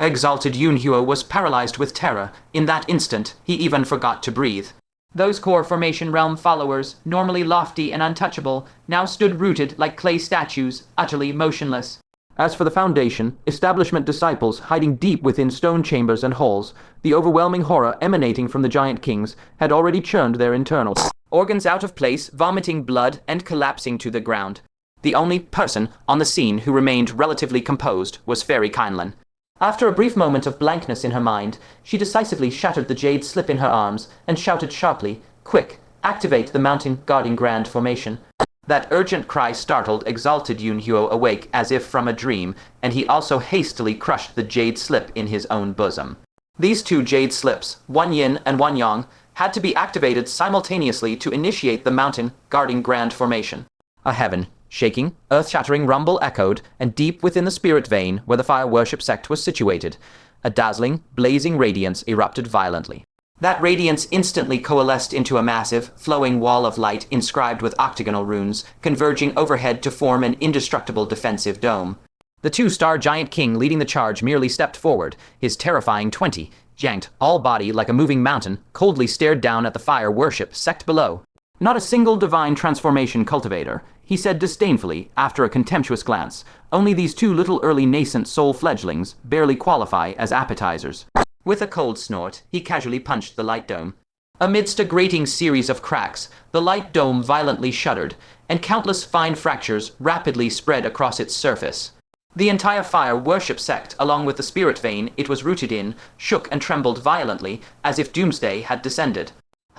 Exalted Yunhuo was paralyzed with terror. In that instant, he even forgot to breathe. Those core formation realm followers, normally lofty and untouchable, now stood rooted like clay statues, utterly motionless. As for the Foundation, establishment disciples hiding deep within stone chambers and halls, the overwhelming horror emanating from the giant kings had already churned their internals. Organs out of place, vomiting blood, and collapsing to the ground. The only person on the scene who remained relatively composed was Fairy Kindlin. After a brief moment of blankness in her mind, she decisively shattered the jade slip in her arms and shouted sharply, "Quick, activate the mountain guarding grand formation." That urgent cry startled Exalted Yunhuo awake as if from a dream, and he also hastily crushed the jade slip in his own bosom. These two jade slips, one yin and one yang, had to be activated simultaneously to initiate the mountain guarding grand formation. A heaven shaking, earth-shattering rumble echoed, and deep within the spirit vein where the fire worship sect was situated, a dazzling, blazing radiance erupted violently. That radiance instantly coalesced into a massive, flowing wall of light inscribed with octagonal runes, converging overhead to form an indestructible defensive dome. The two-star giant king leading the charge merely stepped forward, his terrifying 20, yanked, all body like a moving mountain, coldly stared down at the fire worship sect below. "Not a single divine transformation cultivator," he said disdainfully after a contemptuous glance. "Only these two little early nascent soul fledglings barely qualify as appetizers." With a cold snort, he casually punched the light dome. Amidst a grating series of cracks, the light dome violently shuddered, and countless fine fractures rapidly spread across its surface. The entire fire worship sect, along with the spirit vein it was rooted in, shook and trembled violently, as if doomsday had descended.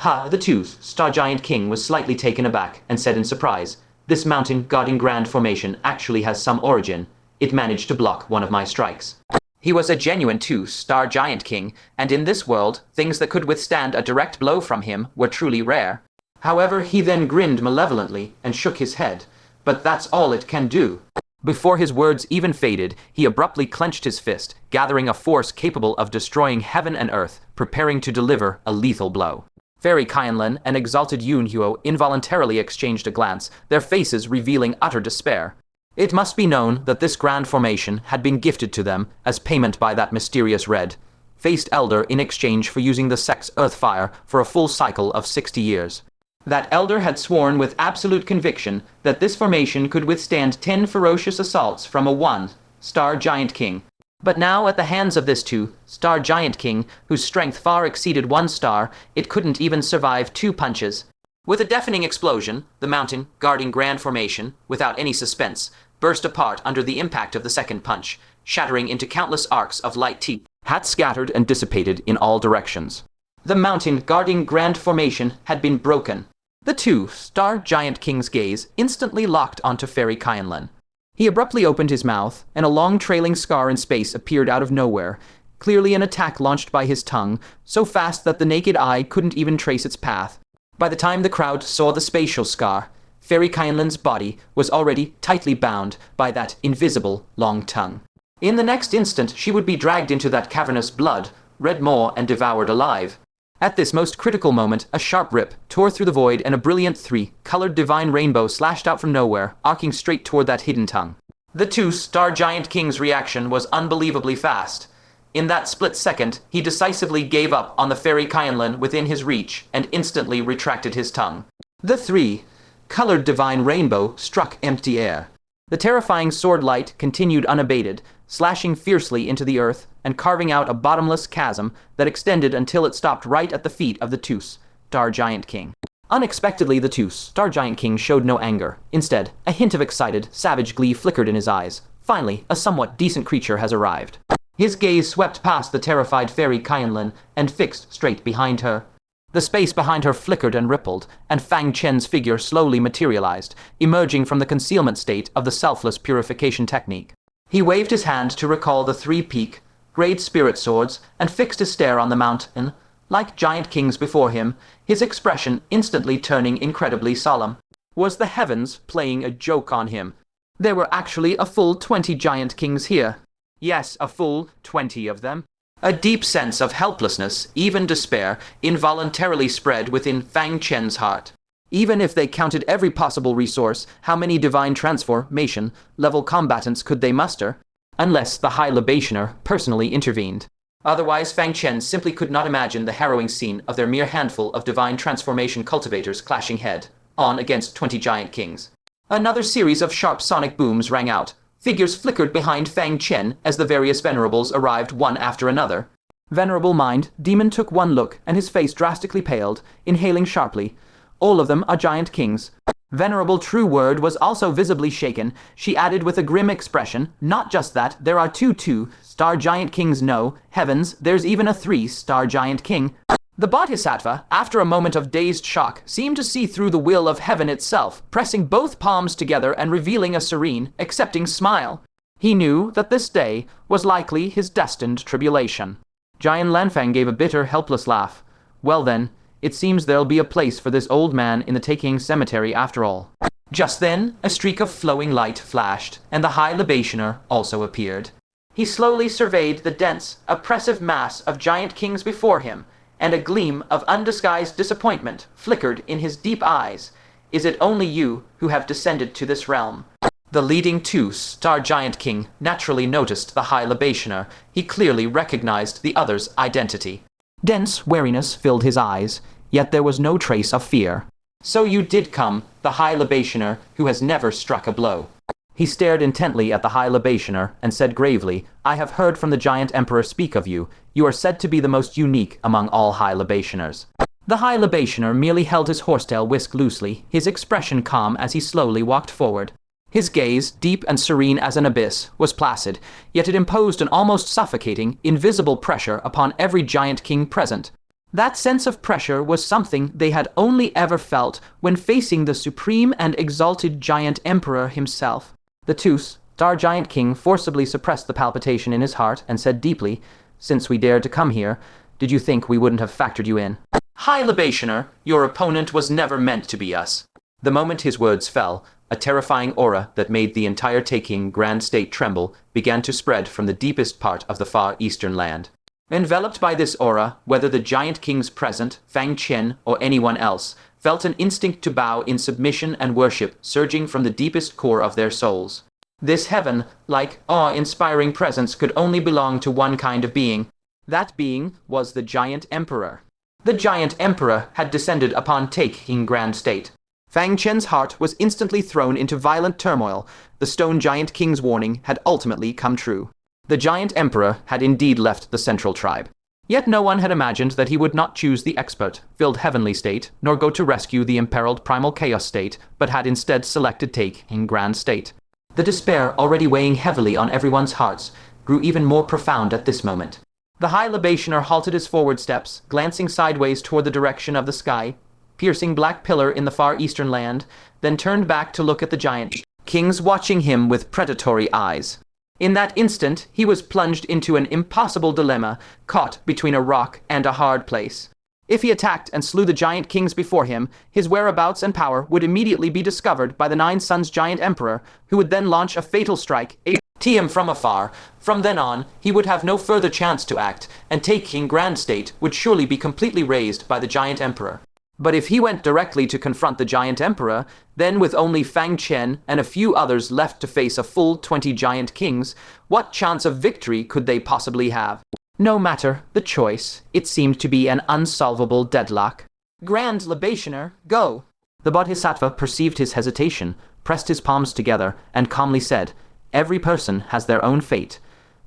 The two-star giant king was slightly taken aback and said in surprise, "This mountain guarding grand formation actually has some origin. It managed to block one of my strikes." He was a genuine two-star giant king, and in this world, things that could withstand a direct blow from him were truly rare. However, he then grinned malevolently and shook his head. "But that's all it can do." Before his words even faded, he abruptly clenched his fist, gathering a force capable of destroying heaven and earth, preparing to deliver a lethal blow. Fairy Kindlin and Exalted Yunhuo involuntarily exchanged a glance, their faces revealing utter despair. It must be known that this grand formation had been gifted to them as payment by that mysterious red-faced elder in exchange for using the sect's earth fire for a full cycle of 60 years. That elder had sworn with absolute conviction that this formation could withstand 10 ferocious assaults from a one-star giant king. But now, at the hands of this two-star giant king, whose strength far exceeded 1 star, it couldn't even survive 2 punches. With a deafening explosion, the mountain guarding grand formation, without any suspense, burst apart under the impact of the second punch, shattering into countless arcs of light teeth, hats scattered and dissipated in all directions. The mountain guarding grand formation had been broken. The two-star giant king's gaze instantly locked onto Fairy Kindlin. He abruptly opened his mouth, and a long trailing scar in space appeared out of nowhere, clearly an attack launched by his tongue, so fast that the naked eye couldn't even trace its path. By the time the crowd saw the spatial scar, Fairy Kindlin's body was already tightly bound by that invisible long tongue. In the next instant, she would be dragged into that cavernous blood, red maw, and devoured alive. At this most critical moment, a sharp rip tore through the void and a brilliant 3-colored divine rainbow slashed out from nowhere, arcing straight toward that hidden tongue. The two-star giant king's reaction was unbelievably fast. In that split second, he decisively gave up on the Fairy Kindlin within his reach and instantly retracted his tongue. The 3-colored divine rainbow struck empty air. The terrifying sword light continued unabated, slashing fiercely into the earth and carving out a bottomless chasm that extended until it stopped right at the feet of the two-star giant king. Unexpectedly, the two-star giant king showed no anger. Instead, a hint of excited, savage glee flickered in his eyes. Finally, a somewhat decent creature has arrived. His gaze swept past the terrified Fairy Kindlin and fixed straight behind her. The space behind her flickered and rippled, and Fang Chen's figure slowly materialized, emerging from the concealment state of the selfless purification technique. He waved his hand to recall the 3-peak, great spirit swords, and fixed his stare on the mountain. Like giant kings before him, his expression instantly turning incredibly solemn. Was the heavens playing a joke on him? There were actually a full 20 giant kings here. Yes, a full 20 of them. A deep sense of helplessness, even despair, involuntarily spread within Fang Chen's heart. Even if they counted every possible resource, how many divine transformation level combatants could they muster? unless the High Libationer personally intervened. Otherwise, Fang Chen simply could not imagine the harrowing scene of their mere handful of divine transformation cultivators clashing head-on against 20 giant kings. Another series of sharp sonic booms rang out. Figures flickered behind Fang Chen as the various venerables arrived one after another. Venerable Mind, Demon took one look, and his face drastically paled, inhaling sharply. All of them are giant kings. Venerable True Word was also visibly shaken. She added with a grim expression, not just that, there are two-star giant kings, no, heavens, there's even a 3-star giant king. The Bodhisattva, after a moment of dazed shock, seemed to see through the will of heaven itself, pressing both palms together and revealing a serene, accepting smile. He knew that this day was likely his destined tribulation. Giant Lanfang gave a bitter, helpless laugh. Well then, it seems there'll be a place for this old man in the Taking Cemetery after all. Just then, a streak of flowing light flashed, and the High Libationer also appeared. He slowly surveyed the dense, oppressive mass of giant kings before him, and a gleam of undisguised disappointment flickered in his deep eyes. Is it only you who have descended to this realm? The leading 2-star giant king naturally noticed the High Libationer. He clearly recognized the other's identity. Dense wariness filled his eyes, yet there was no trace of fear. So you did come, the High Libationer who has never struck a blow. He stared intently at the High Libationer and said gravely, I have heard from the Giant Emperor speak of you. You are said to be the most unique among all High Libationers. The High Libationer merely held his horsetail whisk loosely, his expression calm as he slowly walked forward. His gaze, deep and serene as an abyss, was placid, yet it imposed an almost suffocating, invisible pressure upon every giant king present. That sense of pressure was something they had only ever felt when facing the supreme and exalted Giant Emperor himself. The 2-star giant king forcibly suppressed the palpitation in his heart and said deeply, Since we dared to come here, did you think we wouldn't have factored you in? High Libationer, your opponent was never meant to be us. The moment his words fell, a terrifying aura that made the entire Taking Grand State tremble began to spread from the deepest part of the far eastern land. Enveloped by this aura, whether the giant kings present, Fang Chen, or anyone else, felt an instinct to bow in submission and worship surging from the deepest core of their souls. This heaven-like, awe-inspiring presence could only belong to one kind of being. That being was the Giant Emperor. The Giant Emperor had descended upon Taking Grand State. Fang Chen's heart was instantly thrown into violent turmoil. The Stone Giant King's warning had ultimately come true. The Giant Emperor had indeed left the Central Tribe. Yet no one had imagined that he would not choose the expert-filled Heavenly State, nor go to rescue the imperiled Primal Chaos State, but had instead selected Taking Grand State. The despair already weighing heavily on everyone's hearts grew even more profound at this moment. The High Libationer halted his forward steps, glancing sideways toward the direction of the sky, piercing black pillar in the far eastern land, then turned back to look at the giant kings watching him with predatory eyes. In that instant, he was plunged into an impossible dilemma, caught between a rock and a hard place. If he attacked and slew the giant kings before him, his whereabouts and power would immediately be discovered by the Nine Suns Giant Emperor, who would then launch a fatal strike, him from afar. From then on, he would have no further chance to act, and Taking Grand State would surely be completely razed by the Giant Emperor. But if he went directly to confront the Giant Emperor, then with only Fang Chen and a few others left to face a full 20 giant kings, what chance of victory could they possibly have? No matter the choice, it seemed to be an unsolvable deadlock. Grand Libationer, go! The Bodhisattva perceived his hesitation, pressed his palms together, and calmly said, Every person has their own fate.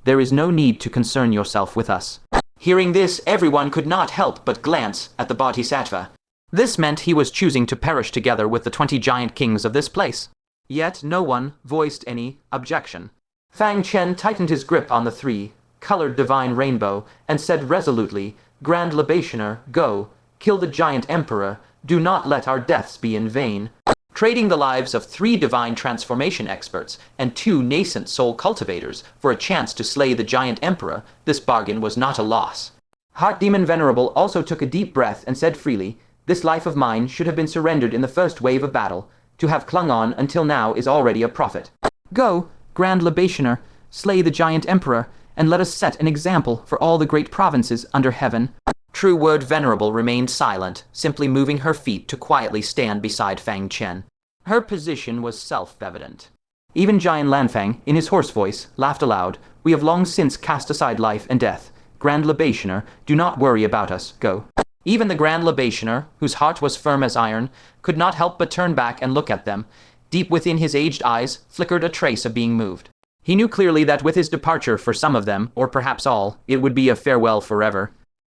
There is no need to concern yourself with us. Hearing this, everyone could not help but glance at the Bodhisattva. This meant he was choosing to perish together with the 20 giant kings of this place. Yet no one voiced any objection. Fang Chen tightened his grip on the 3-colored divine rainbow and said resolutely, Grand Libationer, go, kill the Giant Emperor, do not let our deaths be in vain. Trading the lives of 3 divine transformation experts and 2 nascent soul cultivators for a chance to slay the Giant Emperor, this bargain was not a loss. Heart Demon Venerable also took a deep breath and said freely, This life of mine should have been surrendered in the first wave of battle. To have clung on until now is already a profit. Go, Grand Libationer, slay the Giant Emperor, and let us set an example for all the great provinces under heaven. True Word Venerable remained silent, simply moving her feet to quietly stand beside Fang Chen. Her position was self-evident. Even Giant Lanfang, in his hoarse voice, laughed aloud. "We have long since cast aside life and death. Grand Libationer, do not worry about us, go." Even the Grand Libationer, whose heart was firm as iron, could not help but turn back and look at them. Deep within his aged eyes flickered a trace of being moved. He knew clearly that with his departure for some of them, or perhaps all, it would be a farewell forever.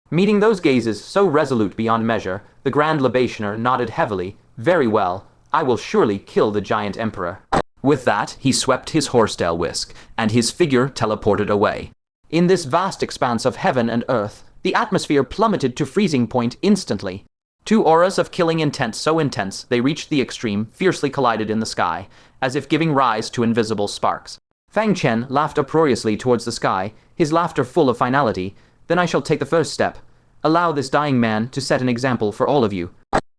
Meeting those gazes so resolute beyond measure, the Grand Libationer nodded heavily. "Very well, I will surely kill the giant emperor." With that, he swept his horsetail whisk, and his figure teleported away. In this vast expanse of heaven and earth, the atmosphere plummeted to freezing point instantly. Two auras of killing intent so intense they reached the extreme fiercely collided in the sky, as if giving rise to invisible sparks. Fang Chen laughed uproariously towards the sky, his laughter full of finality. "Then I shall take the first step. Allow this dying man to set an example for all of you.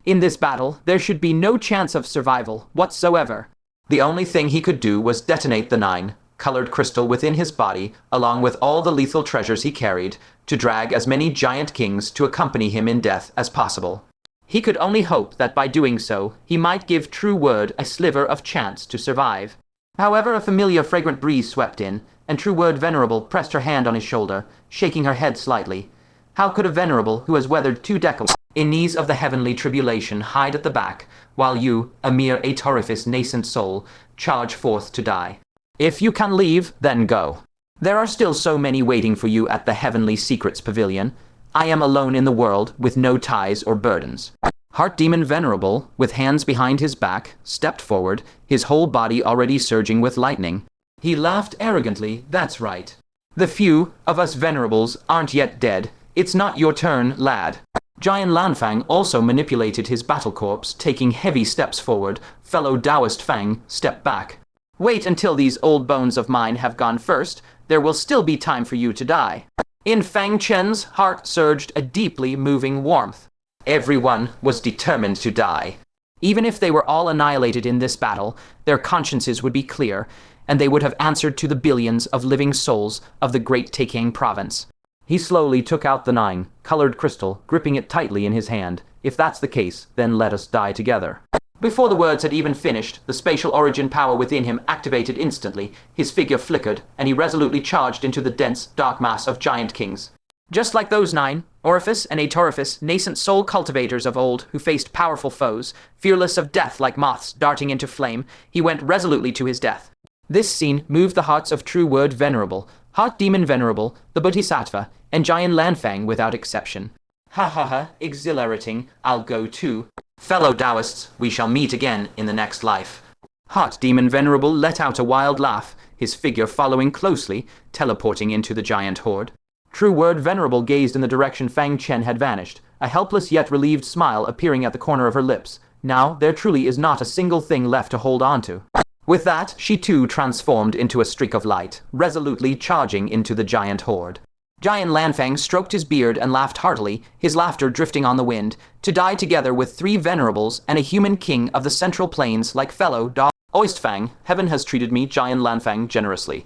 In this battle, there should be no chance of survival whatsoever." The only thing he could do was detonate the 9-colored crystal within his body, along with all the lethal treasures he carried, to drag as many giant kings to accompany him in death as possible. He could only hope that by doing so, he might give True Word a sliver of chance to survive. However, a familiar fragrant breeze swept in, and True Word Venerable pressed her hand on his shoulder, shaking her head slightly. How could a Venerable who has weathered 2 decades in knees of the heavenly tribulation hide at the back, while you, a mere atorifice nascent soul, charge forth to die? If you can leave, then go. There are still so many waiting for you at the Heavenly Secrets Pavilion. I am alone in the world, with no ties or burdens. Heart Demon Venerable, with hands behind his back, stepped forward, his whole body already surging with lightning. He laughed arrogantly. "That's right. The few of us Venerables aren't yet dead. It's not your turn, lad." Giant Lanfang also manipulated his battle corpse, taking heavy steps forward. Fellow Taoist Fang stepped back. "Wait until these old bones of mine have gone first. There will still be time for you to die." In Fang Chen's heart surged a deeply moving warmth. Everyone was determined to die. Even if they were all annihilated in this battle, their consciences would be clear, and they would have answered to the billions of living souls of the great Taking province. He slowly took out the 9-colored crystal, gripping it tightly in his hand. "If that's the case, then let us die together." Before the words had even finished, the spatial origin power within him activated instantly. His figure flickered, and he resolutely charged into the dense, dark mass of giant kings. Just like those 9, orifice and atorifice, nascent soul cultivators of old who faced powerful foes, fearless of death like moths darting into flame, he went resolutely to his death. This scene moved the hearts of True Word Venerable, Heart Demon Venerable, the Bodhisattva, and Giant Lanfang without exception. "Ha ha ha, exhilarating, I'll go too. Fellow Taoists, we shall meet again in the next life." Heart Demon Venerable let out a wild laugh, his figure following closely, teleporting into the giant horde. True Word Venerable gazed in the direction Fang Chen had vanished, a helpless yet relieved smile appearing at the corner of her lips. Now there truly is not a single thing left to hold on to. With that, she too transformed into a streak of light, resolutely charging into the giant horde. Giant Lanfang stroked his beard and laughed heartily, his laughter drifting on the wind, to die together with 3 venerables and a human king of the Central Plains like fellow Oistfang. "Heaven has treated me, Giant Lanfang, generously.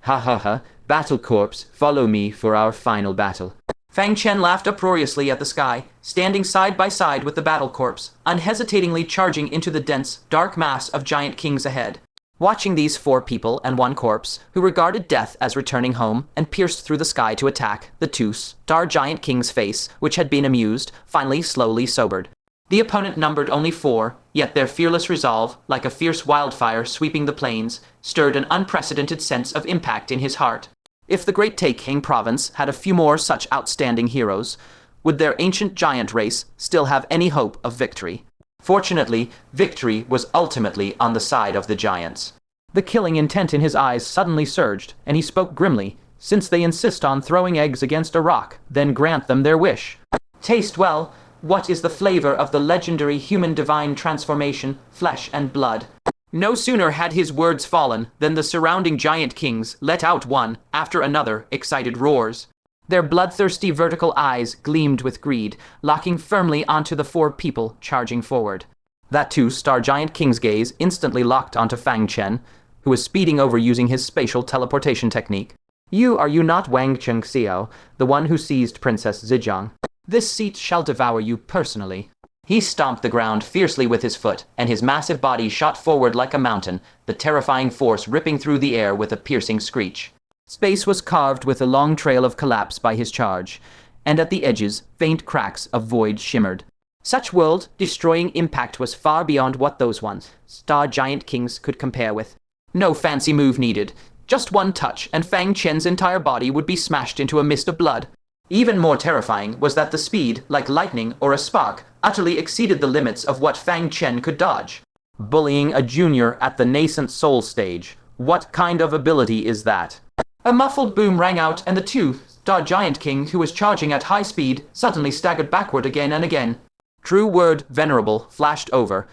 Ha ha ha, battle corpse, follow me for our final battle." Fang Chen laughed uproariously at the sky, standing side by side with the battle corpse, unhesitatingly charging into the dense, dark mass of giant kings ahead. Watching these 4 people and 1 corpse, who regarded death as returning home and pierced through the sky to attack, the 2 star giant king's face, which had been amused, finally slowly sobered. The opponent numbered only 4, yet their fearless resolve, like a fierce wildfire sweeping the plains, stirred an unprecedented sense of impact in his heart. If the great Taking province had a few more such outstanding heroes, would their ancient giant race still have any hope of victory? Fortunately, victory was ultimately on the side of the giants. The killing intent in his eyes suddenly surged, and he spoke grimly. "Since they insist on throwing eggs against a rock, then grant them their wish. Taste well. What is the flavor of the legendary human divine transformation, flesh and blood?" No sooner had his words fallen than the surrounding giant kings let out one after another excited roars. Their bloodthirsty vertical eyes gleamed with greed, locking firmly onto the 4 people charging forward. That 2-star giant king's gaze instantly locked onto Fang Chen, who was speeding over using his spatial teleportation technique. Are you not Wang Chengxiao, the one who seized Princess Zhejiang? This seat shall devour you personally." He stomped the ground fiercely with his foot, and his massive body shot forward like a mountain, the terrifying force ripping through the air with a piercing screech. Space was carved with a long trail of collapse by his charge, and at the edges, faint cracks of void shimmered. Such world-destroying impact was far beyond what those once Star Giant Kings could compare with. No fancy move needed. Just one touch, and Fang Chen's entire body would be smashed into a mist of blood. Even more terrifying was that the speed, like lightning or a spark, utterly exceeded the limits of what Fang Chen could dodge. Bullying a junior at the nascent soul stage. What kind of ability is that? A muffled boom rang out, and the two-star Giant King, who was charging at high speed, suddenly staggered backward again and again. True word venerable flashed over,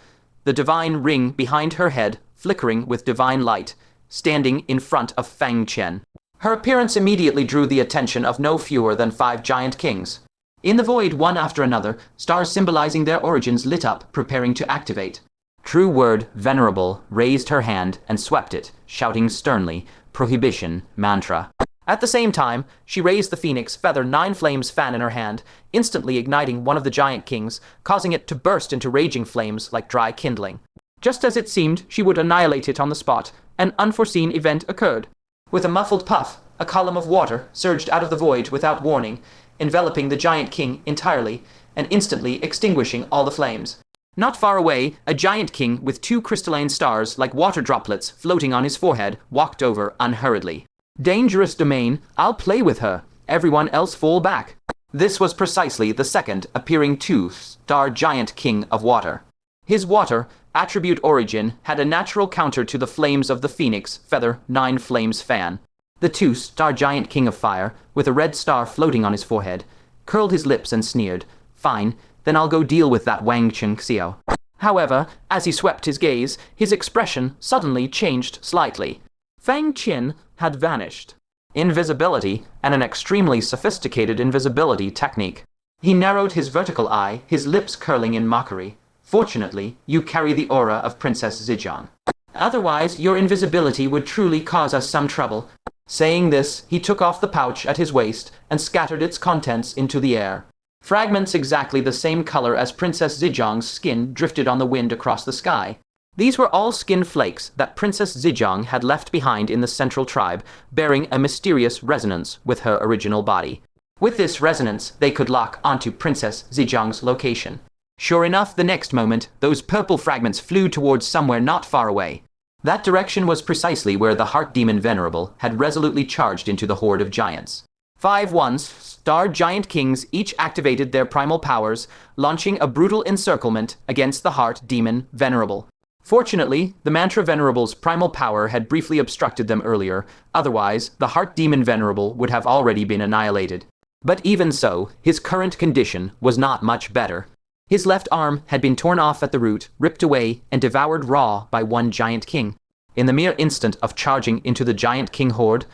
the divine ring behind her head flickering with divine light, standing in front of Fang Chen. Her appearance immediately drew the attention of no fewer than 5 Giant Kings. In the void, one after another, stars symbolizing their origins lit up, preparing to activate. True word venerable raised her hand and swept it, shouting sternly, prohibition mantra. At the same time, she raised the Phoenix Feather 9 Flames fan in her hand, instantly igniting one of the Giant Kings, causing it to burst into raging flames like dry kindling. Just as it seemed she would annihilate it on the spot, an unforeseen event occurred. With a muffled puff, a column of water surged out of the void without warning, enveloping the Giant King entirely, and instantly extinguishing all the flames. Not far away, a Giant King with 2 crystalline stars like water droplets floating on his forehead walked over unhurriedly. Dangerous domain, I'll play with her. Everyone else fall back. This was precisely the second appearing 2-star Giant King of Water. His water attribute origin had a natural counter to the flames of the Phoenix Feather 9 Flames fan. The 2-star Giant King of Fire, with a red star floating on his forehead, curled his lips and sneered, "Fine, then I'll go deal with that Wang Chen Xiao." However, as he swept his gaze, his expression suddenly changed slightly. Fang Chen had vanished. Invisibility, and an extremely sophisticated invisibility technique. He narrowed his vertical eye, his lips curling in mockery. "Fortunately, you carry the aura of Princess Zhejiang. Otherwise, your invisibility would truly cause us some trouble." Saying this, he took off the pouch at his waist and scattered its contents into the air. Fragments exactly the same color as Princess Zhejiang's skin drifted on the wind across the sky. These were all skin flakes that Princess Zhejiang had left behind in the central tribe, bearing a mysterious resonance with her original body. With this resonance, they could lock onto Princess Zhejiang's location. Sure enough, the next moment, those purple fragments flew towards somewhere not far away. That direction was precisely where the Heart Demon Venerable had resolutely charged into the horde of giants. 5 1-star Giant Kings each activated their primal powers, launching a brutal encirclement against the Heart Demon Venerable. Fortunately, the Mantra Venerable's primal power had briefly obstructed them earlier, otherwise the Heart Demon Venerable would have already been annihilated. But even so, his current condition was not much better. His left arm had been torn off at the root, ripped away, and devoured raw by one Giant King. In the mere instant of charging into the Giant King horde,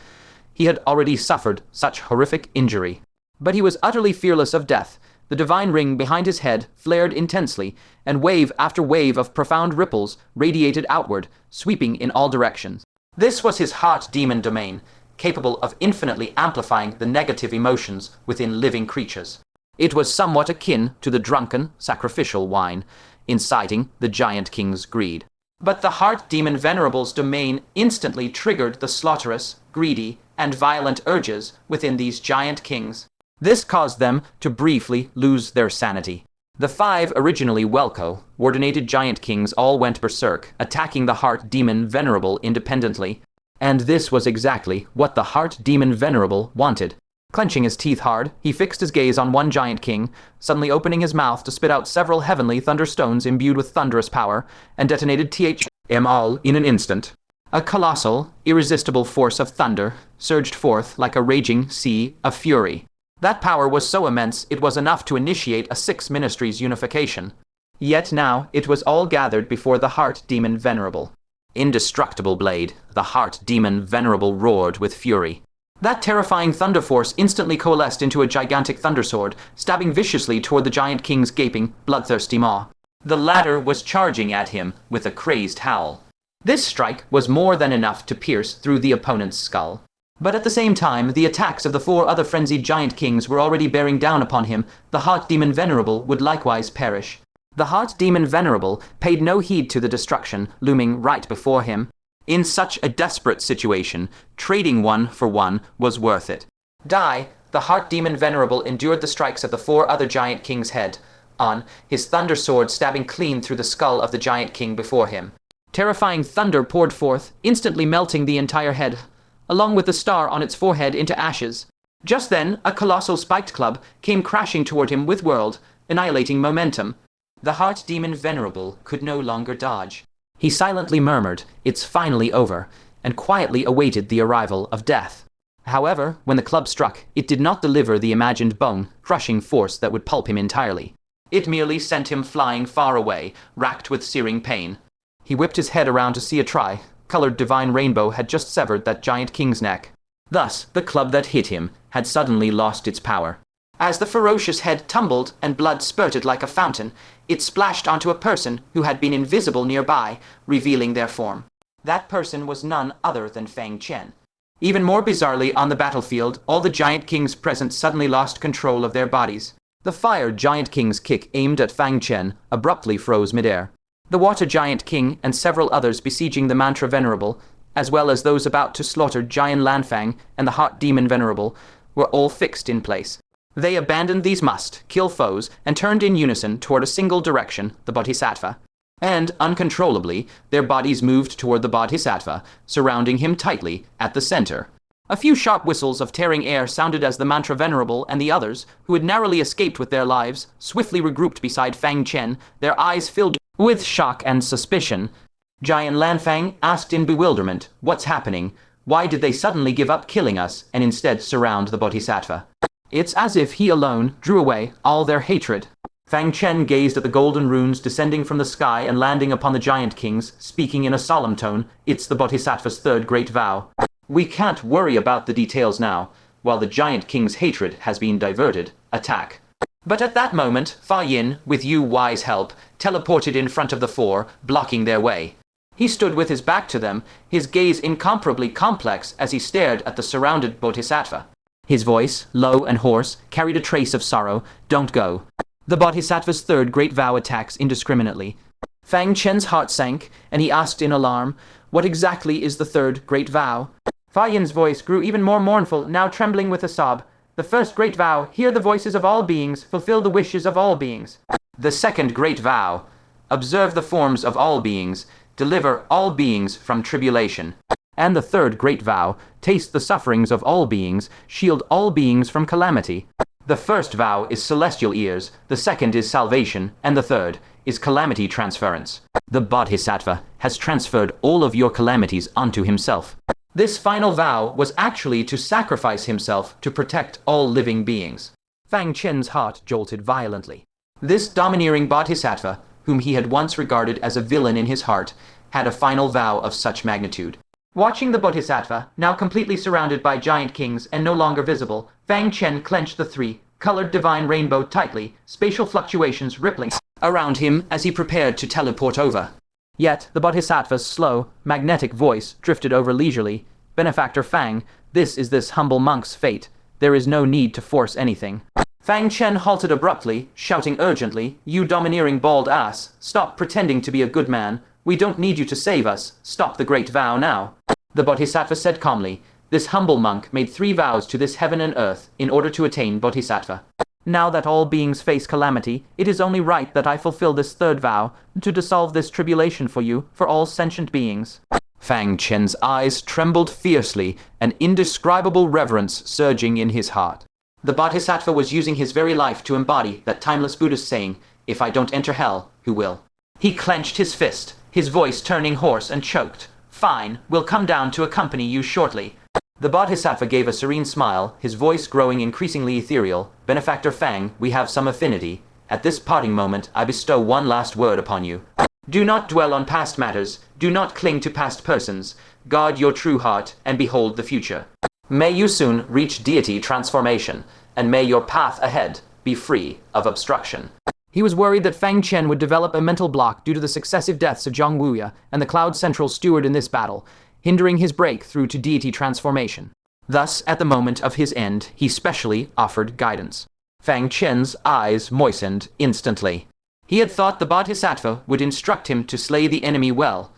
he had already suffered such horrific injury. But he was utterly fearless of death. The divine ring behind his head flared intensely, and wave after wave of profound ripples radiated outward, sweeping in all directions. This was his heart demon domain, capable of infinitely amplifying the negative emotions within living creatures. It was somewhat akin to the drunken, sacrificial wine, inciting the Giant King's greed. But the Heart Demon Venerable's domain instantly triggered the slaughterous, greedy, and violent urges within these Giant Kings. This caused them to briefly lose their sanity. The 5 originally well-coordinated Giant Kings all went berserk, attacking the Heart Demon Venerable independently. And this was exactly what the Heart Demon Venerable wanted. Clenching his teeth hard, he fixed his gaze on one Giant King, suddenly opening his mouth to spit out several heavenly thunderstones imbued with thunderous power, and detonated THM all in an instant. A colossal, irresistible force of thunder surged forth like a raging sea of fury. That power was so immense it was enough to initiate a 6 ministries unification. Yet now it was all gathered before the Heart Demon Venerable. Indestructible blade, the Heart Demon Venerable roared with fury. That terrifying thunder force instantly coalesced into a gigantic thundersword, stabbing viciously toward the Giant King's gaping, bloodthirsty maw. The latter was charging at him with a crazed howl. This strike was more than enough to pierce through the opponent's skull. But at the same time, the attacks of the 4 other frenzied Giant Kings were already bearing down upon him. The Heart Demon Venerable would likewise perish. The heart demon Venerable paid no heed to the destruction looming right before him. In such a desperate situation, trading one for one was worth it. The heart demon Venerable endured the strikes of the 4 other giant kings' head on, his thunder sword stabbing clean through the skull of the giant king before him. Terrifying thunder poured forth, instantly melting the entire head, along with the star on its forehead into ashes. Just then, a colossal spiked club came crashing toward him with whirled, annihilating momentum. The heart demon Venerable could no longer dodge. He silently murmured, "It's finally over," and quietly awaited the arrival of death. However, when the club struck, it did not deliver the imagined bone-crushing force that would pulp him entirely. It merely sent him flying far away, racked with searing pain. He whipped his head around to see a tri-colored divine rainbow had just severed that giant king's neck. Thus, the club that hit him had suddenly lost its power. As the ferocious head tumbled and blood spurted like a fountain, it splashed onto a person who had been invisible nearby, revealing their form. That person was none other than Fang Chen. Even more bizarrely, on the battlefield, all the giant kings present suddenly lost control of their bodies. The fire giant king's kick aimed at Fang Chen abruptly froze midair. The water giant king and several others besieging the mantra Venerable, as well as those about to slaughter giant Lanfang and the heart demon Venerable, were all fixed in place. They abandoned these must-kill foes and turned in unison toward a single direction, the Bodhisattva. And, uncontrollably, their bodies moved toward the Bodhisattva, surrounding him tightly at the center. A few sharp whistles of tearing air sounded as the mantra Venerable and the others, who had narrowly escaped with their lives, swiftly regrouped beside Fang Chen, their eyes filled with shock and suspicion. Giant Lanfang asked in bewilderment, "What's happening? Why did they suddenly give up killing us and instead surround the Bodhisattva?" It's as if he alone drew away all their hatred. Fang Chen gazed at the golden runes descending from the sky and landing upon the giant kings, speaking in a solemn tone, "It's the Bodhisattva's 3rd great vow. We can't worry about the details now. While the giant king's hatred has been diverted, attack." But at that moment, Fa Yin, with Yu Wai's help, teleported in front of the 4, blocking their way. He stood with his back to them, his gaze incomparably complex as he stared at the surrounded Bodhisattva. His voice, low and hoarse, carried a trace of sorrow. "Don't go." The Bodhisattva's 3rd great vow attacks indiscriminately. Fang Chen's heart sank, and he asked in alarm, "What exactly is the 3rd great vow?" Fa Yin's voice grew even more mournful, now trembling with a sob. "The 1st great vow, hear the voices of all beings, fulfill the wishes of all beings. The 2nd great vow, observe the forms of all beings, deliver all beings from tribulation. And the 3rd great vow, taste the sufferings of all beings, shield all beings from calamity. The 1st vow is celestial ears, the 2nd is salvation, and the 3rd is calamity transference. The Bodhisattva has transferred all of your calamities onto himself." This final vow was actually to sacrifice himself to protect all living beings. Fang Chen's heart jolted violently. This domineering Bodhisattva, whom he had once regarded as a villain in his heart, had a final vow of such magnitude. Watching the Bodhisattva, now completely surrounded by giant kings and no longer visible, Fang Chen clenched the 3-colored divine rainbow tightly, spatial fluctuations rippling around him as he prepared to teleport over. Yet, the Bodhisattva's slow, magnetic voice drifted over leisurely. "Benefactor Fang, this is this humble monk's fate. There is no need to force anything." Fang Chen halted abruptly, shouting urgently, "You domineering bald ass, stop pretending to be a good man. We don't need you to save us. Stop the great vow now." The Bodhisattva said calmly, "This humble monk made 3 vows to this heaven and earth in order to attain Bodhisattva. Now that all beings face calamity, it is only right that I fulfill this 3rd vow, to dissolve this tribulation for you, for all sentient beings." Fang Chen's eyes trembled fiercely, an indescribable reverence surging in his heart. The Bodhisattva was using his very life to embody that timeless Buddhist saying, "If I don't enter hell, who will?" He clenched his fist, his voice turning hoarse and choked. "Fine, we'll come down to accompany you shortly." The Bodhisattva gave a serene smile, his voice growing increasingly ethereal. "Benefactor Fang, we have some affinity. At this parting moment, I bestow one last word upon you. Do not dwell on past matters, do not cling to past persons. Guard your true heart, and behold the future. May you soon reach Deity Transformation, and may your path ahead be free of obstruction." He was worried that Fang Chen would develop a mental block due to the successive deaths of Zhang Wuya and the Cloud Central steward in this battle, hindering his breakthrough to Deity Transformation. Thus, at the moment of his end, he specially offered guidance. Fang Chen's eyes moistened instantly. He had thought the Bodhisattva would instruct him to slay the enemy well,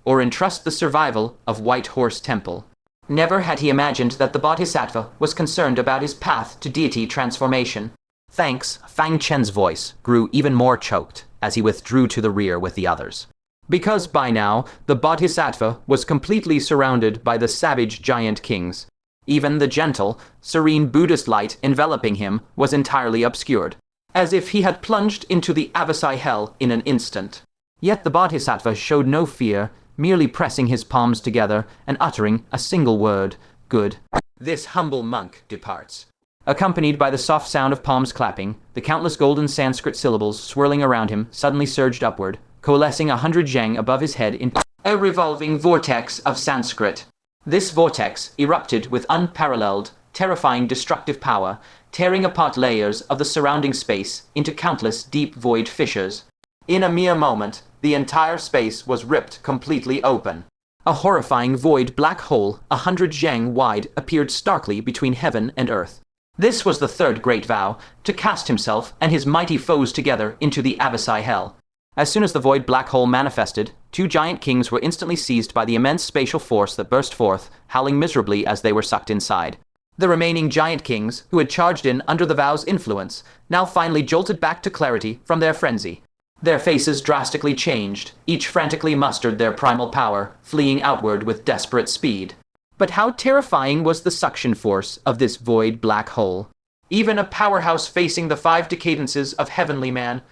or entrust the survival of White Horse Temple. Never had he imagined that the Bodhisattva was concerned about his path to deity transformation. Thanks, Fang Chen's voice grew even more choked as he withdrew to the rear with the others. Because by now, the Bodhisattva was completely surrounded by the savage giant kings. Even the gentle, serene Buddhist light enveloping him was entirely obscured, as if he had plunged into the Avasai hell in an instant. Yet the Bodhisattva showed no fear, merely pressing his palms together and uttering a single word, "Good." This humble monk departs. Accompanied by the soft sound of palms clapping, the countless golden Sanskrit syllables swirling around him suddenly surged upward, coalescing 100 zheng above his head in a revolving vortex of Sanskrit. This vortex erupted with unparalleled, terrifying destructive power, tearing apart layers of the surrounding space into countless deep void fissures. In a mere moment, the entire space was ripped completely open. A horrifying void black hole 100 zheng wide appeared starkly between heaven and earth. This was the third great vow, to cast himself and his mighty foes together into the Avasai hell. As soon as the void black hole manifested, 2 giant kings were instantly seized by the immense spatial force that burst forth, howling miserably as they were sucked inside. The remaining giant kings, who had charged in under the vow's influence, now finally jolted back to clarity from their frenzy. Their faces drastically changed, each frantically mustered their primal power, fleeing outward with desperate speed. But how terrifying was the suction force of this void black hole? Even a powerhouse facing the 5 decadences of heavenly man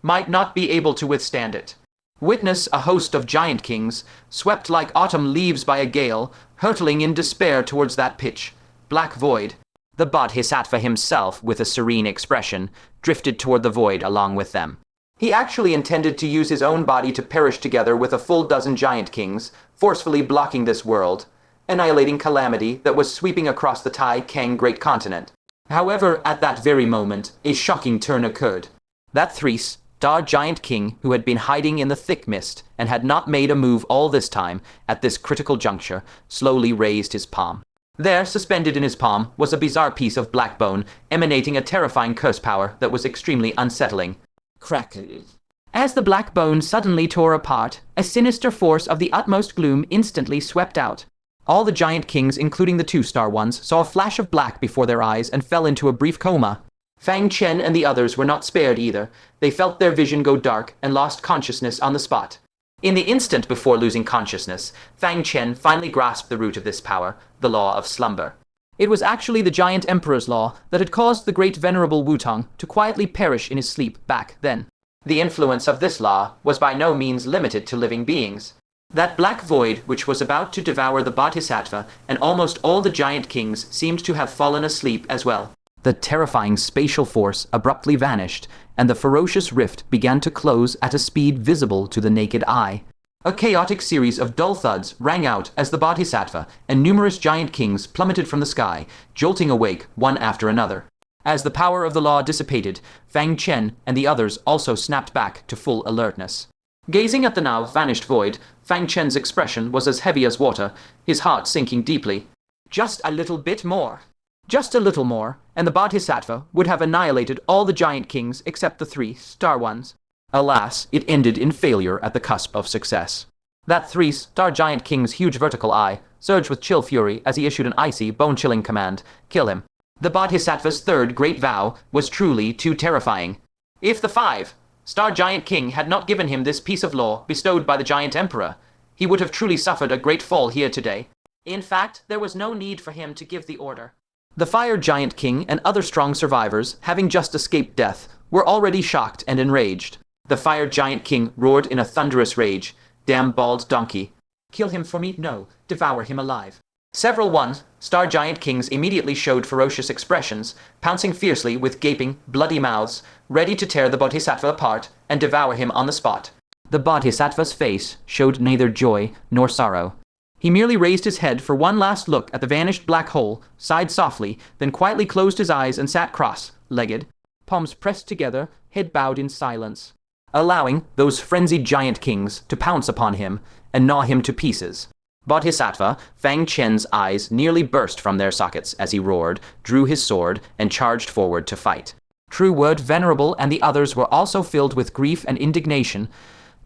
might not be able to withstand it. Witness a host of giant kings, swept like autumn leaves by a gale, hurtling in despair towards that pitch black void. The Bodhisattva himself, with a serene expression, drifted toward the void along with them. He actually intended to use his own body to perish together with a full dozen giant kings, forcefully blocking this world, annihilating calamity that was sweeping across the Tai Kang great continent. However, at that very moment, a shocking turn occurred. That three-star giant king, who had been hiding in the thick mist and had not made a move all this time, at this critical juncture, slowly raised his palm. There, suspended in his palm, was a bizarre piece of black bone, emanating a terrifying curse power that was extremely unsettling. Crack. As the black bone suddenly tore apart, a sinister force of the utmost gloom instantly swept out. All the giant kings, including the 2-star ones, saw a flash of black before their eyes and fell into a brief coma. Fang Chen and the others were not spared either. They felt their vision go dark and lost consciousness on the spot. In the instant before losing consciousness, Fang Chen finally grasped the root of this power, the law of slumber. It was actually the giant emperor's law that had caused the great venerable Wutong to quietly perish in his sleep back then. The influence of this law was by no means limited to living beings. That black void which was about to devour the Bodhisattva and almost all the giant kings seemed to have fallen asleep as well. The terrifying spatial force abruptly vanished, and the ferocious rift began to close at a speed visible to the naked eye. A chaotic series of dull thuds rang out as the Bodhisattva and numerous giant kings plummeted from the sky, jolting awake one after another. As the power of the law dissipated, Fang Chen and the others also snapped back to full alertness. Gazing at the now vanished void, Fang Chen's expression was as heavy as water, his heart sinking deeply. Just a little bit more. Just a little more, and the Bodhisattva would have annihilated all the giant kings except the 3-star ones. Alas, it ended in failure at the cusp of success. That 3-star giant king's huge vertical eye surged with chill fury as he issued an icy, bone-chilling command, "Kill him." The Bodhisattva's third great vow was truly too terrifying. If the 5-star giant king had not given him this piece of law bestowed by the giant emperor, he would have truly suffered a great fall here today. In fact, there was no need for him to give the order. The fire giant king and other strong survivors, having just escaped death, were already shocked and enraged. The fire giant king roared in a thunderous rage, "Damn bald donkey. Kill him for me? No. Devour him alive." Several 1-star giant kings immediately showed ferocious expressions, pouncing fiercely with gaping, bloody mouths, ready to tear the Bodhisattva apart and devour him on the spot. The Bodhisattva's face showed neither joy nor sorrow. He merely raised his head for one last look at the vanished black hole, sighed softly, then quietly closed his eyes and sat cross-legged, palms pressed together, head bowed in silence, allowing those frenzied giant kings to pounce upon him and gnaw him to pieces. Bodhisattva, Fang Chen's eyes nearly burst from their sockets as he roared, drew his sword, and charged forward to fight. True word Venerable and the others were also filled with grief and indignation,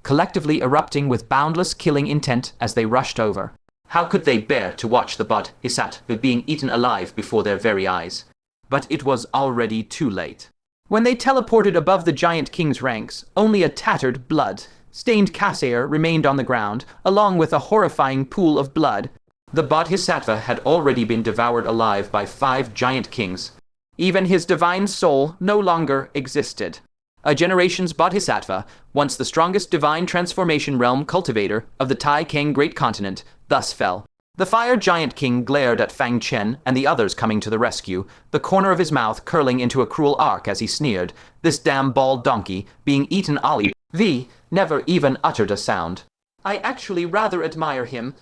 collectively erupting with boundless killing intent as they rushed over. How could they bear to watch the Bodhisattva being eaten alive before their very eyes? But it was already too late. When they teleported above the giant king's ranks, only a tattered, blood-stained Kassair remained on the ground, along with a horrifying pool of blood. The Bodhisattva had already been devoured alive by 5 giant kings. Even his divine soul no longer existed. A generation's Bodhisattva, once the strongest divine transformation realm cultivator of the Tai Kang Great Continent, thus fell. The fire giant king glared at Fang Chen and the others coming to the rescue, the corner of his mouth curling into a cruel arc as he sneered, "This damn bald donkey, being eaten alive." V never even uttered a sound. "I actually rather admire him."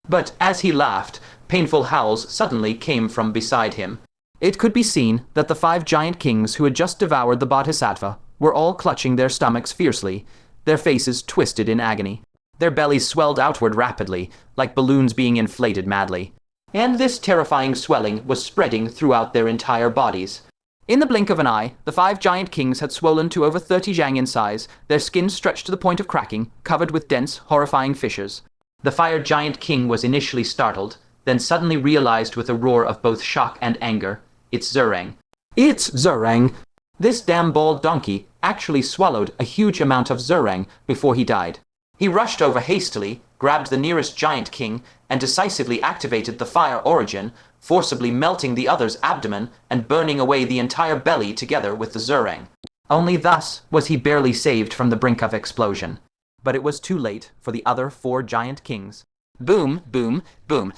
But as he laughed, painful howls suddenly came from beside him. It could be seen that the 5 giant kings who had just devoured the Bodhisattva were all clutching their stomachs fiercely, their faces twisted in agony. Their bellies swelled outward rapidly, like balloons being inflated madly. And this terrifying swelling was spreading throughout their entire bodies. In the blink of an eye, the 5 giant kings had swollen to over 30 zhang in size, their skin stretched to the point of cracking, covered with dense, horrifying fissures. The fire giant king was initially startled, then suddenly realized with a roar of both shock and anger, "It's Zurang. It's Zurang!" This damn bald donkey actually swallowed a huge amount of Zurang before he died. He rushed over hastily, grabbed the nearest giant king, and decisively activated the fire origin, forcibly melting the other's abdomen and burning away the entire belly together with the Zurang. Only thus was he barely saved from the brink of explosion. But it was too late for the other 4 giant kings. Boom, boom, boom.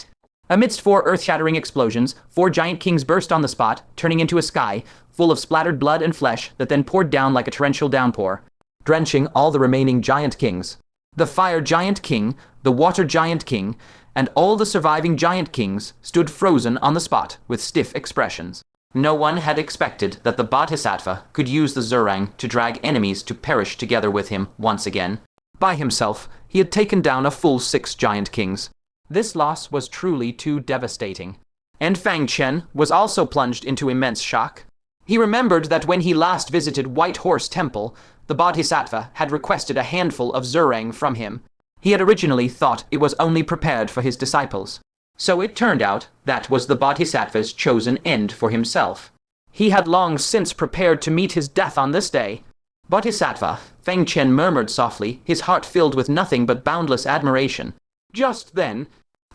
Amidst 4 earth-shattering explosions, 4 giant kings burst on the spot, turning into a sky full of splattered blood and flesh that then poured down like a torrential downpour, drenching all the remaining giant kings. The fire giant king, the water giant king, and all the surviving giant kings stood frozen on the spot with stiff expressions. No one had expected that the Bodhisattva could use the Zurang to drag enemies to perish together with him once again. By himself, he had taken down a full 6 giant kings. This loss was truly too devastating. And Fang Chen was also plunged into immense shock. He remembered that when he last visited White Horse Temple, the Bodhisattva had requested a handful of Zurang from him. He had originally thought it was only prepared for his disciples. So it turned out that was the Bodhisattva's chosen end for himself. He had long since prepared to meet his death on this day. "Bodhisattva," Fang Chen murmured softly, his heart filled with nothing but boundless admiration. Just then,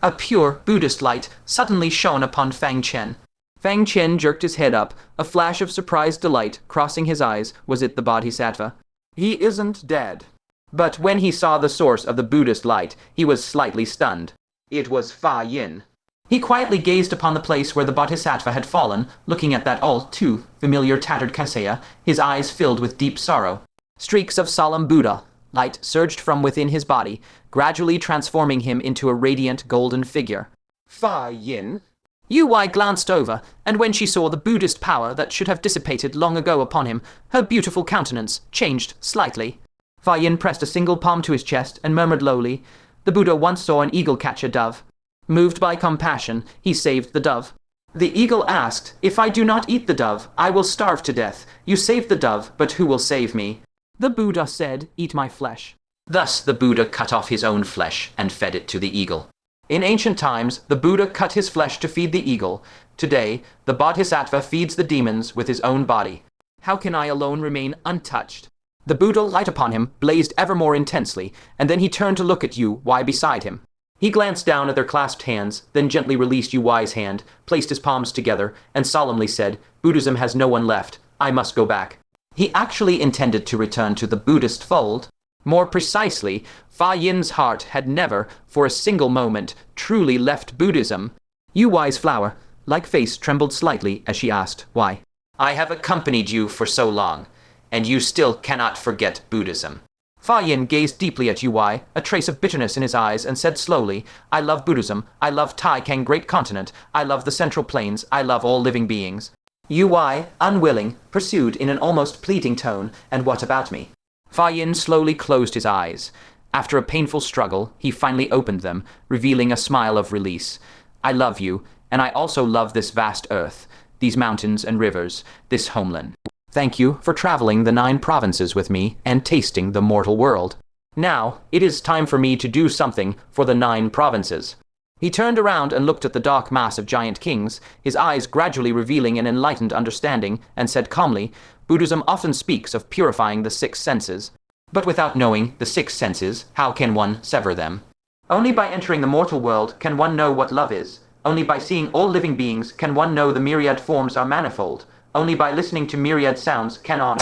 a pure Buddhist light suddenly shone upon Fang Chen. Fang Chen jerked his head up, a flash of surprised delight crossing his eyes. Was it the Bodhisattva? "He isn't dead." But when he saw the source of the Buddhist light, he was slightly stunned. It was Fa Yin. He quietly gazed upon the place where the Bodhisattva had fallen, looking at that all too familiar tattered Kassair, his eyes filled with deep sorrow. Streaks of solemn Buddha light surged from within his body, gradually transforming him into a radiant golden figure. "Fa Yin?" Yu glanced over, and when she saw the Buddhist power that should have dissipated long ago upon him, her beautiful countenance changed slightly. Fa Yin pressed a single palm to his chest and murmured lowly, "The Buddha once saw an eagle catch a dove. Moved by compassion, he saved the dove. The eagle asked, 'If I do not eat the dove, I will starve to death. You saved the dove, but who will save me?' The Buddha said, 'Eat my flesh.' Thus the Buddha cut off his own flesh and fed it to the eagle. In ancient times, the Buddha cut his flesh to feed the eagle. Today, the Bodhisattva feeds the demons with his own body. How can I alone remain untouched?" The Buddha light upon him blazed ever more intensely, and then he turned to look at Yu beside him. He glanced down at their clasped hands, then gently released Yu's hand, placed his palms together, and solemnly said, "Buddhism has no one left. I must go back." He actually intended to return to the Buddhist fold. More precisely, Fa Yin's heart had never, for a single moment, truly left Buddhism. Yu's flower-like face trembled slightly as she asked, "Why?" "I have accompanied you for so long, and you still cannot forget Buddhism." Fa Yin gazed deeply at Yu, a trace of bitterness in his eyes, and said slowly, "I love Buddhism, I love Tai Kang Great Continent, I love the Central Plains, I love all living beings." Yu, unwilling, pursued in an almost pleading tone, "And what about me?" Fa Yin slowly closed his eyes. After a painful struggle, he finally opened them, revealing a smile of release. "I love you, and I also love this vast earth. these mountains and rivers, this homeland. Thank you for traveling the 9 provinces with me and tasting the mortal world. Now, it is time for me to do something for the 9 provinces." He turned around and looked at the dark mass of giant kings, his eyes gradually revealing an enlightened understanding, and said calmly, "Buddhism often speaks of purifying the 6 senses. But without knowing the 6 senses, how can one sever them? Only by entering the mortal world can one know what love is. Only by seeing all living beings can one know the myriad forms are manifold. Only by listening to myriad sounds can one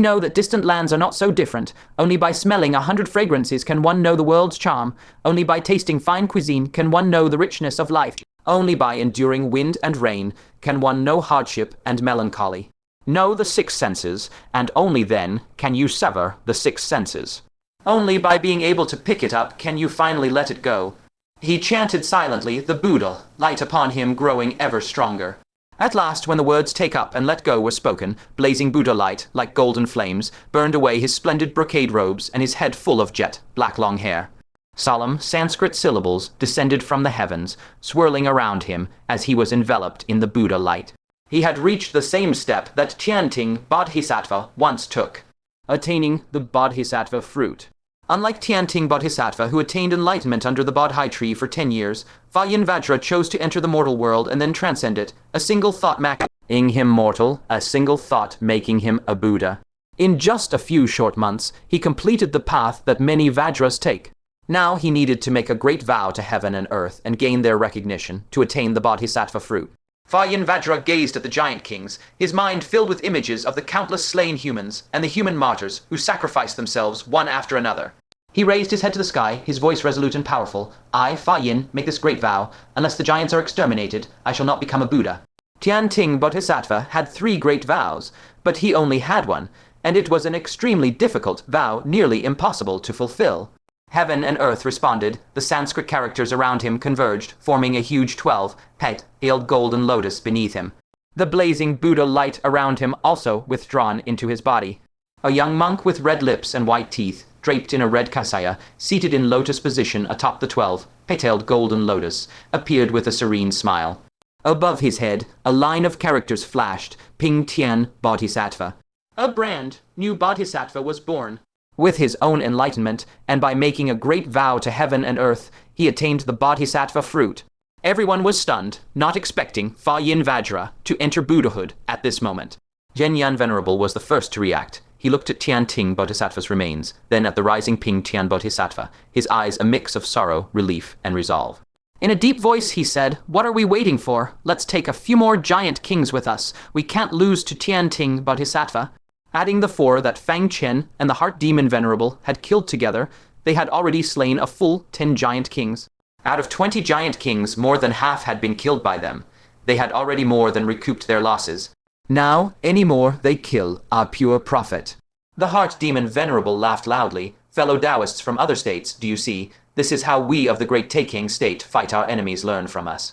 know that distant lands are not so different. Only by smelling 100 fragrances can one know the world's charm. Only by tasting fine cuisine can one know the richness of life. Only by enduring wind and rain can one know hardship and melancholy. Know the 6 senses, and only then can you sever the 6 senses. Only by being able to pick it up can you finally let it go." He chanted silently, the Buddha, light upon him growing ever stronger. At last, when the words "take up" and "let go" were spoken, blazing Buddha light, like golden flames, burned away his splendid brocade robes and his head full of jet black long hair. Solemn Sanskrit syllables descended from the heavens, swirling around him as he was enveloped in the Buddha light. He had reached the same step that Tianting Bodhisattva once took, attaining the Bodhisattva fruit. Unlike Tianting Bodhisattva, who attained enlightenment under the Bodhi tree for 10 years, Fa Yin Vajra chose to enter the mortal world and then transcend it, a single thought making him mortal, a single thought making him a Buddha. In just a few short months, he completed the path that many Vajras take. Now he needed to make a great vow to heaven and earth and gain their recognition to attain the Bodhisattva fruit. Fa Yin Vajra gazed at the giant kings, his mind filled with images of the countless slain humans and the human martyrs who sacrificed themselves one after another. He raised his head to the sky, his voice resolute and powerful. "I, Fa Yin, make this great vow. Unless the giants are exterminated, I shall not become a Buddha." Tianting Bodhisattva had 3 great vows, but he only had one, and it was an extremely difficult vow, nearly impossible to fulfill. Heaven and earth responded, the Sanskrit characters around him converged, forming a huge 12-petaled golden lotus beneath him. The blazing Buddha light around him also withdrawn into his body. A young monk with red lips and white teeth, draped in a red kasaya, seated in lotus position atop the 12-petaled golden lotus, appeared with a serene smile. Above his head, a line of characters flashed, Ping Tian Bodhisattva. A brand new Bodhisattva was born. With his own enlightenment, and by making a great vow to heaven and earth, he attained the Bodhisattva fruit. Everyone was stunned, not expecting Fa Yin Vajra to enter Buddhahood at this moment. Zhenyan Venerable was the first to react. He looked at Tianting Bodhisattva's remains, then at the rising Ping Tian Bodhisattva, his eyes a mix of sorrow, relief, and resolve. In a deep voice he said, "What are we waiting for? Let's take a few more giant kings with us. We can't lose to Tianting Bodhisattva." Adding the 4 that Fang Chen and the Heart Demon Venerable had killed together, they had already slain a full 10 giant kings. Out of 20 giant kings, more than half had been killed by them. They had already more than recouped their losses. Now, any more they kill are pure profit. The Heart Demon Venerable laughed loudly. "Fellow Taoists from other states, do you see? This is how we of the great Taking state fight our enemies learn from us."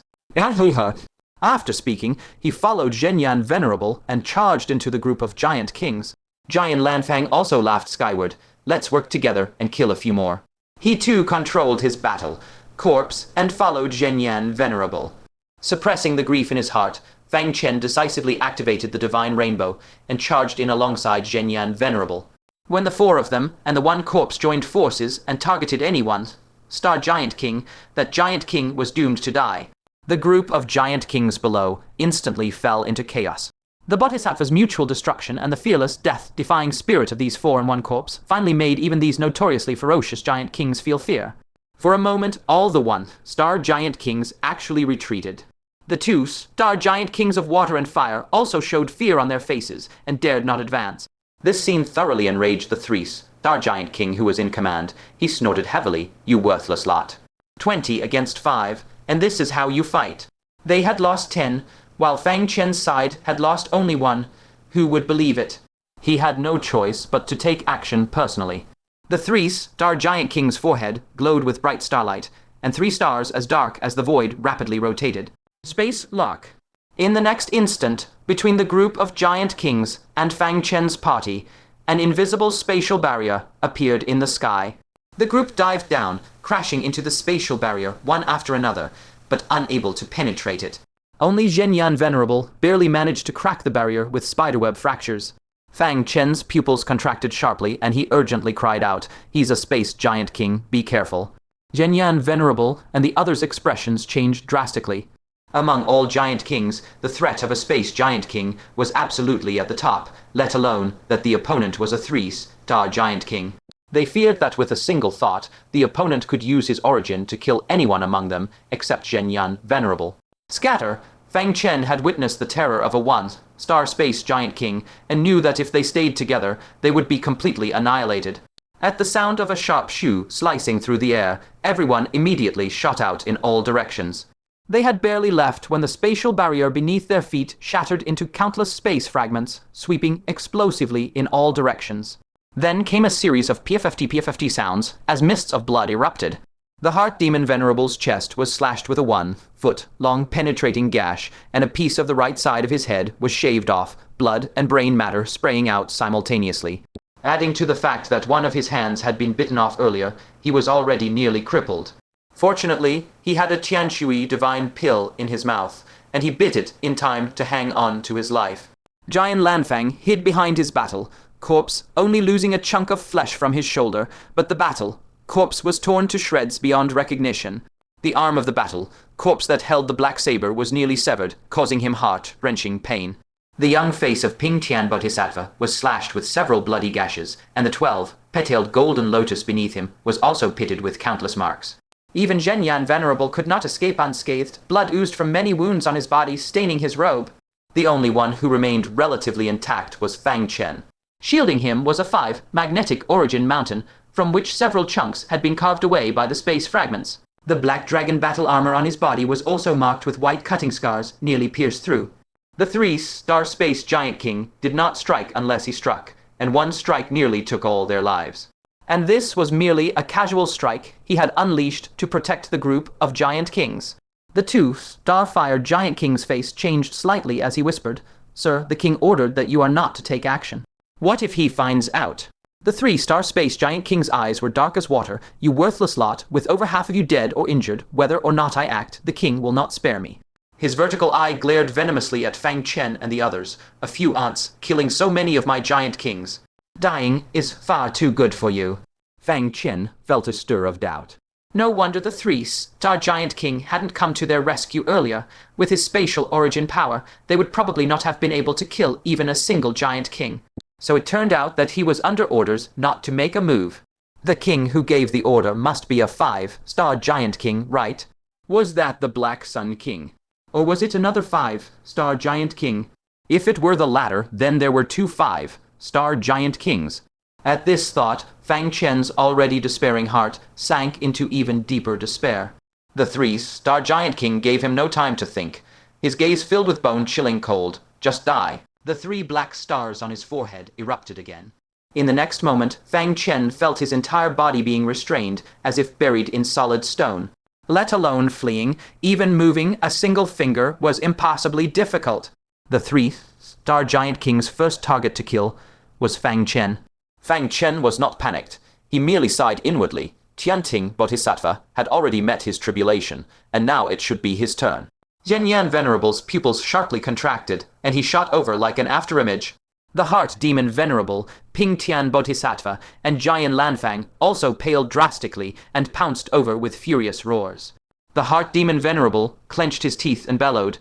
After speaking, he followed Zhenyan Venerable and charged into the group of giant kings. Giant Lanfang also laughed skyward. "Let's work together and kill a few more." He too controlled his battle corpse and followed Zhenyan Venerable. Suppressing the grief in his heart, Fang Chen decisively activated the divine rainbow and charged in alongside Zhenyan Venerable. When the 4 of them and the 1 corpse joined forces and targeted anyone, Star Giant King, that Giant King was doomed to die. The group of giant kings below instantly fell into chaos. The Bodhisattva's mutual destruction and the fearless, death-defying spirit of these 4 and 1 corpse finally made even these notoriously ferocious giant kings feel fear. For a moment, all the 1 Star Giant Kings actually retreated. The 2 Star Giant Kings of Water and Fire also showed fear on their faces and dared not advance. This scene thoroughly enraged the 3 Star Giant King who was in command. He snorted heavily, "You worthless lot. 20 against 5, and this is how you fight." They had lost 10, while Fang Chen's side had lost only 1. Who would believe it? He had no choice but to take action personally. The 3 Star Giant King's forehead glowed with bright starlight, and 3 stars as dark as the void rapidly rotated. Space lock. In the next instant, between the group of giant kings and Fang Chen's party, an invisible spatial barrier appeared in the sky. The group dived down, crashing into the spatial barrier one after another, but unable to penetrate it. Only Zhenyan Venerable barely managed to crack the barrier with spiderweb fractures. Fang Chen's pupils contracted sharply, and he urgently cried out, "He's a space giant king, be careful." Zhenyan Venerable and the others' expressions changed drastically. Among all giant kings, the threat of a space giant king was absolutely at the top, let alone that the opponent was a three-star giant king. They feared that with a single thought, the opponent could use his origin to kill anyone among them except Zhenyan Venerable. Scatter! Fang Chen had witnessed the terror of a one-star space giant king and knew that if they stayed together, they would be completely annihilated. At the sound of a sharp shoe slicing through the air, everyone immediately shot out in all directions. They had barely left when the spatial barrier beneath their feet shattered into countless space fragments, sweeping explosively in all directions. Then came a series of PFFT sounds as mists of blood erupted. The Heart Demon Venerable's chest was slashed with a 1-foot-long penetrating gash, and a piece of the right side of his head was shaved off, blood and brain matter spraying out simultaneously. Adding to the fact that one of his hands had been bitten off earlier, he was already nearly crippled. Fortunately, he had a Tianshui divine pill in his mouth, and he bit it in time to hang on to his life. Giant Lanfang hid behind his battle corpse, only losing a chunk of flesh from his shoulder, but the battle corpse was torn to shreds beyond recognition. The arm of the battle corpse that held the black saber was nearly severed, causing him heart-wrenching pain. The young face of Ping Tian Bodhisattva was slashed with several bloody gashes, and the 12-petaled golden lotus beneath him was also pitted with countless marks. Even Zhenyan Venerable could not escape unscathed. Blood oozed from many wounds on his body, staining his robe. The only one who remained relatively intact was Fang Chen. Shielding him was a 5-magnetic origin mountain, from which several chunks had been carved away by the space fragments. The black dragon battle armor on his body was also marked with white cutting scars, nearly pierced through. The three-star space giant king did not strike unless he struck, and one strike nearly took all their lives. And this was merely a casual strike he had unleashed to protect the group of giant kings. The two-star-fire giant king's face changed slightly as he whispered, "Sir, the king ordered that you are not to take action." "What if he finds out?" The three-star space giant king's eyes were dark as water. "You worthless lot, with over half of you dead or injured, whether or not I act, the king will not spare me." His vertical eye glared venomously at Fang Chen and the others. "A few aunts, killing so many of my giant kings. Dying is far too good for you." Fang Chen felt a stir of doubt. No wonder the three-star giant king hadn't come to their rescue earlier. With his spatial origin power, they would probably not have been able to kill even a single giant king. So it turned out that he was under orders not to make a move. The king who gave the order must be a 5-star giant king, right? Was that the Black Sun King? Or was it another 5-star giant king? If it were the latter, then there were two 5-star giant kings. At this thought, Fang Chen's already despairing heart sank into even deeper despair. The 3-star giant king gave him no time to think. His gaze filled with bone-chilling cold. Just die. The 3 black stars on his forehead erupted again. In the next moment, Fang Chen felt his entire body being restrained, as if buried in solid stone. Let alone fleeing, even moving a single finger was impossibly difficult. The 3-star giant king's first target to kill was Fang Chen. Fang Chen was not panicked. He merely sighed inwardly. Tianting Bodhisattva had already met his tribulation, and now it should be his turn. Zhenyan Venerable's pupils sharply contracted, and he shot over like an afterimage. The Heart Demon Venerable, Ping Tian Bodhisattva, and Jian Lanfang also paled drastically and pounced over with furious roars. The Heart Demon Venerable clenched his teeth and bellowed,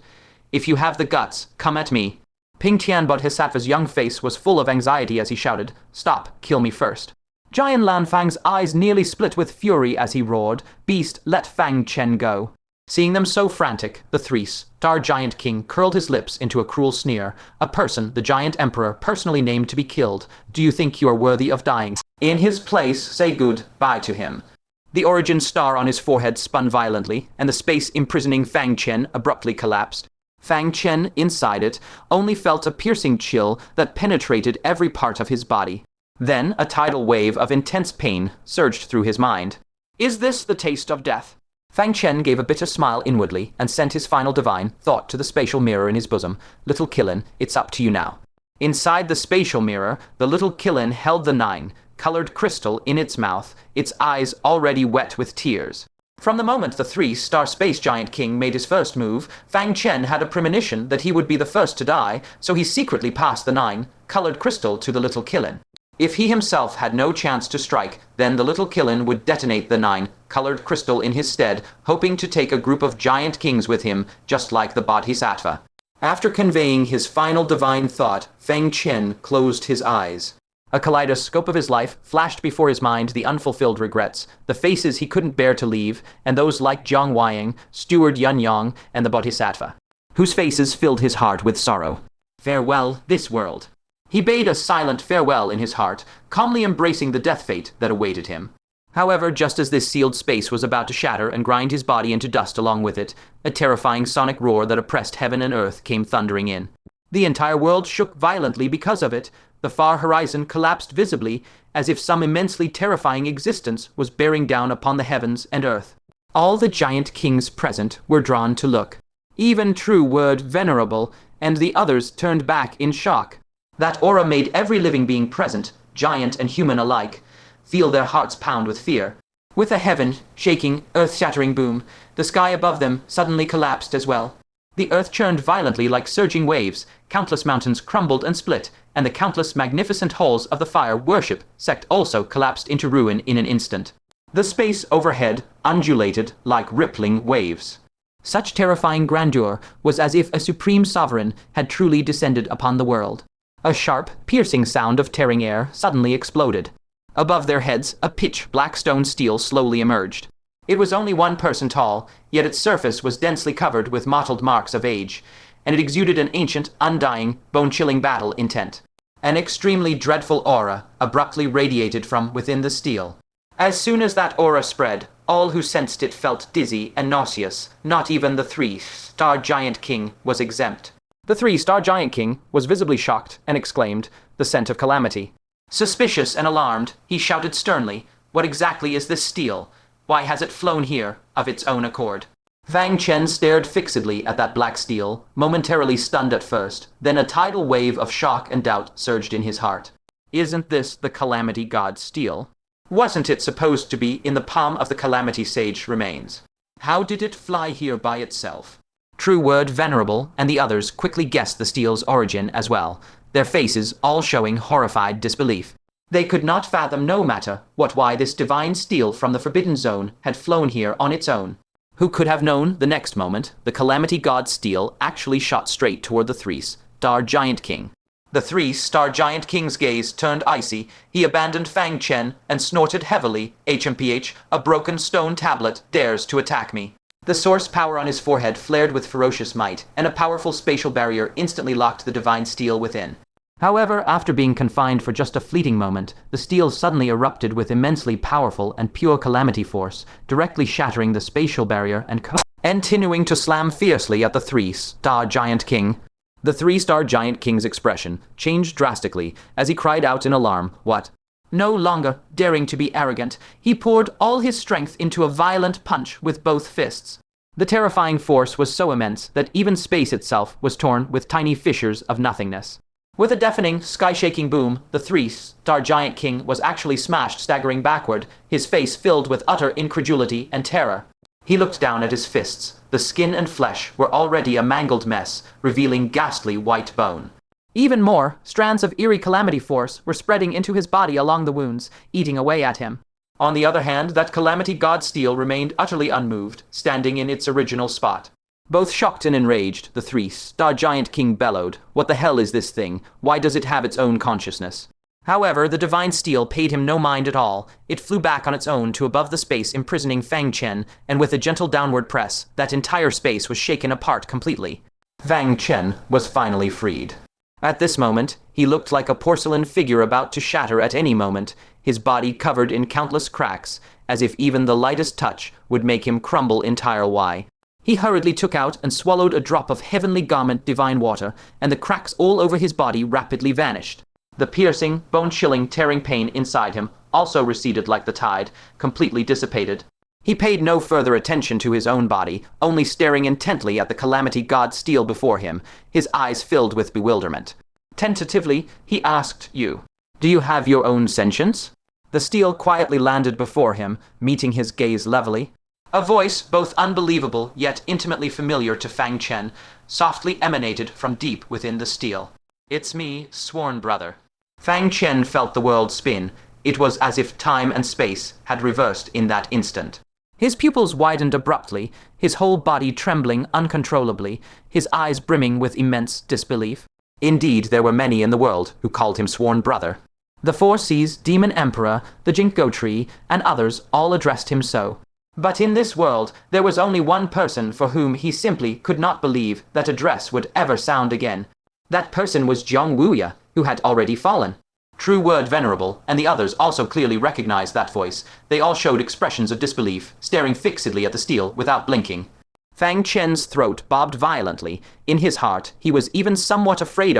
"If you have the guts, come at me." Ping Tian Bodhisattva's young face was full of anxiety as he shouted, "Stop, kill me first." Jian Lanfang's eyes nearly split with fury as he roared, "Beast, let Fang Chen go." Seeing them so frantic, the 3-star giant king curled his lips into a cruel sneer. "A person the giant emperor personally named to be killed. Do you think you are worthy of dying? In his place, say goodbye to him." The origin star on his forehead spun violently, and the space-imprisoning Fang Chen abruptly collapsed. Fang Chen, inside it, only felt a piercing chill that penetrated every part of his body. Then a tidal wave of intense pain surged through his mind. Is this the taste of death? Fang Chen gave a bitter smile inwardly and sent his final divine thought to the spatial mirror in his bosom. "Little Killin, it's up to you now." Inside the spatial mirror, the little Killin held the 9-colored crystal in its mouth, its eyes already wet with tears. From the moment the 3-star Space Giant King made his first move, Fang Chen had a premonition that he would be the first to die, so he secretly passed the 9-colored crystal to the little Killin. If he himself had no chance to strike, then the little Killin would detonate the 9-colored crystal in his stead, hoping to take a group of giant kings with him, just like the Bodhisattva. After conveying his final divine thought, Fang Chen closed his eyes. A kaleidoscope of his life flashed before his mind the unfulfilled regrets, the faces he couldn't bear to leave, and those like Jiang Weiying, Steward Yun Yong, and the Bodhisattva, whose faces filled his heart with sorrow. Farewell, this world. He bade a silent farewell in his heart, calmly embracing the death fate that awaited him. However, just as this sealed space was about to shatter and grind his body into dust along with it, a terrifying sonic roar that oppressed heaven and earth came thundering in. The entire world shook violently because of it. The far horizon collapsed visibly, as if some immensely terrifying existence was bearing down upon the heavens and earth. All the giant kings present were drawn to look. Even True Word Venerable and the others turned back in shock. That aura made every living being present, giant and human alike, feel their hearts pound with fear. With a heaven-shaking, earth-shattering boom, the sky above them suddenly collapsed as well. The earth churned violently like surging waves, countless mountains crumbled and split, and the countless magnificent halls of the fire worship sect also collapsed into ruin in an instant. The space overhead undulated like rippling waves. Such terrifying grandeur was as if a supreme sovereign had truly descended upon the world. A sharp, piercing sound of tearing air suddenly exploded. Above their heads, a pitch-black stone stele slowly emerged. It was only 1 person tall, yet its surface was densely covered with mottled marks of age, and it exuded an ancient, undying, bone-chilling battle intent. An extremely dreadful aura abruptly radiated from within the stele. As soon as that aura spread, all who sensed it felt dizzy and nauseous. Not even the 3-star Giant King was exempt. The 3-star Giant King was visibly shocked and exclaimed, "The scent of calamity." Suspicious and alarmed, he shouted sternly, "What exactly is this stele? Why has it flown here of its own accord?" Fang Chen stared fixedly at that black stele, momentarily stunned at first. Then a tidal wave of shock and doubt surged in his heart. Isn't this the Calamity God's stele? Wasn't it supposed to be in the palm of the Calamity Sage remains? How did it fly here by itself? True Word Venerable and the others quickly guessed the stele's origin as well, their faces all showing horrified disbelief. They could not fathom, no matter what, why this divine stele from the Forbidden Zone had flown here on its own. Who could have known the next moment the Calamity God's stele actually shot straight toward the 3-star Giant King. The 3-star Giant King's gaze turned icy. He abandoned Fang Chen and snorted heavily. HMPH, a broken stone tablet dares to attack me. The source power on his forehead flared with ferocious might, and a powerful spatial barrier instantly locked the divine stele within. However, after being confined for just a fleeting moment, the stele suddenly erupted with immensely powerful and pure calamity force, directly shattering the spatial barrier and continuing to slam fiercely at the 3-star Giant King. The 3-star Giant King's expression changed drastically as he cried out in alarm, "What?" No longer daring to be arrogant, he poured all his strength into a violent punch with both fists. The terrifying force was so immense that even space itself was torn with tiny fissures of nothingness. With a deafening, sky-shaking boom, the 3-star Giant King was actually smashed, staggering backward, his face filled with utter incredulity and terror. He looked down at his fists. The skin and flesh were already a mangled mess, revealing ghastly white bone. Even more, strands of eerie calamity force were spreading into his body along the wounds, eating away at him. On the other hand, that Calamity God stele remained utterly unmoved, standing in its original spot. Both shocked and enraged, the 3-star Giant King bellowed, "What the hell is this thing? Why does it have its own consciousness?" However, the divine stele paid him no mind at all. It flew back on its own to above the space imprisoning Fang Chen, and with a gentle downward press, that entire space was shaken apart completely. Fang Chen was finally freed. At this moment, he looked like a porcelain figure about to shatter at any moment, his body covered in countless cracks, as if even the lightest touch would make him crumble entirely. He hurriedly took out and swallowed a drop of heavenly garment divine water, and the cracks all over his body rapidly vanished. The piercing, bone-chilling, tearing pain inside him also receded like the tide, completely dissipated. He paid no further attention to his own body, only staring intently at the Calamity God stele before him, his eyes filled with bewilderment. Tentatively, he asked, "You, do you have your own sentience?" The stele quietly landed before him, meeting his gaze levelly. A voice, both unbelievable yet intimately familiar to Fang Chen, softly emanated from deep within the steel. "It's me, sworn brother." Fang Chen felt the world spin. It was as if time and space had reversed in that instant. His pupils widened abruptly, his whole body trembling uncontrollably, his eyes brimming with immense disbelief. Indeed, there were many in the world who called him sworn brother. The Four Seas, Demon Emperor, the Ginkgo Tree, and others all addressed him so. But in this world, there was only one person for whom he simply could not believe that address would ever sound again. That person was Jiang Wuya, who had already fallen. True word venerable, and the others also clearly recognized that voice. They all showed expressions of disbelief, staring fixedly at the steel without blinking. Fang Chen's throat bobbed violently. In his heart, he was even somewhat afraid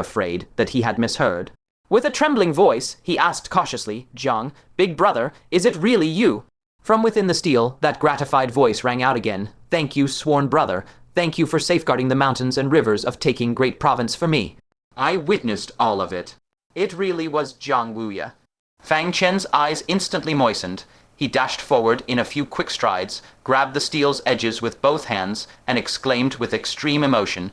that he had misheard. With a trembling voice, he asked cautiously, "Jiang, big brother, is it really you?" From within the steel, that gratified voice rang out again. "Thank you, sworn brother. Thank you for safeguarding the mountains and rivers of taking great province for me. I witnessed all of it." It really was Jiang Wuya. Fang Chen's eyes instantly moistened. He dashed forward in a few quick strides, grabbed the steel's edges with both hands, and exclaimed with extreme emotion,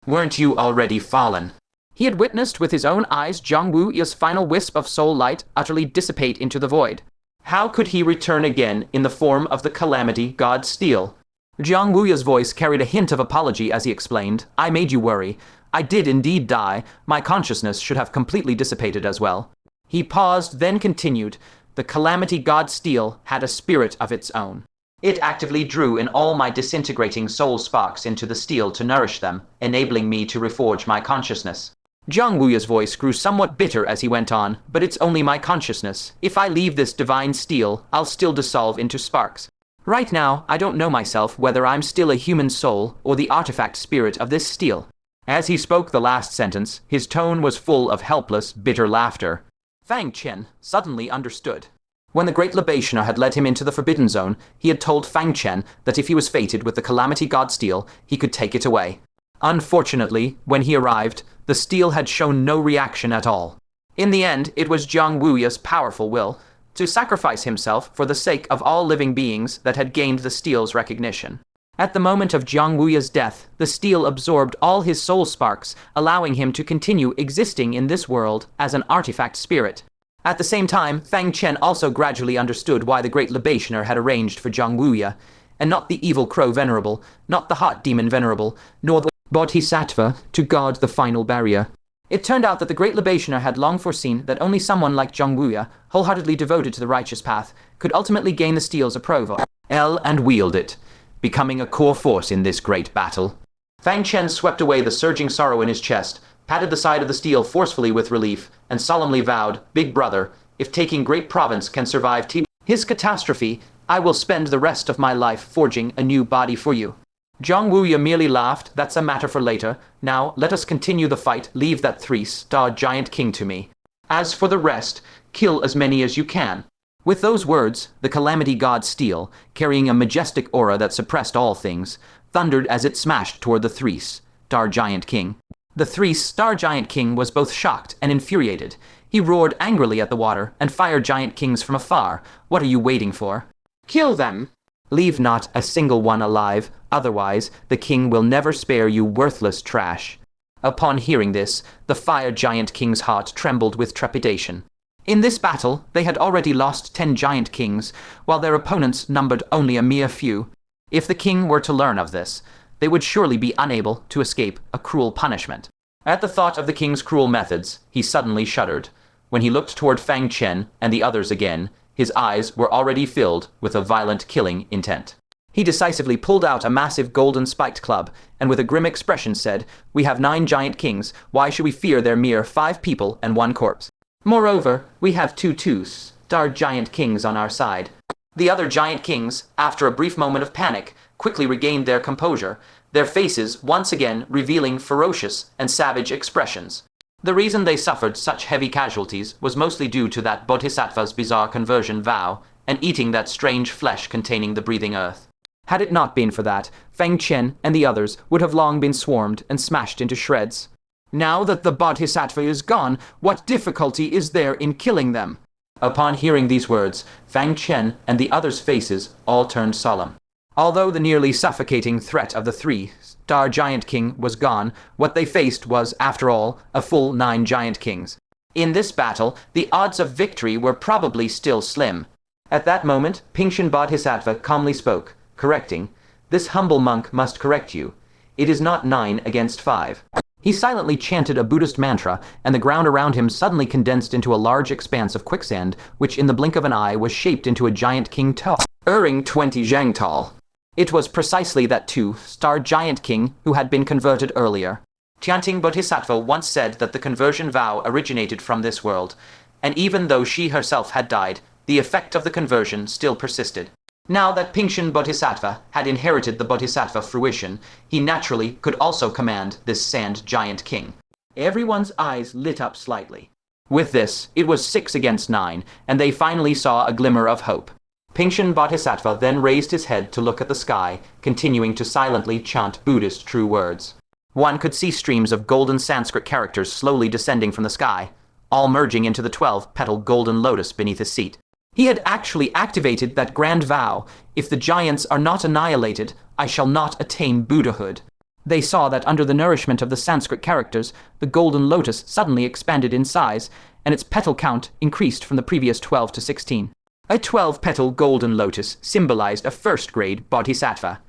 Weren't you already fallen?" He had witnessed with his own eyes Jiang Wuya's final wisp of soul light utterly dissipate into the void. How could he return again in the form of the calamity god steel? Jiang Wuya's voice carried a hint of apology as he explained, "I made you worry. I did indeed die. My consciousness should have completely dissipated as well." He paused, then continued, "The calamity god steel had a spirit of its own. It actively drew in all my disintegrating soul sparks into the steel to nourish them, enabling me to reforge my consciousness." Jiang Wuya's voice grew somewhat bitter as he went on, "But it's only my consciousness. If I leave this divine steel, I'll still dissolve into sparks. Right now, I don't know myself whether I'm still a human soul or the artifact spirit of this steel." As he spoke the last sentence, his tone was full of helpless, bitter laughter. Fang Chen suddenly understood. When the great libationer had led him into the Forbidden Zone, he had told Fang Chen that if he was fated with the calamity god steel, he could take it away. Unfortunately, when he arrived, the steel had shown no reaction at all. In the end, it was Jiang Wuya's powerful will to sacrifice himself for the sake of all living beings that had gained the steel's recognition. At the moment of Jiang Wuya's death, the steel absorbed all his soul sparks, allowing him to continue existing in this world as an artifact spirit. At the same time, Fang Chen also gradually understood why the great libationer had arranged for Jiang Wuya, and not the evil crow venerable, not the hot demon venerable, nor the bodhisattva to guard the final barrier. It turned out that the great libationer had long foreseen that only someone like Jiang Wuya, wholeheartedly devoted to the righteous path, could ultimately gain the steel's approval and wield it, becoming a core force in this great battle. Fang Chen swept away the surging sorrow in his chest, patted the side of the steel forcefully with relief, and solemnly vowed, "Big brother, if taking great province can survive his catastrophe, I will spend the rest of my life forging a new body for you." Jiang Wuya merely laughed. "That's a matter for later. Now, let us continue the fight. Leave that 3-star giant king to me. As for the rest, kill as many as you can." With those words, the calamity god steel, carrying a majestic aura that suppressed all things, thundered as it smashed toward the 3-star giant king. The 3-star giant king was both shocked and infuriated. He roared angrily at the water and fired giant kings from afar. "What are you waiting for? Kill them! Leave not a single one alive, otherwise the king will never spare you, worthless trash." Upon hearing this, the fire giant king's heart trembled with trepidation. In this battle, they had already lost 10 giant kings, while their opponents numbered only a mere few. If the king were to learn of this, they would surely be unable to escape a cruel punishment. At the thought of the king's cruel methods, he suddenly shuddered. When he looked toward Fang Chen and the others again, his eyes were already filled with a violent killing intent. He decisively pulled out a massive golden spiked club, and with a grim expression said, "We have 9 giant kings. Why should we fear their mere 5 people and 1 corpse? Moreover, we have 2 2-star giant kings on our side." The other giant kings, after a brief moment of panic, quickly regained their composure, their faces once again revealing ferocious and savage expressions. The reason they suffered such heavy casualties was mostly due to that bodhisattva's bizarre conversion vow, and eating that strange flesh containing the breathing earth. Had it not been for that, Fang Chen and the others would have long been swarmed and smashed into shreds. Now that the bodhisattva is gone, what difficulty is there in killing them? Upon hearing these words, Fang Chen and the others' faces all turned solemn. Although the nearly suffocating threat of the 3-star Giant King was gone, what they faced was, after all, a full 9 Giant Kings. In this battle, the odds of victory were probably still slim. At that moment, Fang Chen Bodhisattva calmly spoke, correcting, "This humble monk must correct you. It is not 9 against 5. He silently chanted a Buddhist mantra, and the ground around him suddenly condensed into a large expanse of quicksand, which in the blink of an eye was shaped into a Giant King tall, 20 zhang tall. It was precisely that 2-star Giant King who had been converted earlier. Tianting Bodhisattva once said that the conversion vow originated from this world, and even though she herself had died, the effect of the conversion still persisted. Now that Fang Chen Bodhisattva had inherited the Bodhisattva fruition, he naturally could also command this Sand Giant King. Everyone's eyes lit up slightly. With this, it was 6 against 9, and they finally saw a glimmer of hope. Fang Chen Bodhisattva then raised his head to look at the sky, continuing to silently chant Buddhist true words. One could see streams of golden Sanskrit characters slowly descending from the sky, all merging into the 12-petal golden lotus beneath his seat. He had actually activated that grand vow, "If the giants are not annihilated, I shall not attain Buddhahood." They saw that under the nourishment of the Sanskrit characters, the golden lotus suddenly expanded in size, and its petal count increased from the previous 12 to 16. A 12-petal golden lotus symbolized a first-grade bodhisattva,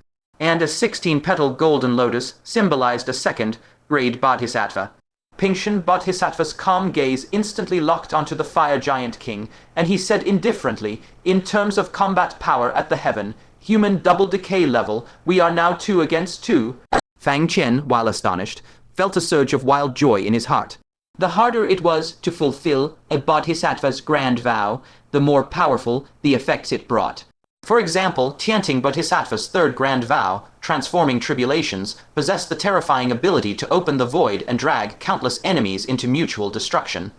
and a 16-petal golden lotus symbolized a second-grade bodhisattva. Fang Chen Bodhisattva's calm gaze instantly locked onto the Fire Giant King, and he said indifferently, "In terms of combat power at the heaven, human double decay level, we are now 2 against 2. Fang Chen, while astonished, felt a surge of wild joy in his heart. The harder it was to fulfill a bodhisattva's grand vow, the more powerful the effects it brought. For example, Tianting Bodhisattva's third grand vow, transforming tribulations, possessed the terrifying ability to open the void and drag countless enemies into mutual destruction.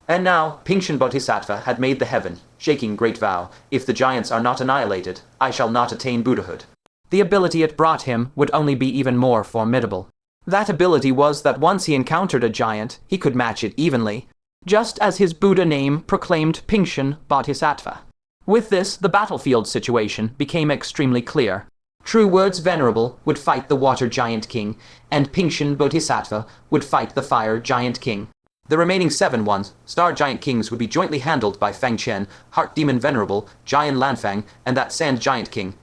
And now, Fang Chen Bodhisattva had made the heaven-shaking great vow, "If the giants are not annihilated, I shall not attain Buddhahood." The ability it brought him would only be even more formidable. That ability was that once he encountered a giant, he could match it evenly, just as his Buddha name proclaimed Fang Chen Bodhisattva. With this, the battlefield situation became extremely clear. True Words Venerable would fight the Water Giant King, and Fang Chen Bodhisattva would fight the Fire Giant King. The remaining 7 Star Giant Kings would be jointly handled by Fang Chen, Heart Demon Venerable, Giant Lanfang, and that Sand Giant King.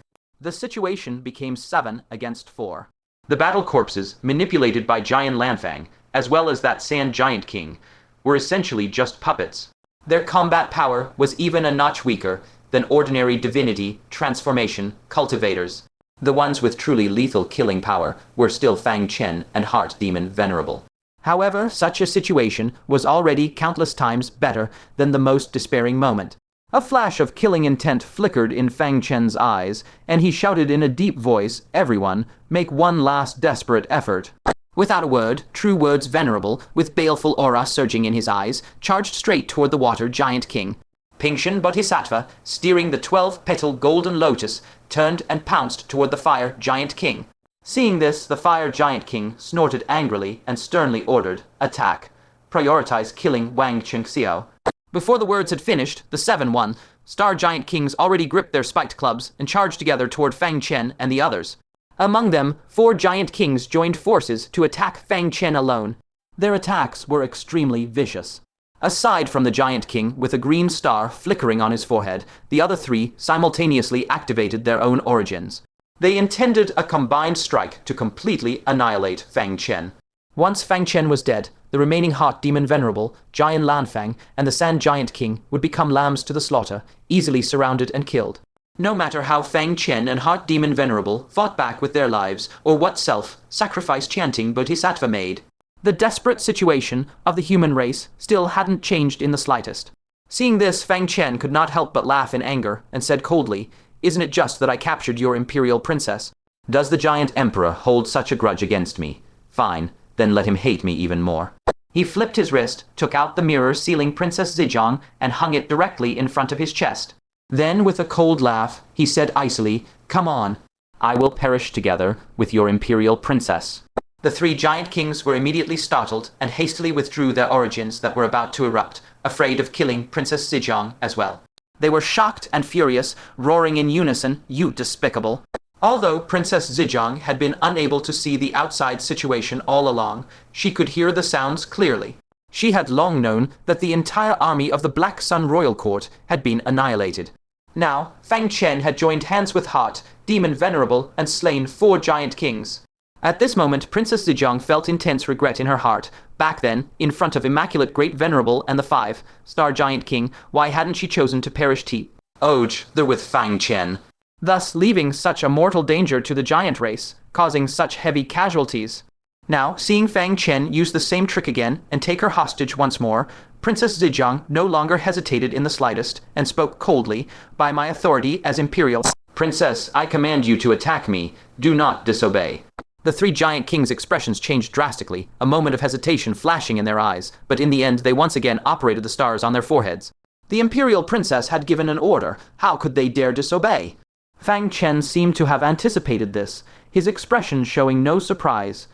The situation became 7 against 4. The battle corpses, manipulated by Giant Lanfang, as well as that Sand Giant King, were essentially just puppets. Their combat power was even a notch weaker than ordinary Divinity Transformation cultivators. The ones with truly lethal killing power were still Fang Chen and Heart Demon Venerable. However, such a situation was already countless times better than the most despairing moment. A flash of killing intent flickered in Fang Chen's eyes, and he shouted in a deep voice, "Everyone, make one last desperate effort." Without a word, True Words Venerable, with baleful aura surging in his eyes, charged straight toward the Water Giant King. Fang Chen Bodhisattva, steering the 12-petal golden lotus, turned and pounced toward the Fire Giant King. Seeing this, the Fire Giant King snorted angrily and sternly ordered, "Attack. Prioritize killing Wang Chengxiao." Before the words had finished, the 7 Star Giant Kings already gripped their spiked clubs and charged together toward Fang Chen and the others. Among them, 4 Giant Kings joined forces to attack Fang Chen alone. Their attacks were extremely vicious. Aside from the Giant King, with a green star flickering on his forehead, the other 3 simultaneously activated their own origins. They intended a combined strike to completely annihilate Fang Chen. Once Fang Chen was dead, the remaining Heart Demon Venerable, Giant Lanfang, and the Sand Giant King would become lambs to the slaughter, easily surrounded and killed. No matter how Fang Chen and Heart Demon Venerable fought back with their lives, or what self-sacrifice chanting Bodhisattva made, the desperate situation of the human race still hadn't changed in the slightest. Seeing this, Fang Chen could not help but laugh in anger, and said coldly, "Isn't it just that I captured your imperial princess? Does the giant emperor hold such a grudge against me? Fine, then let him hate me even more." He flipped his wrist, took out the mirror sealing Princess Zhejiang, and hung it directly in front of his chest. Then, with a cold laugh, he said icily, "Come on, I will perish together with your imperial princess." The 3 Giant Kings were immediately startled and hastily withdrew their origins that were about to erupt, afraid of killing Princess Zhejiang as well. They were shocked and furious, roaring in unison, "You despicable!" Although Princess Zhejiang had been unable to see the outside situation all along, she could hear the sounds clearly. She had long known that the entire army of the Black Sun Royal Court had been annihilated. Now, Fang Chen had joined hands with Halt, Demon Venerable, and slain 4 giant kings. At this moment, Princess Zhejiang felt intense regret in her heart. Back then, in front of Immaculate Great Venerable and the 5-star Giant King, why hadn't she chosen to perish there with Fang Chen, thus leaving such a mortal danger to the giant race, causing such heavy casualties? Now, seeing Fang Chen use the same trick again and take her hostage once more, Princess Zhejiang no longer hesitated in the slightest and spoke coldly, "By my authority as Imperial Princess, I command you to attack me. Do not disobey." The 3 giant kings' expressions changed drastically, a moment of hesitation flashing in their eyes, but in the end they once again operated the stars on their foreheads. The Imperial Princess had given an order. How could they dare disobey? Fang Chen seemed to have anticipated this, his expression showing no surprise.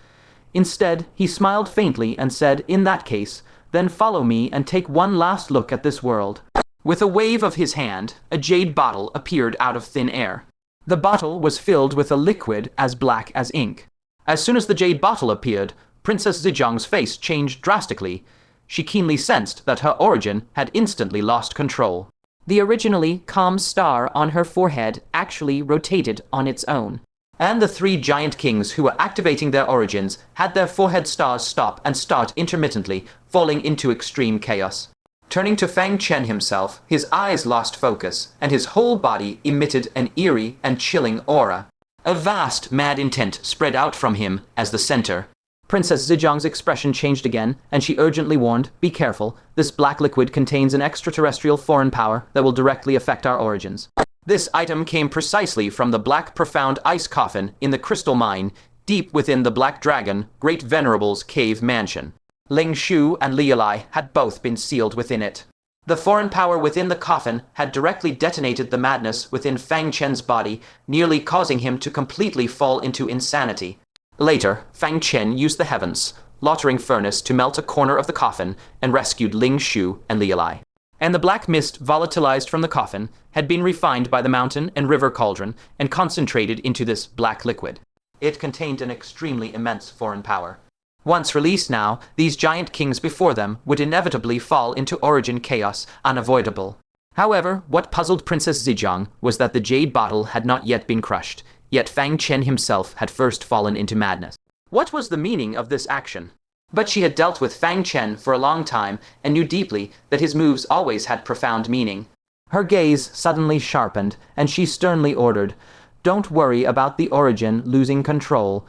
Instead, he smiled faintly and said, "In that case, then follow me and take one last look at this world." With a wave of his hand, a jade bottle appeared out of thin air. The bottle was filled with a liquid as black as ink. As soon as the jade bottle appeared, Princess Zhejiang's face changed drastically. She keenly sensed that her origin had instantly lost control. The originally calm star on her forehead actually rotated on its own. And the 3 giant kings who were activating their origins had their forehead stars stop and start intermittently, falling into extreme chaos. Turning to Fang Chen himself, his eyes lost focus, and his whole body emitted an eerie and chilling aura. A vast, mad intent spread out from him as the center. Princess Zhejiang's expression changed again, and she urgently warned, "Be careful, this black liquid contains an extraterrestrial foreign power that will directly affect our origins." This item came precisely from the black profound ice coffin in the crystal mine, deep within the Black Dragon, Great Venerable's cave mansion. Ling Shu and Lialai had both been sealed within it. The foreign power within the coffin had directly detonated the madness within Fang Chen's body, nearly causing him to completely fall into insanity. Later, Fang Chen used the heavens, lottering furnace to melt a corner of the coffin and rescued Ling Shu and Lialai. And the black mist volatilized from the coffin had been refined by the mountain and river cauldron and concentrated into this black liquid. It contained an extremely immense foreign power. Once released now, these giant kings before them would inevitably fall into origin chaos, unavoidable. However, what puzzled Princess Zhejiang was that the jade bottle had not yet been crushed, yet Fang Chen himself had first fallen into madness. What was the meaning of this action? But she had dealt with Fang Chen for a long time and knew deeply that his moves always had profound meaning. Her gaze suddenly sharpened, and she sternly ordered, "Don't worry about the origin losing control.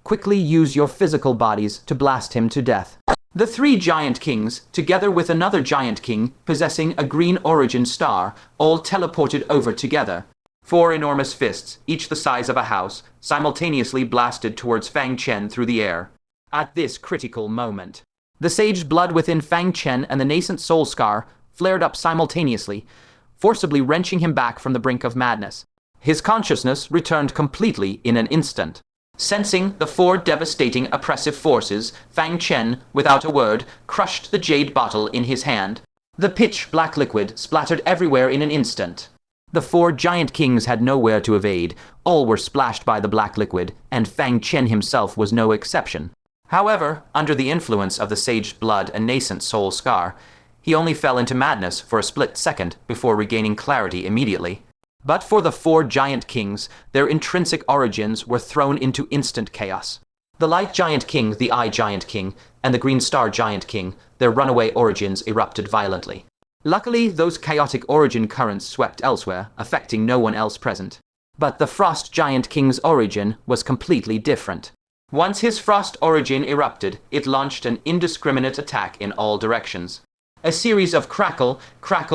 Quickly use your physical bodies to blast him to death." The 3 giant kings, together with another giant king possessing a green origin star, all teleported over together. 4 enormous fists, each the size of a house, simultaneously blasted towards Fang Chen through the air. At this critical moment, the sage blood within Fang Chen and the nascent soul scar flared up simultaneously, forcibly wrenching him back from the brink of madness. His consciousness returned completely in an instant. Sensing the 4 devastating oppressive forces, Fang Chen, without a word, crushed the jade bottle in his hand. The pitch-black liquid splattered everywhere in an instant. The 4 giant kings had nowhere to evade. All were splashed by the black liquid, and Fang Chen himself was no exception. However, under the influence of the sage blood and nascent soul scar, he only fell into madness for a split second before regaining clarity immediately. But for the 4 giant kings, their intrinsic origins were thrown into instant chaos. The Light Giant King, the Eye Giant King, and the Green Star Giant King, their runaway origins erupted violently. Luckily, those chaotic origin currents swept elsewhere, affecting no one else present. But the Frost Giant King's origin was completely different. Once his frost origin erupted, it launched an indiscriminate attack in all directions. A series of crackle,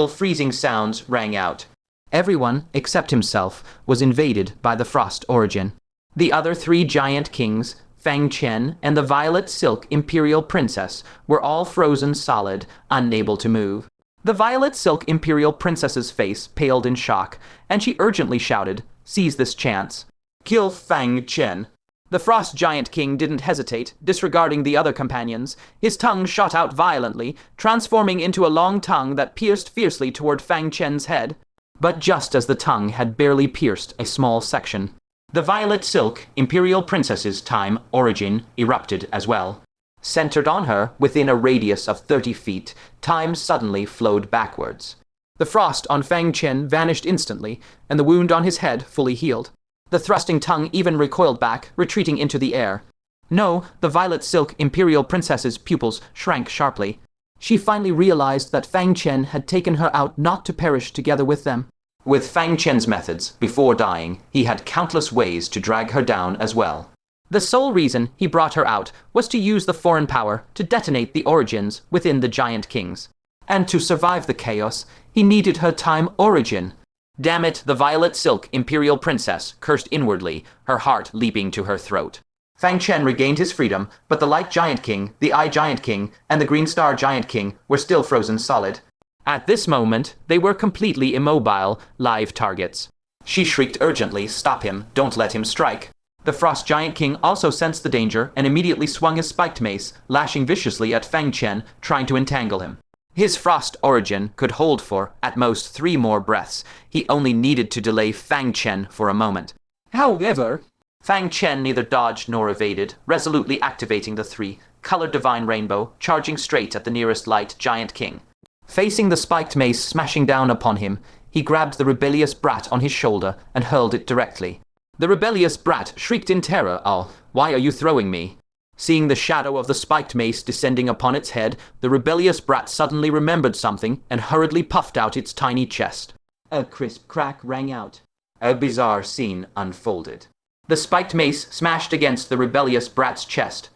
freezing sounds rang out. Everyone, except himself, was invaded by the frost origin. The other 3 giant kings, Fang Chen and the Violet Silk Imperial Princess, were all frozen solid, unable to move. The Violet Silk Imperial Princess's face paled in shock, and she urgently shouted, "Seize this chance. Kill Fang Chen." The Frost Giant King didn't hesitate, disregarding the other companions. His tongue shot out violently, transforming into a long tongue that pierced fiercely toward Fang Chen's head. But just as the tongue had barely pierced a small section, The violet silk Imperial Princess's time origin erupted as well. Centered on her, within a radius of 30 feet, time suddenly flowed backwards. The frost on Fang Chen vanished instantly, and the wound on his head fully healed. The thrusting tongue even recoiled back, retreating into the air. No, the violet silk Imperial Princess's pupils shrank sharply. She finally realized that Fang Chen had taken her out not to perish together with them. With Fang Chen's methods, before dying, he had countless ways to drag her down as well. The sole reason he brought her out was to use the foreign power to detonate the origins within the Giant Kings. And to survive the chaos, he needed her time origin. Damn it, the violet silk Imperial Princess cursed inwardly, her heart leaping to her throat. Fang Chen regained his freedom, but the Light Giant King, the Eye Giant King, and the Green Star Giant King were still frozen solid. At this moment, they were completely immobile, live targets. She shrieked urgently, "Stop him, don't let him strike." The Frost Giant King also sensed the danger and immediately swung his spiked mace, lashing viciously at Fang Chen, trying to entangle him. His frost origin could hold for, at most, 3 more breaths. He only needed to delay Fang Chen for a moment. However, Fang Chen neither dodged nor evaded, resolutely activating the 3-colored divine rainbow, charging straight at the nearest Light Giant King. Facing the spiked mace smashing down upon him, he grabbed the rebellious brat on his shoulder and hurled it directly. The rebellious brat shrieked in terror, "Oh, why are you throwing me?" Seeing the shadow of the spiked mace descending upon its head, the rebellious brat suddenly remembered something and hurriedly puffed out its tiny chest. A crisp crack rang out. A bizarre scene unfolded. The spiked mace smashed against the rebellious brat's chest,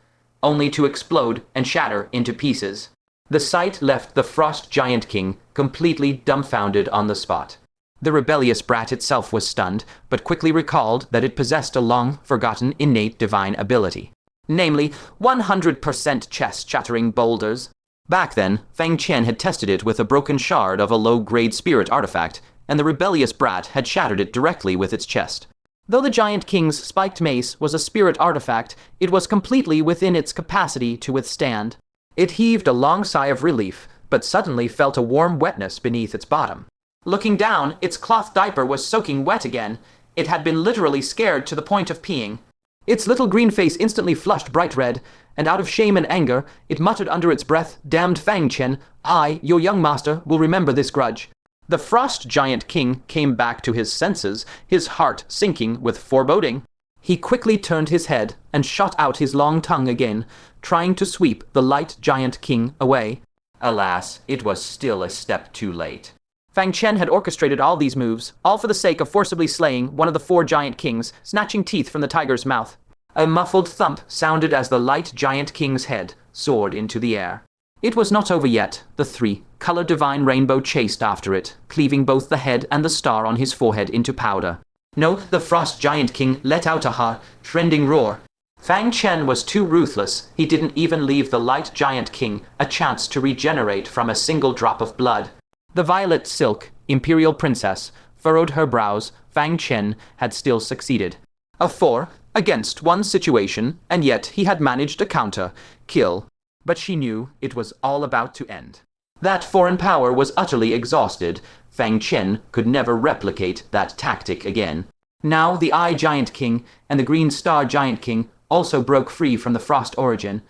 only to explode and shatter into pieces. The sight left the Frost Giant King completely dumbfounded on the spot. The rebellious brat itself was stunned, but quickly recalled that it possessed a long-forgotten innate divine ability. Namely, 100% chest-shattering boulders. Back then, Fang Chen had tested it with a broken shard of a low-grade spirit artifact, and the rebellious brat had shattered it directly with its chest. Though the Giant King's spiked mace was a spirit artifact, it was completely within its capacity to withstand. It heaved a long sigh of relief, but suddenly felt a warm wetness beneath its bottom. Looking down, its cloth diaper was soaking wet again. It had been literally scared to the point of peeing. Its little green face instantly flushed bright red, and out of shame and anger, it muttered under its breath, "Damned Fang Chen, I, your young master, will remember this grudge." The Frost Giant King came back to his senses, his heart sinking with foreboding. He quickly turned his head and shot out his long tongue again, trying to sweep the Light Giant King away. Alas, it was still a step too late. Fang Chen had orchestrated all these moves, all for the sake of forcibly slaying one of the 4 Giant Kings, snatching teeth from the tiger's mouth. A muffled thump sounded as the Light Giant King's head soared into the air. It was not over yet. The 3-colored divine rainbow chased after it, cleaving both the head and the star on his forehead into powder. No, the Frost Giant King let out a heart-rending roar. Fang Chen was too ruthless. He didn't even leave the Light Giant King a chance to regenerate from a single drop of blood. The violet silk Imperial Princess furrowed her brows. Fang Chen had still succeeded. A 4-against-1 situation, and yet he had managed a counter-kill. But she knew it was all about to end. That foreign power was utterly exhausted. Fang Chen could never replicate that tactic again. Now the Eye Giant King and the Green Star Giant King also broke free from the frost origin.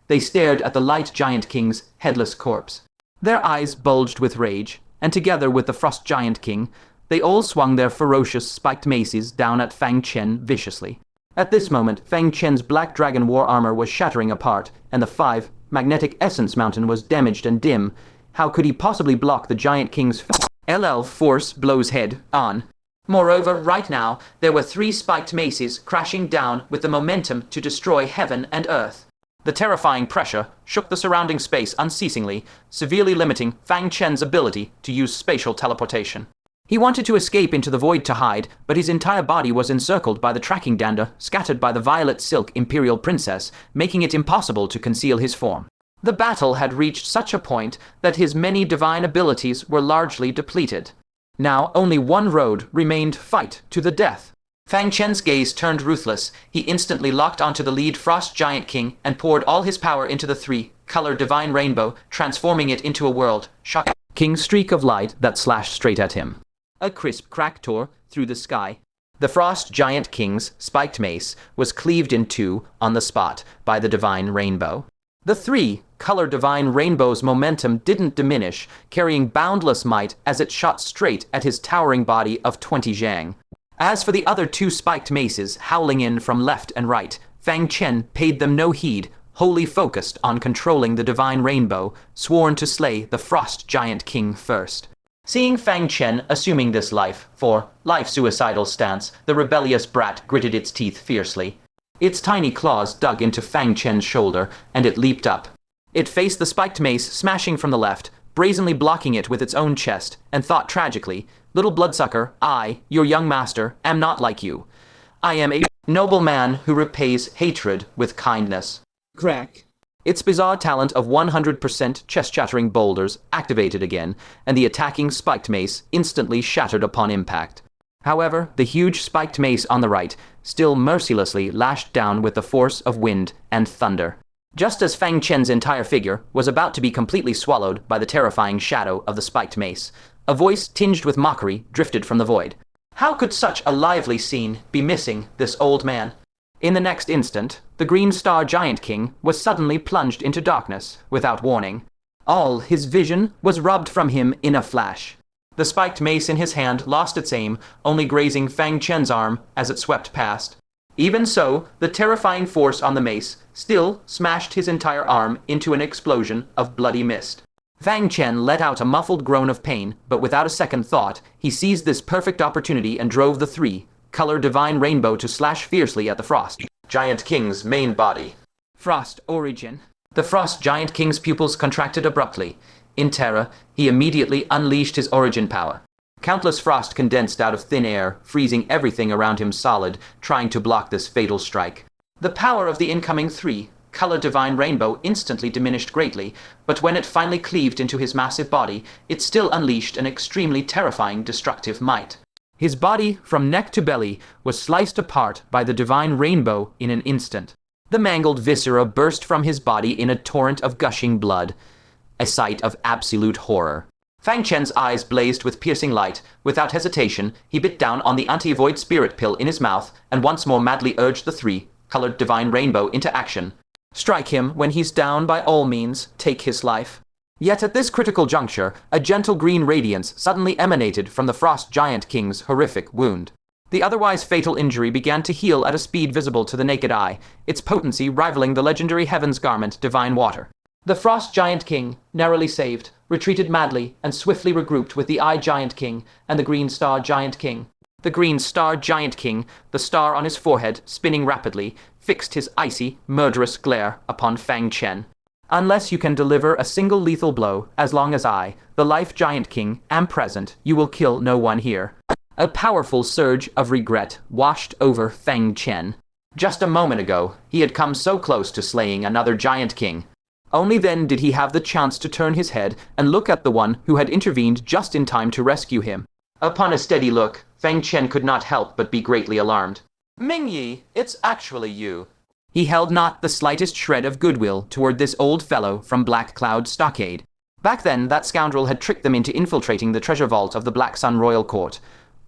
They stared at the Light Giant King's headless corpse. Their eyes bulged with rage, and together with the Frost Giant King, they all swung their ferocious spiked maces down at Fang Chen viciously. At this moment, Fang Chen's Black Dragon war armor was shattering apart, and the 5-magnetic essence mountain was damaged and dim. How could he possibly block the Giant King's LL force blows head on? Moreover, right now, there were 3 spiked maces crashing down with the momentum to destroy heaven and earth. The terrifying pressure shook the surrounding space unceasingly, severely limiting Fang Chen's ability to use spatial teleportation. He wanted to escape into the void to hide, but his entire body was encircled by the tracking dander scattered by the violet silk Imperial Princess, making it impossible to conceal his form. The battle had reached such a point that his many divine abilities were largely depleted. Now only one road remained: fight to the death. Fang Chen's gaze turned ruthless. He instantly locked onto the lead Frost Giant King and poured all his power into the 3-colored divine rainbow, transforming it into a world-shocking streak of light that slashed straight at him. A crisp crack tore through the sky. The Frost Giant King's spiked mace was cleaved in two on the spot by the Divine Rainbow. The three-color Divine Rainbow's momentum didn't diminish, carrying boundless might as it shot straight at his towering body of 20 zhang. As for the other two spiked maces howling in from left and right, Fang Chen paid them no heed, wholly focused on controlling the Divine Rainbow, sworn to slay the Frost Giant King first. Seeing Fang Chen assuming this life-suicidal stance, the rebellious brat gritted its teeth fiercely. Its tiny claws dug into Fang Chen's shoulder, and it leaped up. It faced the spiked mace smashing from the left, brazenly blocking it with its own chest, and thought tragically, "Little bloodsucker, I, your young master, am not like you. I am a noble man who repays hatred with kindness." Crack. Its bizarre talent of 100% chest-shattering boulders activated again, and the attacking spiked mace instantly shattered upon impact. However, the huge spiked mace on the right still mercilessly lashed down with the force of wind and thunder. Just as Fang Chen's entire figure was about to be completely swallowed by the terrifying shadow of the spiked mace, a voice tinged with mockery drifted from the void. How could such a lively scene be missing this old man? In the next instant, the Green Star Giant King was suddenly plunged into darkness without warning. All his vision was robbed from him in a flash. The spiked mace in his hand lost its aim, only grazing Fang Chen's arm as it swept past. Even so, the terrifying force on the mace still smashed his entire arm into an explosion of bloody mist. Fang Chen let out a muffled groan of pain, but without a second thought, he seized this perfect opportunity and drove the three-color Divine Rainbow to slash fiercely at the Frost Giant King's main body. Frost origin. The Frost Giant King's pupils contracted abruptly. In terror, he immediately unleashed his origin power. Countless frost condensed out of thin air, freezing everything around him solid, trying to block this fatal strike. The power of the incoming three-color Divine Rainbow instantly diminished greatly, but when it finally cleaved into his massive body, it still unleashed an extremely terrifying destructive might. His body, from neck to belly, was sliced apart by the Divine Rainbow in an instant. The mangled viscera burst from his body in a torrent of gushing blood. A sight of absolute horror. Fang Chen's eyes blazed with piercing light. Without hesitation, he bit down on the anti-void spirit pill in his mouth and once more madly urged the three-colored Divine Rainbow into action. Strike him when he's down, by all means, take his life. Yet at this critical juncture, a gentle green radiance suddenly emanated from the Frost Giant King's horrific wound. The otherwise fatal injury began to heal at a speed visible to the naked eye, its potency rivaling the legendary Heaven's Garment Divine Water. The Frost Giant King, narrowly saved, retreated madly and swiftly regrouped with the Eye Giant King and the Green Star Giant King. The Green Star Giant King, the star on his forehead spinning rapidly, fixed his icy, murderous glare upon Fang Chen. "Unless you can deliver a single lethal blow, as long as I, the Life Giant King, am present, you will kill no one here." A powerful surge of regret washed over Fang Chen. Just a moment ago, he had come so close to slaying another Giant King. Only then did he have the chance to turn his head and look at the one who had intervened just in time to rescue him. Upon a steady look, Fang Chen could not help but be greatly alarmed. "Mingyi, it's actually you." He held not the slightest shred of goodwill toward this old fellow from Black Cloud Stockade. Back then, that scoundrel had tricked them into infiltrating the treasure vault of the Black Sun Royal Court,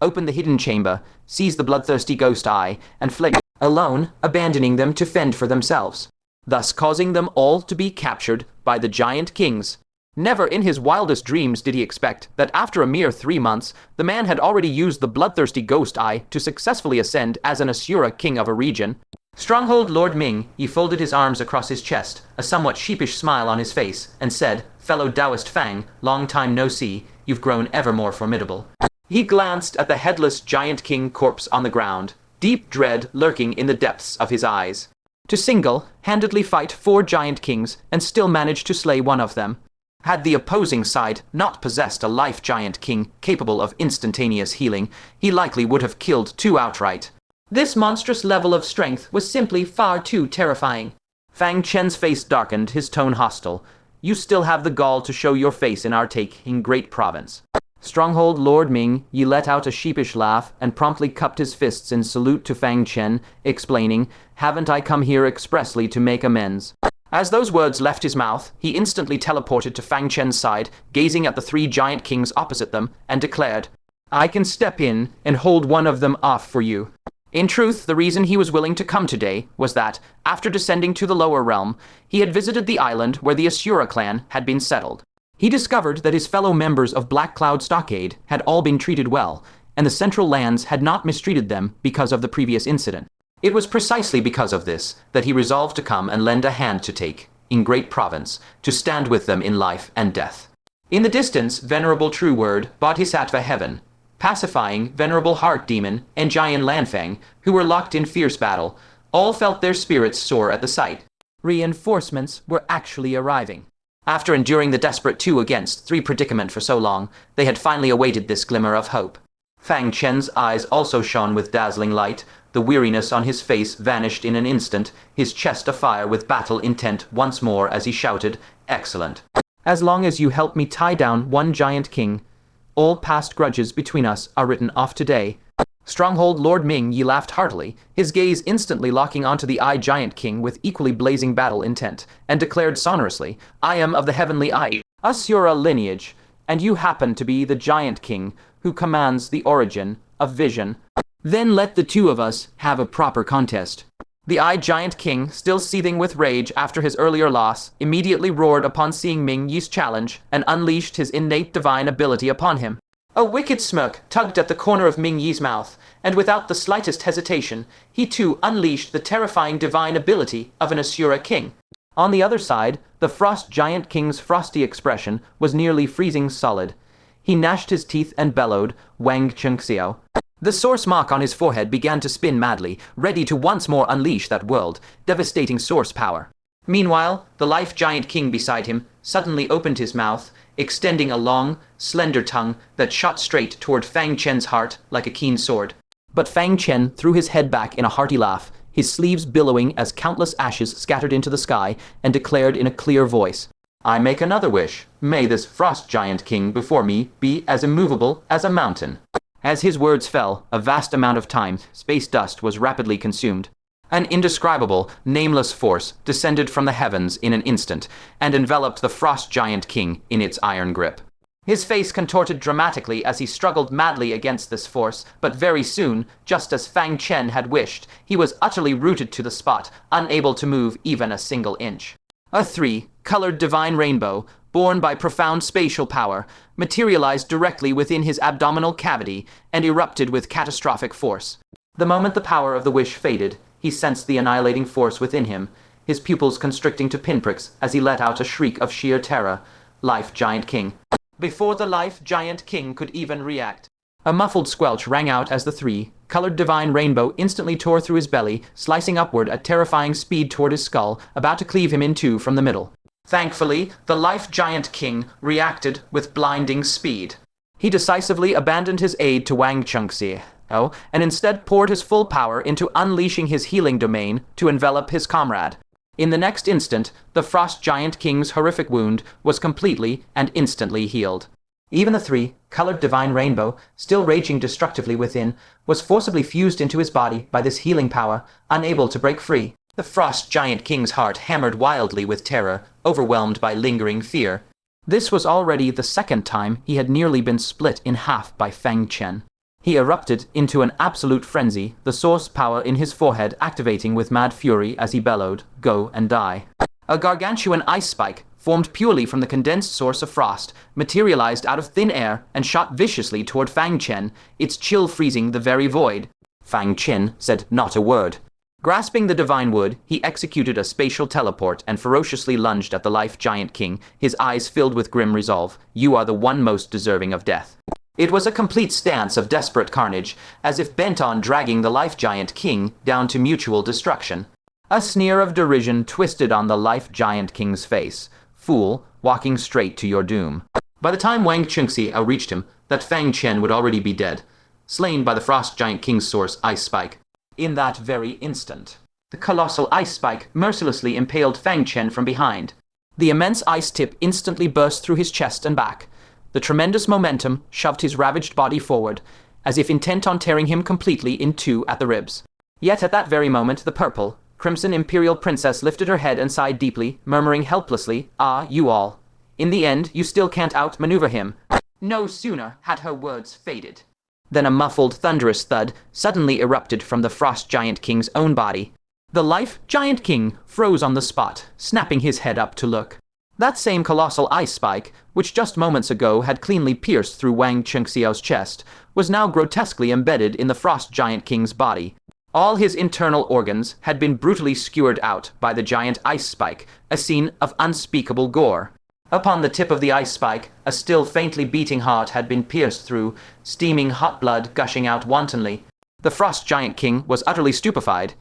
opened the hidden chamber, seized the bloodthirsty ghost eye, and fled alone, abandoning them to fend for themselves, thus causing them all to be captured by the Giant Kings. Never in his wildest dreams did he expect that after a mere 3 months, the man had already used the bloodthirsty ghost eye to successfully ascend as an Asura king of a region. Stronghold Lord Ming, he folded his arms across his chest, a somewhat sheepish smile on his face, and said, "Fellow Taoist Fang, long time no see, you've grown ever more formidable." He glanced at the headless Giant King corpse on the ground, deep dread lurking in the depths of his eyes. To single-handedly fight 4 Giant Kings and still manage to slay one of them. Had the opposing side not possessed a Life Giant King capable of instantaneous healing, he likely would have killed 2 outright. This monstrous level of strength was simply far too terrifying. Fang Chen's face darkened, his tone hostile. "You still have the gall to show your face in our taking Great Province." Stronghold Lord Ming, ye let out a sheepish laugh and promptly cupped his fists in salute to Fang Chen, explaining, "Haven't I come here expressly to make amends?" As those words left his mouth, he instantly teleported to Fang Chen's side, gazing at the 3 Giant Kings opposite them, and declared, I can step in and hold one of them off for you." In truth, the reason he was willing to come today was that, after descending to the lower realm, he had visited the island where the Asura clan had been settled. He discovered that his fellow members of Black Cloud Stockade had all been treated well, and the Central Lands had not mistreated them because of the previous incident. It was precisely because of this that he resolved to come and lend a hand to take, in Great Province, to stand with them in life and death. In the distance, Venerable True Word, Bodhisattva Heaven, pacifying Venerable Heart Demon, and Giant Lanfang, who were locked in fierce battle, all felt their spirits soar at the sight. Reinforcements were actually arriving. After enduring the desperate 2-against-3 predicament for so long, they had finally awaited this glimmer of hope. Fang Chen's eyes also shone with dazzling light. The weariness on his face vanished in an instant, his chest afire with battle intent once more as he shouted, "Excellent. As long as you help me tie down one giant king, all past grudges between us are written off today." Stronghold Lord Ming Yi laughed heartily, his gaze instantly locking onto the Eye Giant King with equally blazing battle intent, and declared sonorously, "I am of the Heavenly Eye, Asura lineage, and you happen to be the Giant King who commands the origin of vision. Then let the two of us have a proper contest." The Eye Giant King, still seething with rage after his earlier loss, immediately roared upon seeing Ming Yi's challenge and unleashed his innate divine ability upon him. A wicked smirk tugged at the corner of Ming Yi's mouth, and without the slightest hesitation, he too unleashed the terrifying divine ability of an Asura king. On the other side, the Frost Giant King's frosty expression was nearly freezing solid. He gnashed his teeth and bellowed, "Wang Chengxiao." The sore smock on his forehead began to spin madly, ready to once more unleash that world, devastating source power. Meanwhile, the Life Giant King beside him suddenly opened his mouth, extending a long, slender tongue that shot straight toward Fang Chen's heart like a keen sword. But Fang Chen threw his head back in a hearty laugh, his sleeves billowing as countless ashes scattered into the sky, and declared in a clear voice, "I make another wish. May this Frost Giant King before me be as immovable as a mountain." As his words fell, a vast amount of time, space dust was rapidly consumed. An indescribable, nameless force descended from the heavens in an instant and enveloped the Frost Giant King in its iron grip. His face contorted dramatically as he struggled madly against this force, but very soon, just as Fang Chen had wished, he was utterly rooted to the spot, unable to move even a single inch. A 3-colored divine rainbow, born by profound spatial power, materialized directly within his abdominal cavity and erupted with catastrophic force. The moment the power of the wish faded, he sensed the annihilating force within him, his pupils constricting to pinpricks as he let out a shriek of sheer terror. Life Giant King. Before the Life Giant King could even react, a muffled squelch rang out as the 3-colored divine rainbow instantly tore through his belly, slicing upward at terrifying speed toward his skull, about to cleave him in two from the middle. Thankfully, the Life Giant King reacted with blinding speed. He decisively abandoned his aid to Wang Chengxiao, and instead poured his full power into unleashing his healing domain to envelop his comrade. In the next instant, the Frost Giant King's horrific wound was completely and instantly healed. Even the 3-colored divine rainbow, still raging destructively within, was forcibly fused into his body by this healing power, unable to break free. The Frost Giant King's heart hammered wildly with terror, overwhelmed by lingering fear. This was already the second time he had nearly been split in half by Fang Chen. He erupted into an absolute frenzy, the source power in his forehead activating with mad fury as he bellowed, "Go and die." A gargantuan ice spike, formed purely from the condensed source of frost, materialized out of thin air and shot viciously toward Fang Chen, its chill freezing the very void. Fang Chen said not a word. Grasping the divine wood, he executed a spatial teleport and ferociously lunged at the Life Giant King, his eyes filled with grim resolve. "You are the one most deserving of death." It was a complete stance of desperate carnage, as if bent on dragging the Life Giant King down to mutual destruction. A sneer of derision twisted on the Life Giant King's face. "Fool, walking straight to your doom." By the time Wang Chengxiao reached him, that Fang Chen would already be dead, slain by the Frost Giant King's source ice spike. In that very instant, the colossal ice spike mercilessly impaled Fang Chen from behind. The immense ice tip instantly burst through his chest and back. The tremendous momentum shoved his ravaged body forward, as if intent on tearing him completely in two at the ribs. Yet at that very moment, the purple, crimson imperial princess lifted her head and sighed deeply, murmuring helplessly, "Ah, you all. In the end, you still can't outmaneuver him." No sooner had her words faded Then a muffled, thunderous thud suddenly erupted from the Frost Giant King's own body. The Life Giant King froze on the spot, snapping his head up to look. That same colossal ice spike, which just moments ago had cleanly pierced through Wang Chengxiao's chest, was now grotesquely embedded in the Frost Giant King's body. All his internal organs had been brutally skewered out by the giant ice spike, a scene of unspeakable gore. Upon the tip of the ice spike, a still faintly beating heart had been pierced through, steaming hot blood gushing out wantonly. The Frost Giant King was utterly stupefied.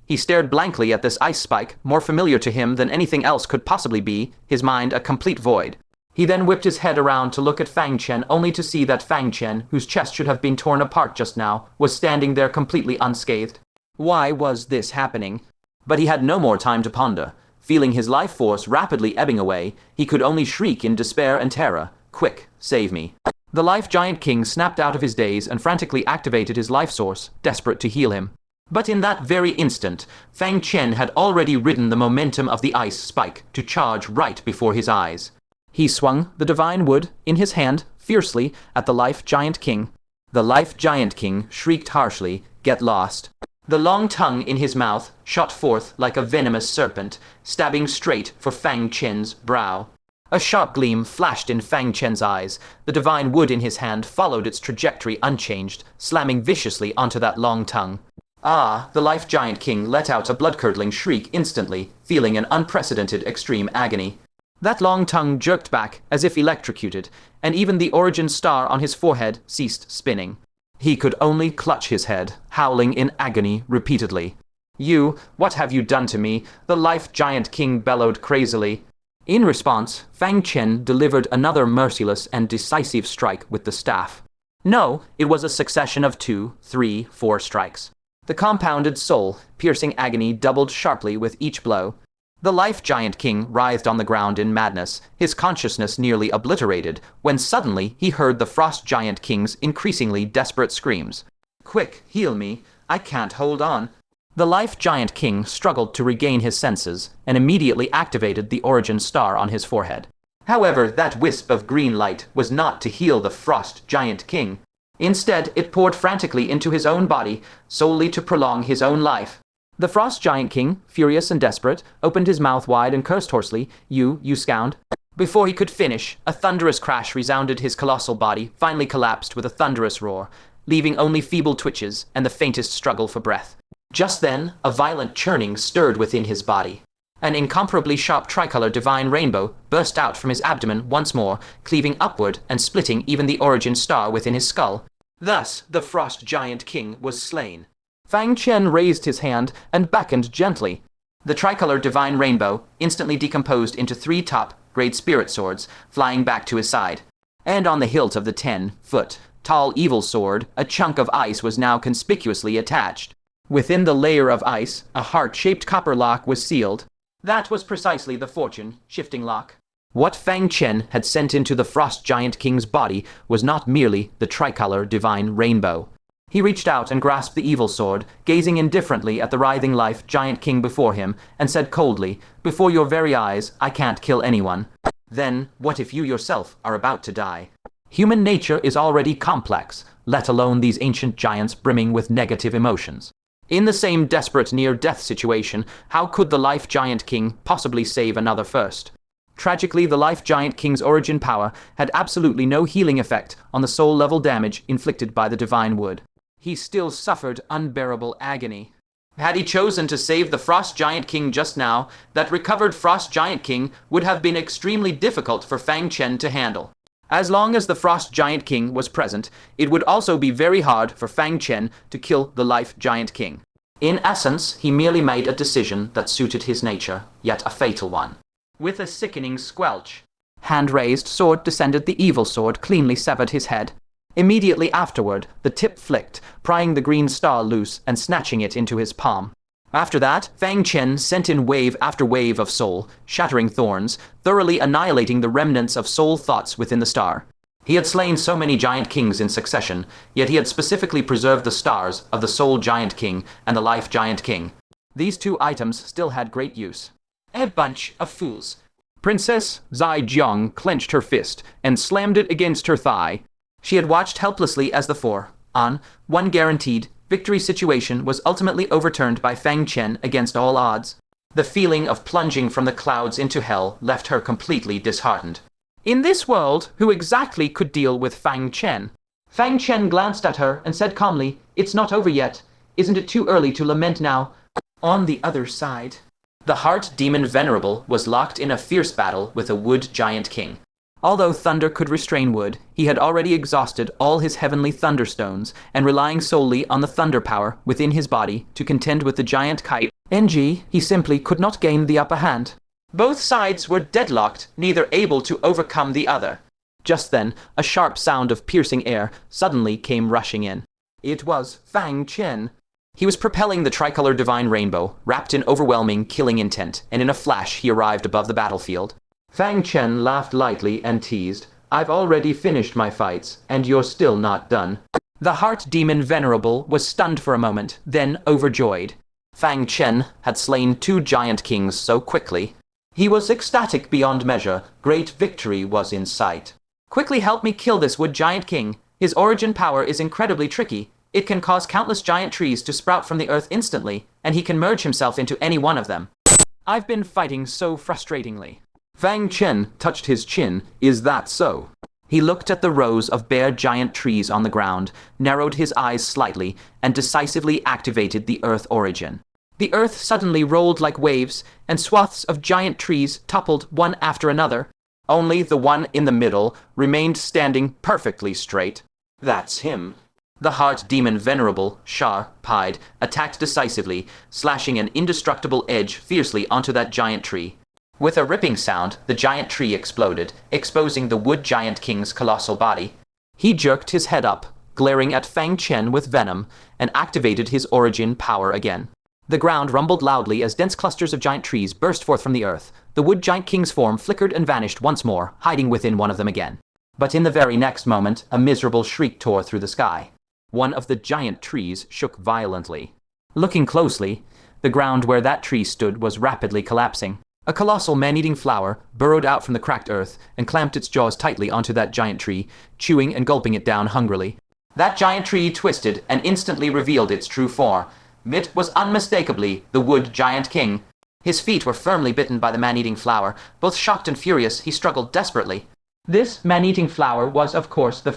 He stared blankly at this ice spike, more familiar to him than anything else could possibly be, his mind a complete void. He then whipped his head around to look at Fang Chen, only to see that Fang Chen, whose chest should have been torn apart just now, was standing there completely unscathed. Why was this happening? But he had no more time to ponder. Feeling his life force rapidly ebbing away, he could only shriek in despair and terror, "Quick, save me." The Life Giant King snapped out of his daze and frantically activated his life source, desperate to heal him. But in that very instant, Fang Chen had already ridden the momentum of the ice spike to charge right before his eyes. He swung the divine wood in his hand fiercely at the Life Giant King. The Life Giant King shrieked harshly, "Get lost." The long tongue in his mouth shot forth like a venomous serpent, stabbing straight for Fang Chen's brow. A sharp gleam flashed in Fang Chen's eyes. The divine wood in his hand followed its trajectory unchanged, slamming viciously onto that long tongue. Ah, the Life Giant King let out a blood-curdling shriek instantly, feeling an unprecedented extreme agony. That long tongue jerked back as if electrocuted, and even the origin star on his forehead ceased spinning. He could only clutch his head, howling in agony repeatedly. "You, what have you done to me?" the Life Giant King bellowed crazily. In response, Fang Chen delivered another merciless and decisive strike with the staff. No, it was a succession of 2, 3, 4 strikes. The compounded soul-piercing agony doubled sharply with each blow. The Life Giant King writhed on the ground in madness, his consciousness nearly obliterated, when suddenly he heard the Frost Giant King's increasingly desperate screams. "Quick, heal me. I can't hold on." The Life Giant King struggled to regain his senses and immediately activated the origin star on his forehead. However, that wisp of green light was not to heal the Frost Giant King. Instead, it poured frantically into his own body, solely to prolong his own life. The Frost Giant King, furious and desperate, opened his mouth wide and cursed hoarsely, you scound." Before he could finish, a thunderous crash resounded. His colossal body finally collapsed with a thunderous roar, leaving only feeble twitches and the faintest struggle for breath. Just then, a violent churning stirred within his body. An incomparably sharp tricolor divine rainbow burst out from his abdomen once more, cleaving upward and splitting even the origin star within his skull. Thus, the Frost Giant King was slain. Fang Chen raised his hand and beckoned gently. The tricolor divine rainbow instantly decomposed into 3 top-grade spirit swords, flying back to his side. And on the hilt of the 10-foot tall evil sword, a chunk of ice was now conspicuously attached. Within the layer of ice, a heart-shaped copper lock was sealed. That was precisely the fortune-shifting lock. What Fang Chen had sent into the Frost Giant King's body was not merely the tricolor divine rainbow. He reached out and grasped the evil sword, gazing indifferently at the writhing Life Giant King before him, and said coldly, "Before your very eyes, I can't kill anyone." Then, what if you yourself are about to die? Human nature is already complex, let alone these ancient giants brimming with negative emotions. In the same desperate near-death situation, how could the Life Giant King possibly save another first? Tragically, the Life Giant King's origin power had absolutely no healing effect on the soul-level damage inflicted by the divine wood. He still suffered unbearable agony. Had he chosen to save the Frost Giant King just now, that recovered Frost Giant King would have been extremely difficult for Fang Chen to handle. As long as the Frost Giant King was present, it would also be very hard for Fang Chen to kill the Life Giant King. In essence, he merely made a decision that suited his nature, yet a fatal one. With a sickening squelch, hand-raised sword descended. The evil sword cleanly severed his head. Immediately afterward, the tip flicked, prying the green star loose and snatching it into his palm. After that, Fang Chen sent in wave after wave of soul, shattering thorns, thoroughly annihilating the remnants of soul thoughts within the star. He had slain so many giant kings in succession, yet he had specifically preserved the stars of the Soul Giant King and the Life Giant King. These 2 items still had great use. A bunch of fools. Princess Zaijiang clenched her fist and slammed it against her thigh. She had watched helplessly as the 4, On, one guaranteed, victory situation was ultimately overturned by Fang Chen against all odds. The feeling of plunging from the clouds into hell left her completely disheartened. In this world, who exactly could deal with Fang Chen? Fang Chen glanced at her and said calmly, "It's not over yet. Isn't it too early to lament now?" On the other side, the Heart Demon Venerable was locked in a fierce battle with a wood giant king. Although thunder could restrain wood, he had already exhausted all his heavenly thunderstones, and relying solely on the thunder power within his body to contend with the giant kite, he simply could not gain the upper hand. Both sides were deadlocked, neither able to overcome the other. Just then, a sharp sound of piercing air suddenly came rushing in. It was Fang Chen. He was propelling the tricolor divine rainbow, wrapped in overwhelming killing intent, and in a flash he arrived above the battlefield. Fang Chen laughed lightly and teased, "I've already finished my fights, and you're still not done." The Heart Demon Venerable was stunned for a moment, then overjoyed. Fang Chen had slain 2 giant kings so quickly. He was ecstatic beyond measure. Great victory was in sight. "Quickly help me kill this wood giant king. His origin power is incredibly tricky. It can cause countless giant trees to sprout from the earth instantly, and he can merge himself into any one of them. I've been fighting so frustratingly." Fang Chen touched his chin. "Is that so?" He looked at the rows of bare giant trees on the ground, narrowed his eyes slightly, and decisively activated the earth origin. The earth suddenly rolled like waves, and swaths of giant trees toppled one after another. Only the one in the middle remained standing perfectly straight. "That's him." The Heart Demon Venerable, sharp-eyed, attacked decisively, slashing an indestructible edge fiercely onto that giant tree. With a ripping sound, the giant tree exploded, exposing the wood giant king's colossal body. He jerked his head up, glaring at Fang Chen with venom, and activated his origin power again. The ground rumbled loudly as dense clusters of giant trees burst forth from the earth. The wood giant king's form flickered and vanished once more, hiding within one of them again. But in the very next moment, a miserable shriek tore through the sky. One of the giant trees shook violently. Looking closely, the ground where that tree stood was rapidly collapsing. A colossal man-eating flower burrowed out from the cracked earth and clamped its jaws tightly onto that giant tree, chewing and gulping it down hungrily. That giant tree twisted and instantly revealed its true form. It was unmistakably the wood giant king. His feet were firmly bitten by the man-eating flower. Both shocked and furious, he struggled desperately. This man-eating flower was, of course, the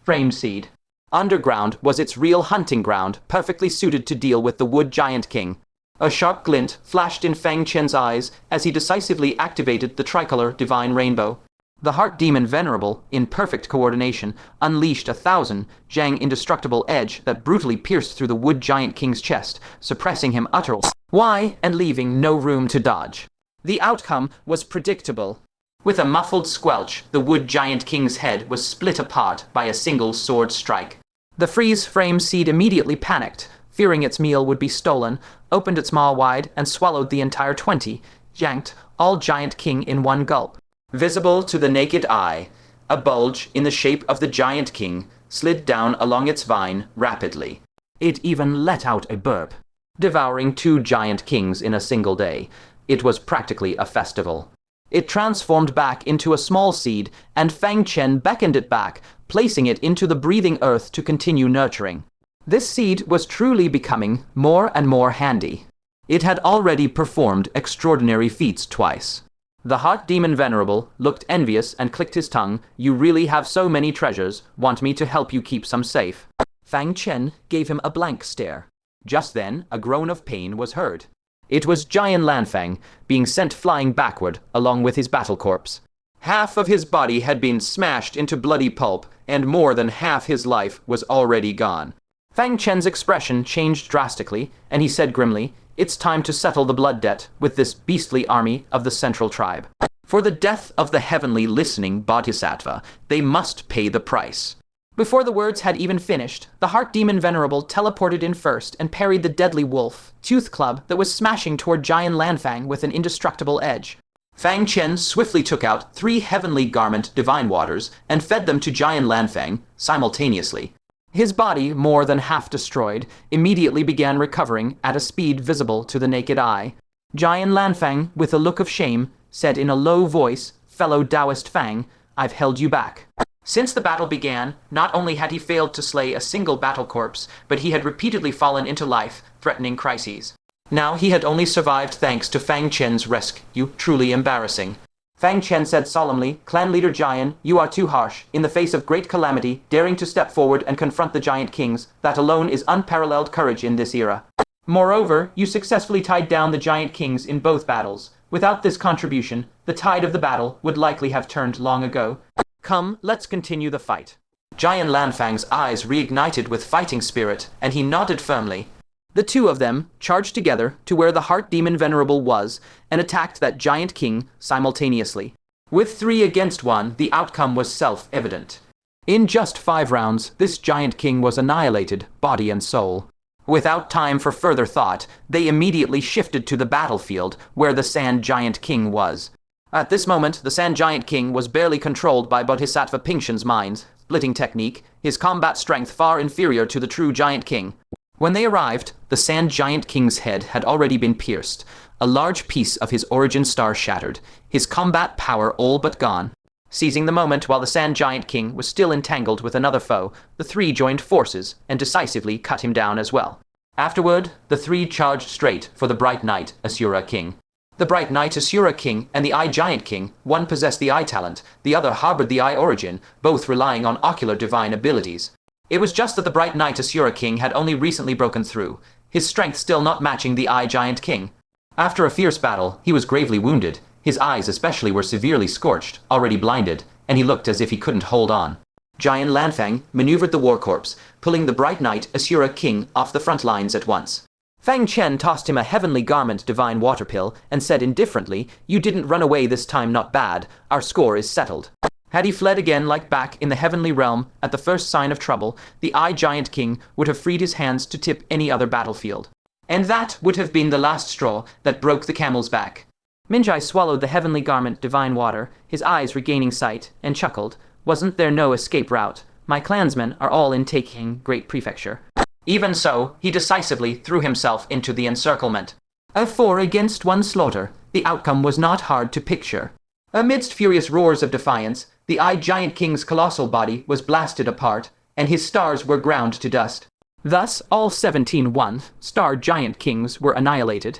frame seed. Underground was its real hunting ground, perfectly suited to deal with the wood giant king. A sharp glint flashed in Fang Chen's eyes as he decisively activated the tricolor divine rainbow. The Heart Demon Venerable, in perfect coordination, unleashed 1,000 Zhang indestructible edge that brutally pierced through the wood giant king's chest, suppressing him utterly. Why? And leaving no room to dodge. The outcome was predictable. With a muffled squelch, the wood giant king's head was split apart by a single sword strike. The frame seed immediately panicked, fearing its meal would be stolen, opened its maw wide, and swallowed the entire 20, yanked all giant king in one gulp. Visible to the naked eye, a bulge in the shape of the giant king slid down along its vine rapidly. It even let out a burp. Devouring 2 giant kings in a single day, it was practically a festival. It transformed back into a small seed, and Fang Chen beckoned it back, placing it into the breathing earth to continue nurturing. This seed was truly becoming more and more handy. It had already performed extraordinary feats twice. The Heart Demon Venerable looked envious and clicked his tongue. "You really have so many treasures. Want me to help you keep some safe?" Fang Chen gave him a blank stare. Just then, a groan of pain was heard. It was Jian Lanfang being sent flying backward along with his battle corpse. Half of his body had been smashed into bloody pulp, and more than half his life was already gone. Fang Chen's expression changed drastically, and he said grimly, "It's time to settle the blood debt with this beastly army of the Central Tribe. For the death of the heavenly listening Bodhisattva, they must pay the price." Before the words had even finished, the Heart Demon Venerable teleported in first and parried the deadly wolf tooth club that was smashing toward Jian Lanfang with an indestructible edge. Fang Chen swiftly took out 3 heavenly garment divine waters and fed them to Jian Lanfang simultaneously. His body, more than half destroyed, immediately began recovering at a speed visible to the naked eye. Jian Lanfang, with a look of shame, said in a low voice, "Fellow Taoist Fang, I've held you back." Since the battle began, not only had he failed to slay a single battle corpse, but he had repeatedly fallen into life, threatening crises. Now he had only survived thanks to Fang Chen's rescue, truly embarrassing. Fang Chen said solemnly, "Clan leader Jian, you are too harsh. In the face of great calamity, daring to step forward and confront the giant kings, that alone is unparalleled courage in this era. Moreover, you successfully tied down the giant kings in both battles. Without this contribution, the tide of the battle would likely have turned long ago. Come, let's continue the fight." Jian Lanfang's eyes reignited with fighting spirit, and he nodded firmly. The two of them charged together to where the heart demon venerable was and attacked that giant king simultaneously. With 3 against 1, the outcome was self-evident. In just 5 rounds, this giant king was annihilated, body and soul. Without time for further thought, they immediately shifted to the battlefield where the Sand Giant King was. At this moment, the Sand Giant King was barely controlled by Bodhisattva Ping Shen's mind, splitting technique, his combat strength far inferior to the true Giant King. When they arrived, the Sand Giant King's head had already been pierced, a large piece of his origin star shattered, his combat power all but gone. Seizing the moment while the Sand Giant King was still entangled with another foe, the 3 joined forces and decisively cut him down as well. Afterward, the 3 charged straight for the Bright Knight Asura King. The Bright Knight Asura King and the Eye Giant King, one possessed the Eye talent, the other harbored the Eye origin, both relying on ocular divine abilities. It was just that the Bright Knight Asura King had only recently broken through, his strength still not matching the Eye Giant King. After a fierce battle, he was gravely wounded. His eyes especially were severely scorched, already blinded, and he looked as if he couldn't hold on. Jian Lanfang maneuvered the war corpse, pulling the Bright Knight Asura King off the front lines at once. Fang Chen tossed him a heavenly garment divine water pill and said indifferently, "You didn't run away this time, not bad. Our score is settled." Had he fled again like back in the heavenly realm at the first sign of trouble, the Eye Giant King would have freed his hands to tip any other battlefield. And that would have been the last straw that broke the camel's back. Minjai swallowed the heavenly garment divine water, his eyes regaining sight, and chuckled. "Wasn't there no escape route? My clansmen are all in taking Great Prefecture." Even so, he decisively threw himself into the encirclement. A 4 against 1 slaughter, the outcome was not hard to picture. Amidst furious roars of defiance, the Eye Giant King's colossal body was blasted apart, and his stars were ground to dust. Thus, all 17 Star Giant Kings were annihilated.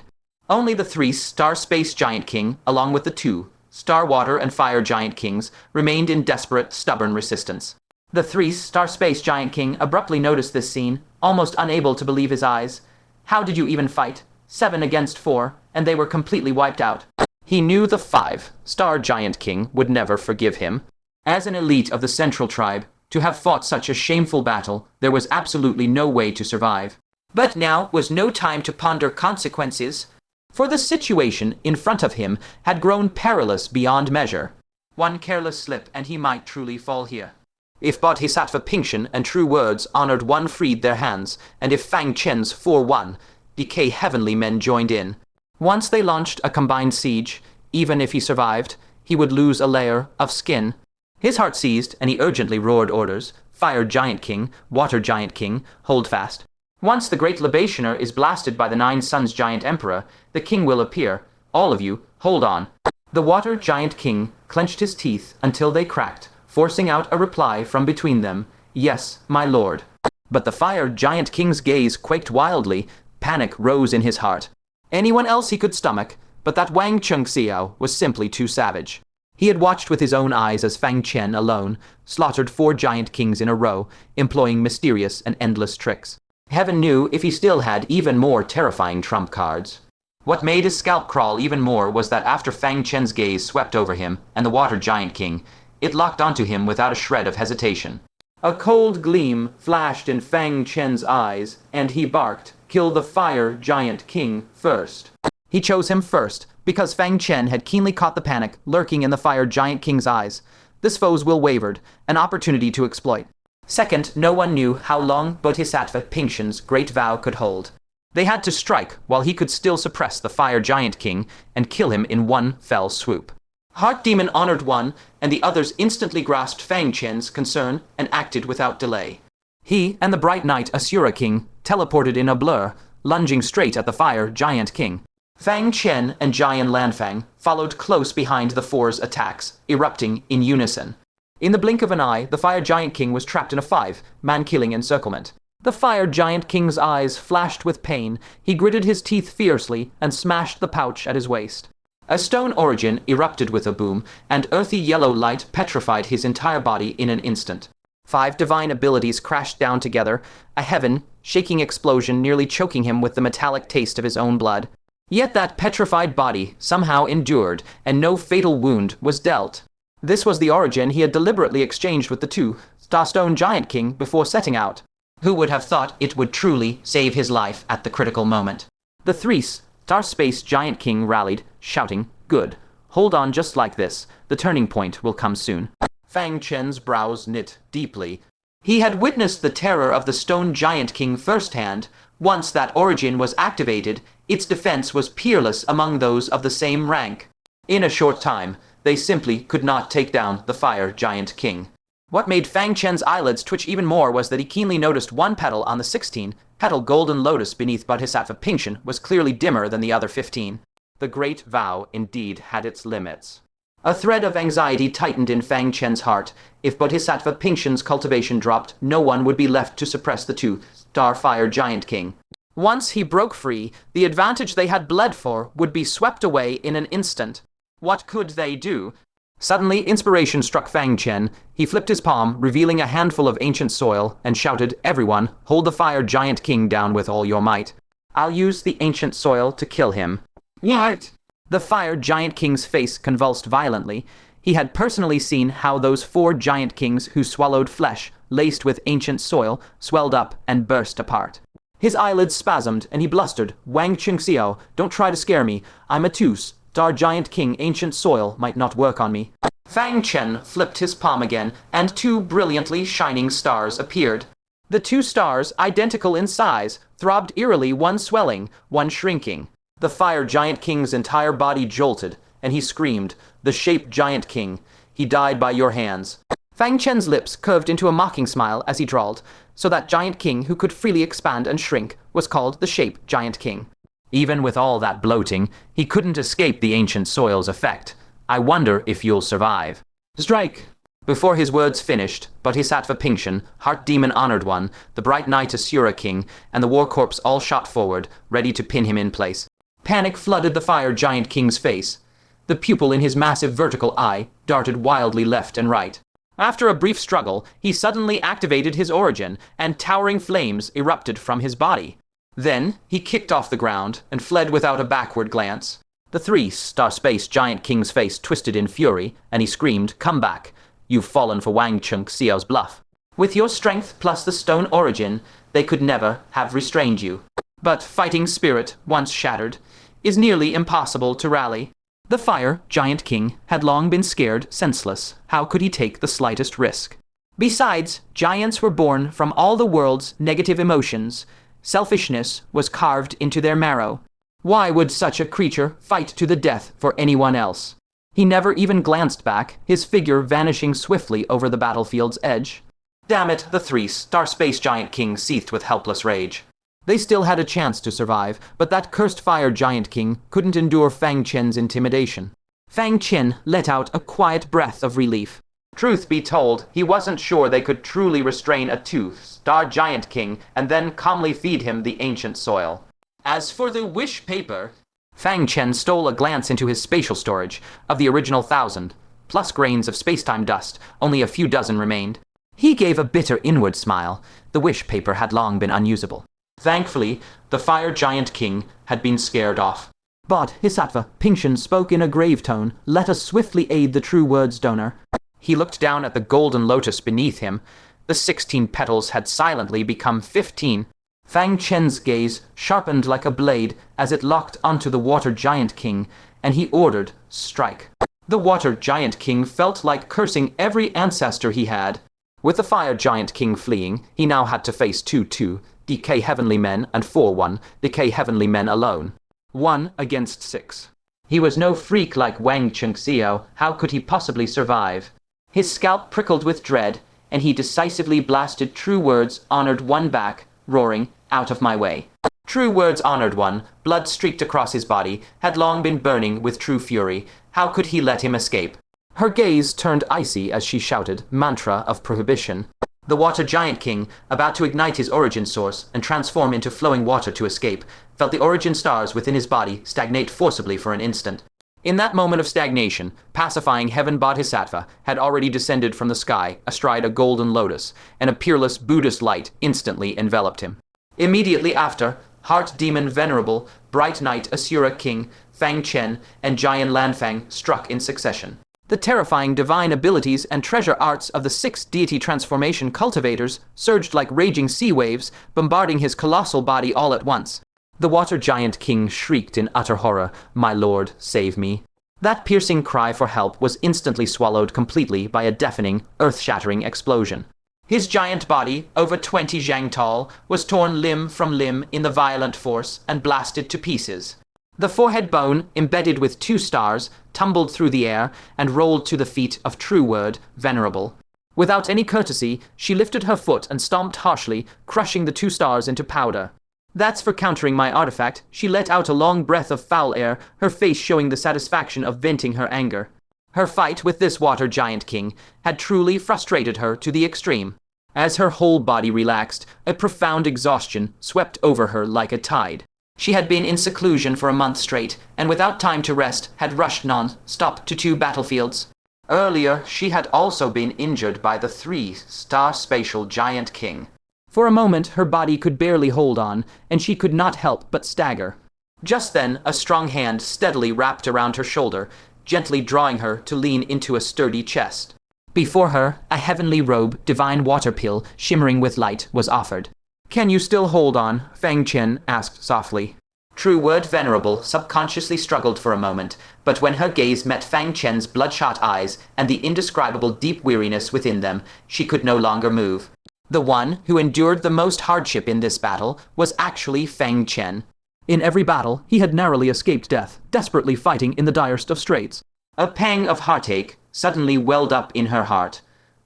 Only the 3 Star Space Giant King, along with the 2 Star Water and Fire Giant Kings, remained in desperate, stubborn resistance. The 3 Star Space Giant King abruptly noticed this scene, almost unable to believe his eyes. How did you even fight? 7 against 4, and they were completely wiped out. He knew the 5 Star Giant King would never forgive him. As an elite of the Central Tribe, to have fought such a shameful battle, there was absolutely no way to survive. But now was no time to ponder consequences, for the situation in front of him had grown perilous beyond measure. One careless slip and he might truly fall here. If Bodhisattva Ping Shen and True Words honored one freed their hands, and if Fang Chen's 4-1, decay heavenly men joined in. Once they launched a combined siege, even if he survived, he would lose a layer of skin. His heart seized, and he urgently roared orders. Fire Giant King, Water Giant King, hold fast. Once the great libationer is blasted by the 9 Suns Giant Emperor, the king will appear. All of you, hold on. The Water Giant King clenched his teeth until they cracked, forcing out a reply from between them. "Yes, my lord." But the Fire Giant King's gaze quaked wildly. Panic rose in his heart. Anyone else he could stomach, but that Wang Chengxiao was simply too savage. He had watched with his own eyes as Fang Chen alone slaughtered 4 giant kings in a row, employing mysterious and endless tricks. Heaven knew if he still had even more terrifying trump cards. What made his scalp crawl even more was that after Fang Chen's gaze swept over him and the Water Giant King, it locked onto him without a shred of hesitation. A cold gleam flashed in Fang Chen's eyes, and he barked, "Kill the Fire Giant King first." He chose him first, because Fang Chen had keenly caught the panic lurking in the Fire Giant King's eyes. This foe's will wavered, an opportunity to exploit. Second, no one knew how long Bodhisattva Ping Shen's great vow could hold. They had to strike while he could still suppress the Fire Giant King and kill him in one fell swoop. Heart Demon honored one, and the others instantly grasped Fang Chen's concern and acted without delay. He and the Bright Knight Asura King teleported in a blur, lunging straight at the Fire Giant King. Fang Chen and Jian Lanfang followed close behind the 4's attacks, erupting in unison. In the blink of an eye, the Fire Giant King was trapped in a 5-man-killing encirclement. The Fire Giant King's eyes flashed with pain. He gritted his teeth fiercely and smashed the pouch at his waist. A stone origin erupted with a boom, and earthy yellow light petrified his entire body in an instant. 5 divine abilities crashed down together, a heaven-shaking explosion nearly choking him with the metallic taste of his own blood. Yet that petrified body somehow endured, and no fatal wound was dealt. This was the origin he had deliberately exchanged with the 2-star Stone Giant King before setting out. Who would have thought it would truly save his life at the critical moment? The 3-star Space Giant King rallied, shouting, "Good. Hold on just like this. The turning point will come soon." Fang Chen's brows knit deeply. He had witnessed the terror of the Stone Giant King firsthand. Once that origin was activated, its defense was peerless among those of the same rank. In a short time, they simply could not take down the Fire Giant King. What made Fang Chen's eyelids twitch even more was that he keenly noticed one petal on the 16-petal golden lotus beneath Bodhisattva Fang Chen was clearly dimmer than the other 15. The great vow indeed had its limits. A thread of anxiety tightened in Fang Chen's heart. If Bodhisattva Fang Chen's cultivation dropped, no one would be left to suppress the 2-star Fire Giant King. Once he broke free, the advantage they had bled for would be swept away in an instant. What could they do? Suddenly, inspiration struck Fang Chen. He flipped his palm, revealing a handful of ancient soil, and shouted, "Everyone, hold the Fire Giant King down with all your might. I'll use the ancient soil to kill him." "What?" The Fire Giant King's face convulsed violently. He had personally seen how those 4 giant kings who swallowed flesh, laced with ancient soil, swelled up and burst apart. His eyelids spasmed, and he blustered, "Wang Chengxiao, don't try to scare me. I'm a 2-star Giant King. Ancient soil might not work on me." Fang Chen flipped his palm again, and 2 brilliantly shining stars appeared. The 2 stars, identical in size, throbbed eerily, one swelling, one shrinking. The Fire Giant King's entire body jolted, and he screamed, "The Shape Giant King, he died by your hands." Fang Chen's lips curved into a mocking smile as he drawled, "So that Giant King who could freely expand and shrink was called the Shape Giant King." Even with all that bloating, he couldn't escape the ancient soil's effect. "I wonder if you'll survive." "Strike!" Before his words finished, Bodhisattva Fang Chen, Heart Demon Honored One, the Bright Knight Asura King, and the War Corpse all shot forward, ready to pin him in place. Panic flooded the Fire Giant King's face. The pupil in his massive vertical eye darted wildly left and right. After a brief struggle, he suddenly activated his origin, and towering flames erupted from his body. Then, he kicked off the ground and fled without a backward glance. The 3-star Space Giant King's face twisted in fury, and he screamed, "Come back. You've fallen for Wang Chengxiao's bluff. With your strength plus the stone origin, they could never have restrained you. But fighting spirit, once shattered, is nearly impossible to rally." The Fire Giant King had long been scared senseless. How could he take the slightest risk? Besides, giants were born from all the world's negative emotions. Selfishness was carved into their marrow. Why would such a creature fight to the death for anyone else? He never even glanced back, his figure vanishing swiftly over the battlefield's edge. Damn it, the 3-star Space Giant King seethed with helpless rage. They still had a chance to survive, but that cursed Fire Giant King couldn't endure Fang Chen's intimidation. Fang Chen let out a quiet breath of relief. Truth be told, he wasn't sure they could truly restrain a 2-star Giant King and then calmly feed him the ancient soil. As for the wish paper, Fang Chen stole a glance into his spatial storage. Of the original 1,000, plus grains of spacetime dust, only a few dozen remained. He gave a bitter inward smile. The wish paper had long been unusable. Thankfully, the Fire Giant King had been scared off. Bodhisattva Fang Chen spoke in a grave tone. "Let us swiftly aid the true word's donor." He looked down at the golden lotus beneath him. The 16 petals had silently become 15. Fang Chen's gaze sharpened like a blade as it locked onto the Water Giant King, and he ordered, "Strike." The Water Giant King felt like cursing every ancestor he had. With the Fire Giant King fleeing, he now had to face 2 DK Heavenly Men and 4 DK Heavenly Men alone. 1 against 6. He was no freak like Wang Chengxiao. How could he possibly survive? His scalp prickled with dread, and he decisively blasted True Words Honored One back, roaring, "Out of my way." True Words Honored One, blood streaked across his body, had long been burning with true fury. How could he let him escape? Her gaze turned icy as she shouted, mantra of prohibition. The water giant king, about to ignite his origin source and transform into flowing water to escape, felt the origin stars within his body stagnate forcibly for an instant. In that moment of stagnation, pacifying heaven Bodhisattva had already descended from the sky astride a golden lotus, and a peerless Buddhist light instantly enveloped him. Immediately after, Heart Demon Venerable, Bright Knight Asura King, Fang Chen, and Giant Lanfang struck in succession. The terrifying divine abilities and treasure arts of the 6 Deity Transformation cultivators surged like raging sea waves, bombarding his colossal body all at once. The water giant king shrieked in utter horror, "My lord, save me." That piercing cry for help was instantly swallowed completely by a deafening, earth-shattering explosion. His giant body, over 20 zhang tall, was torn limb from limb in the violent force and blasted to pieces. The forehead bone, embedded with 2 stars, tumbled through the air and rolled to the feet of True Word, Venerable. Without any courtesy, she lifted her foot and stomped harshly, crushing the 2 stars into powder. "That's for countering my artifact." She let out a long breath of foul air, her face showing the satisfaction of venting her anger. Her fight with this water giant king had truly frustrated her to the extreme. As her whole body relaxed, a profound exhaustion swept over her like a tide. She had been in seclusion for a month straight, and without time to rest, had rushed non-stop to 2 battlefields. Earlier, she had also been injured by the 3-star spatial giant king. For a moment, her body could barely hold on, and she could not help but stagger. Just then, a strong hand steadily wrapped around her shoulder, gently drawing her to lean into a sturdy chest. Before her, a heavenly robe, divine water pill, shimmering with light, was offered. "Can you still hold on?" Fang Chen asked softly. True Word Venerable subconsciously struggled for a moment, but when her gaze met Fang Chen's bloodshot eyes and the indescribable deep weariness within them, she could no longer move. The one who endured the most hardship in this battle was actually Fang Chen. In every battle, he had narrowly escaped death, desperately fighting in the direst of straits. A pang of heartache suddenly welled up in her heart,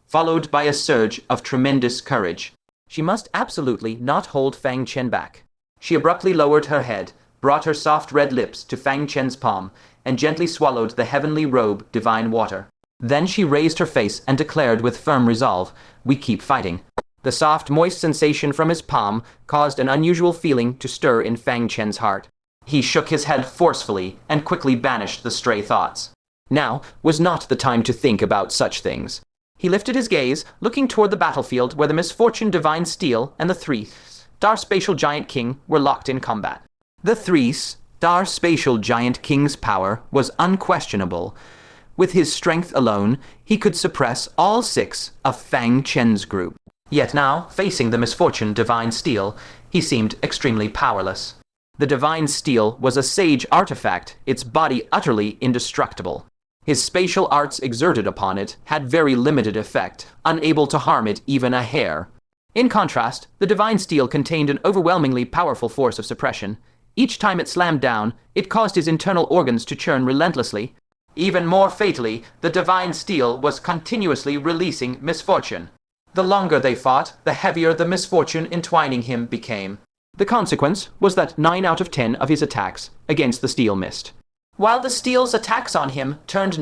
followed by a surge of tremendous courage. She must absolutely not hold Fang Chen back. She abruptly lowered her head, brought her soft red lips to Fang Chen's palm, and gently swallowed the heavenly robe, divine water. Then she raised her face and declared with firm resolve, "We keep fighting." The soft, moist sensation from his palm caused an unusual feeling to stir in Fang Chen's heart. He shook his head forcefully and quickly banished the stray thoughts. Now was not the time to think about such things. He lifted his gaze, looking toward the battlefield where the misfortune divine steel and the 3-star spatial giant king were locked in combat. The 3-star spatial giant king's power was unquestionable. With his strength alone, he could suppress all 6 of Fang Chen's group. Yet now, facing the misfortune divine steel, he seemed extremely powerless. The divine steel was a sage artifact, its body utterly indestructible. His spatial arts exerted upon it had very limited effect, unable to harm it even a hair. In contrast, the divine steel contained an overwhelmingly powerful force of suppression. Each time it slammed down, it caused his internal organs to churn relentlessly. Even more fatally, the divine steel was continuously releasing misfortune. The longer they fought, the heavier the misfortune entwining him became. The consequence was that 9 out of 10 of his attacks against the steel missed, while the steel's attacks on him turned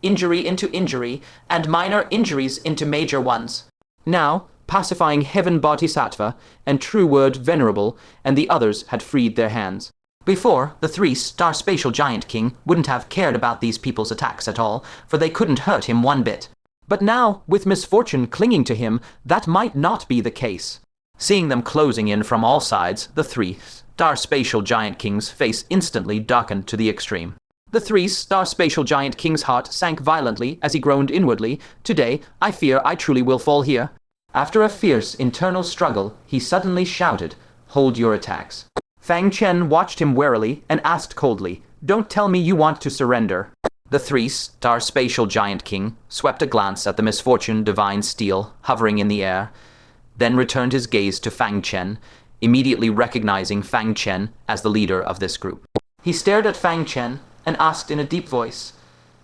injury into injury, and minor injuries into major ones. Now, pacifying Heaven Bodhisattva and True Word Venerable and the others had freed their hands. Before, the 3-star spatial giant king wouldn't have cared about these people's attacks at all, for they couldn't hurt him one bit. But now, with misfortune clinging to him, that might not be the case. Seeing them closing in from all sides, the 3-star spatial giant king's face instantly darkened to the extreme. The 3-star spatial giant king's heart sank violently as he groaned inwardly, "Today, I fear I truly will fall here." After a fierce internal struggle, he suddenly shouted, "Hold your attacks." Fang Chen watched him warily and asked coldly, "Don't tell me you want to surrender." The 3-star spatial giant king swept a glance at the misfortune divine steel hovering in the air, then returned his gaze to Fang Chen, immediately recognizing Fang Chen as the leader of this group. He stared at Fang Chen and asked in a deep voice,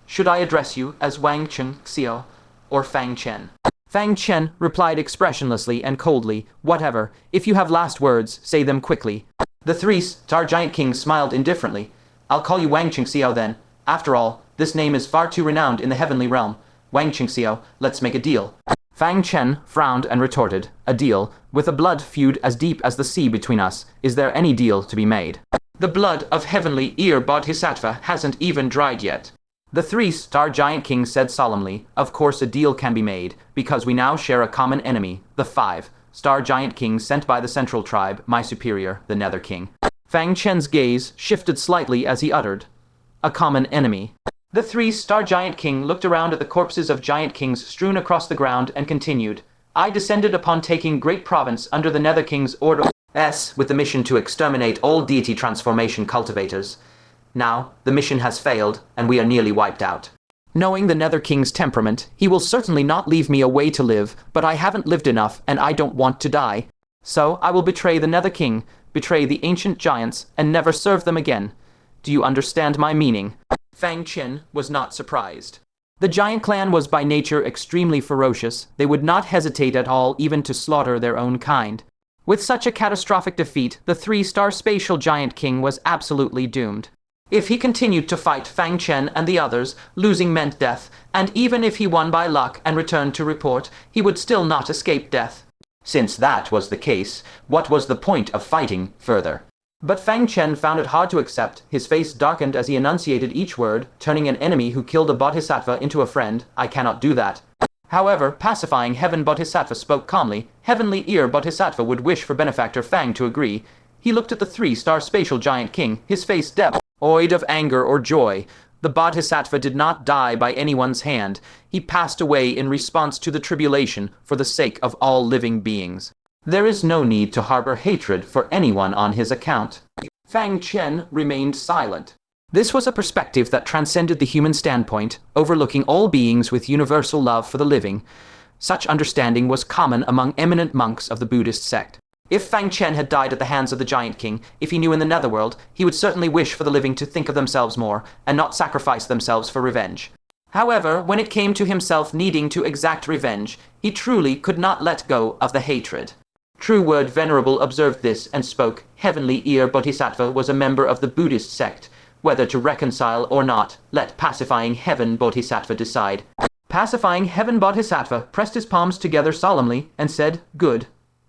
"Should I address you as Wang Cheng Xiao or Fang Chen?" Fang Chen replied expressionlessly and coldly, "Whatever. If you have last words, say them quickly." The 3-star giant king smiled indifferently. "I'll call you Wang Cheng Xiao then. After all, This name is far too renowned in the heavenly realm. Wang Qingxiao, let's make a deal. Fang Chen frowned and retorted, a deal? With a blood feud as deep as the sea between us, is there any deal to be made? The blood of heavenly ear Bodhisattva hasn't even dried yet. The three-star giant king said solemnly, of course a deal can be made, because we now share a common enemy, the five-star giant king sent by the central tribe, my superior, the nether king. Fang Chen's gaze shifted slightly as he uttered, a common enemy. The three-star giant king looked around at the corpses of giant kings strewn across the ground and continued, I descended upon taking great province under the nether king's order with the mission to exterminate all deity transformation cultivators. Now, the mission has failed, and we are nearly wiped out. Knowing the nether king's temperament, he will certainly not leave me a way to live, but I haven't lived enough, and I don't want to die. So I will betray the nether king, betray the ancient giants, and never serve them again. Do you understand my meaning? Fang Chen was not surprised. The giant clan was by nature extremely ferocious. They would not hesitate at all even to slaughter their own kind. With such a catastrophic defeat, the three-star spatial giant king was absolutely doomed. If he continued to fight Fang Chen and the others, losing meant death, and even if he won by luck and returned to report, he would still not escape death. Since that was the case, what was the point of fighting further? But Fang Chen found it hard to accept. His face darkened as he enunciated each word, turning an enemy who killed a bodhisattva into a friend. I cannot do that. However, pacifying Heaven Bodhisattva spoke calmly. Heavenly Ear Bodhisattva would wish for benefactor Fang to agree. He looked at the three-star spatial giant king, his face devoid of anger or joy. The Bodhisattva did not die by anyone's hand. He passed away in response to the tribulation for the sake of all living beings. There is no need to harbor hatred for anyone on his account. Fang Chen remained silent. This was a perspective that transcended the human standpoint, overlooking all beings with universal love for the living. Such understanding was common among eminent monks of the Buddhist sect. If Fang Chen had died at the hands of the giant king, if he knew in the netherworld, he would certainly wish for the living to think of themselves more, and not sacrifice themselves for revenge. However, when it came to himself needing to exact revenge, he truly could not let go of the hatred. True Word Venerable observed this and spoke. Heavenly Ear Bodhisattva was a member of the Buddhist sect. Whether to reconcile or not, let Pacifying Heaven Bodhisattva decide. Pacifying Heaven Bodhisattva pressed his palms together solemnly and said, good.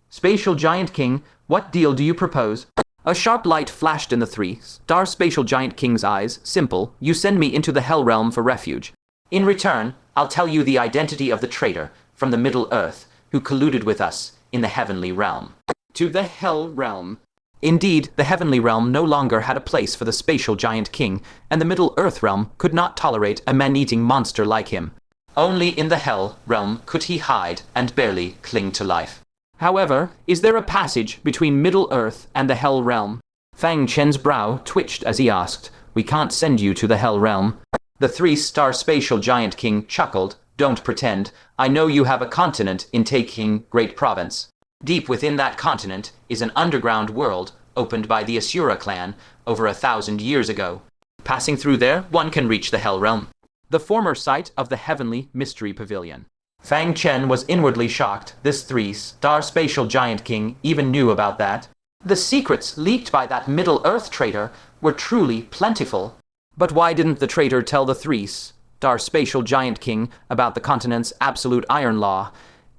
Spatial Giant King, what deal do you propose? A sharp light flashed in the three-star Spatial Giant King's eyes. Simple, you send me into the Hell Realm for refuge. In return, I'll tell you the identity of the traitor from the Middle Earth who colluded with us in the Heavenly Realm. To the Hell Realm. Indeed, the Heavenly Realm no longer had a place for the Spatial Giant King, and the Middle Earth Realm could not tolerate a man-eating monster like him. Only in the Hell Realm could he hide and barely cling to life. However, is there a passage between Middle Earth and the Hell Realm? Fang Chen's brow twitched as he asked, we can't send you to the Hell Realm. The three-star Spatial Giant King chuckled, don't pretend, I know you have a continent in taking great province. Deep within that continent is an underground world opened by the Asura clan over 1,000 years ago. Passing through there, one can reach the Hell Realm, the former site of the Heavenly Mystery Pavilion. Fang Chen was inwardly shocked. This three-star Spatial Giant King even knew about that. The secrets leaked by that Middle Earth traitor were truly plentiful. But why didn't the traitor tell the three-star Spatial Giant King about the continent's absolute iron law?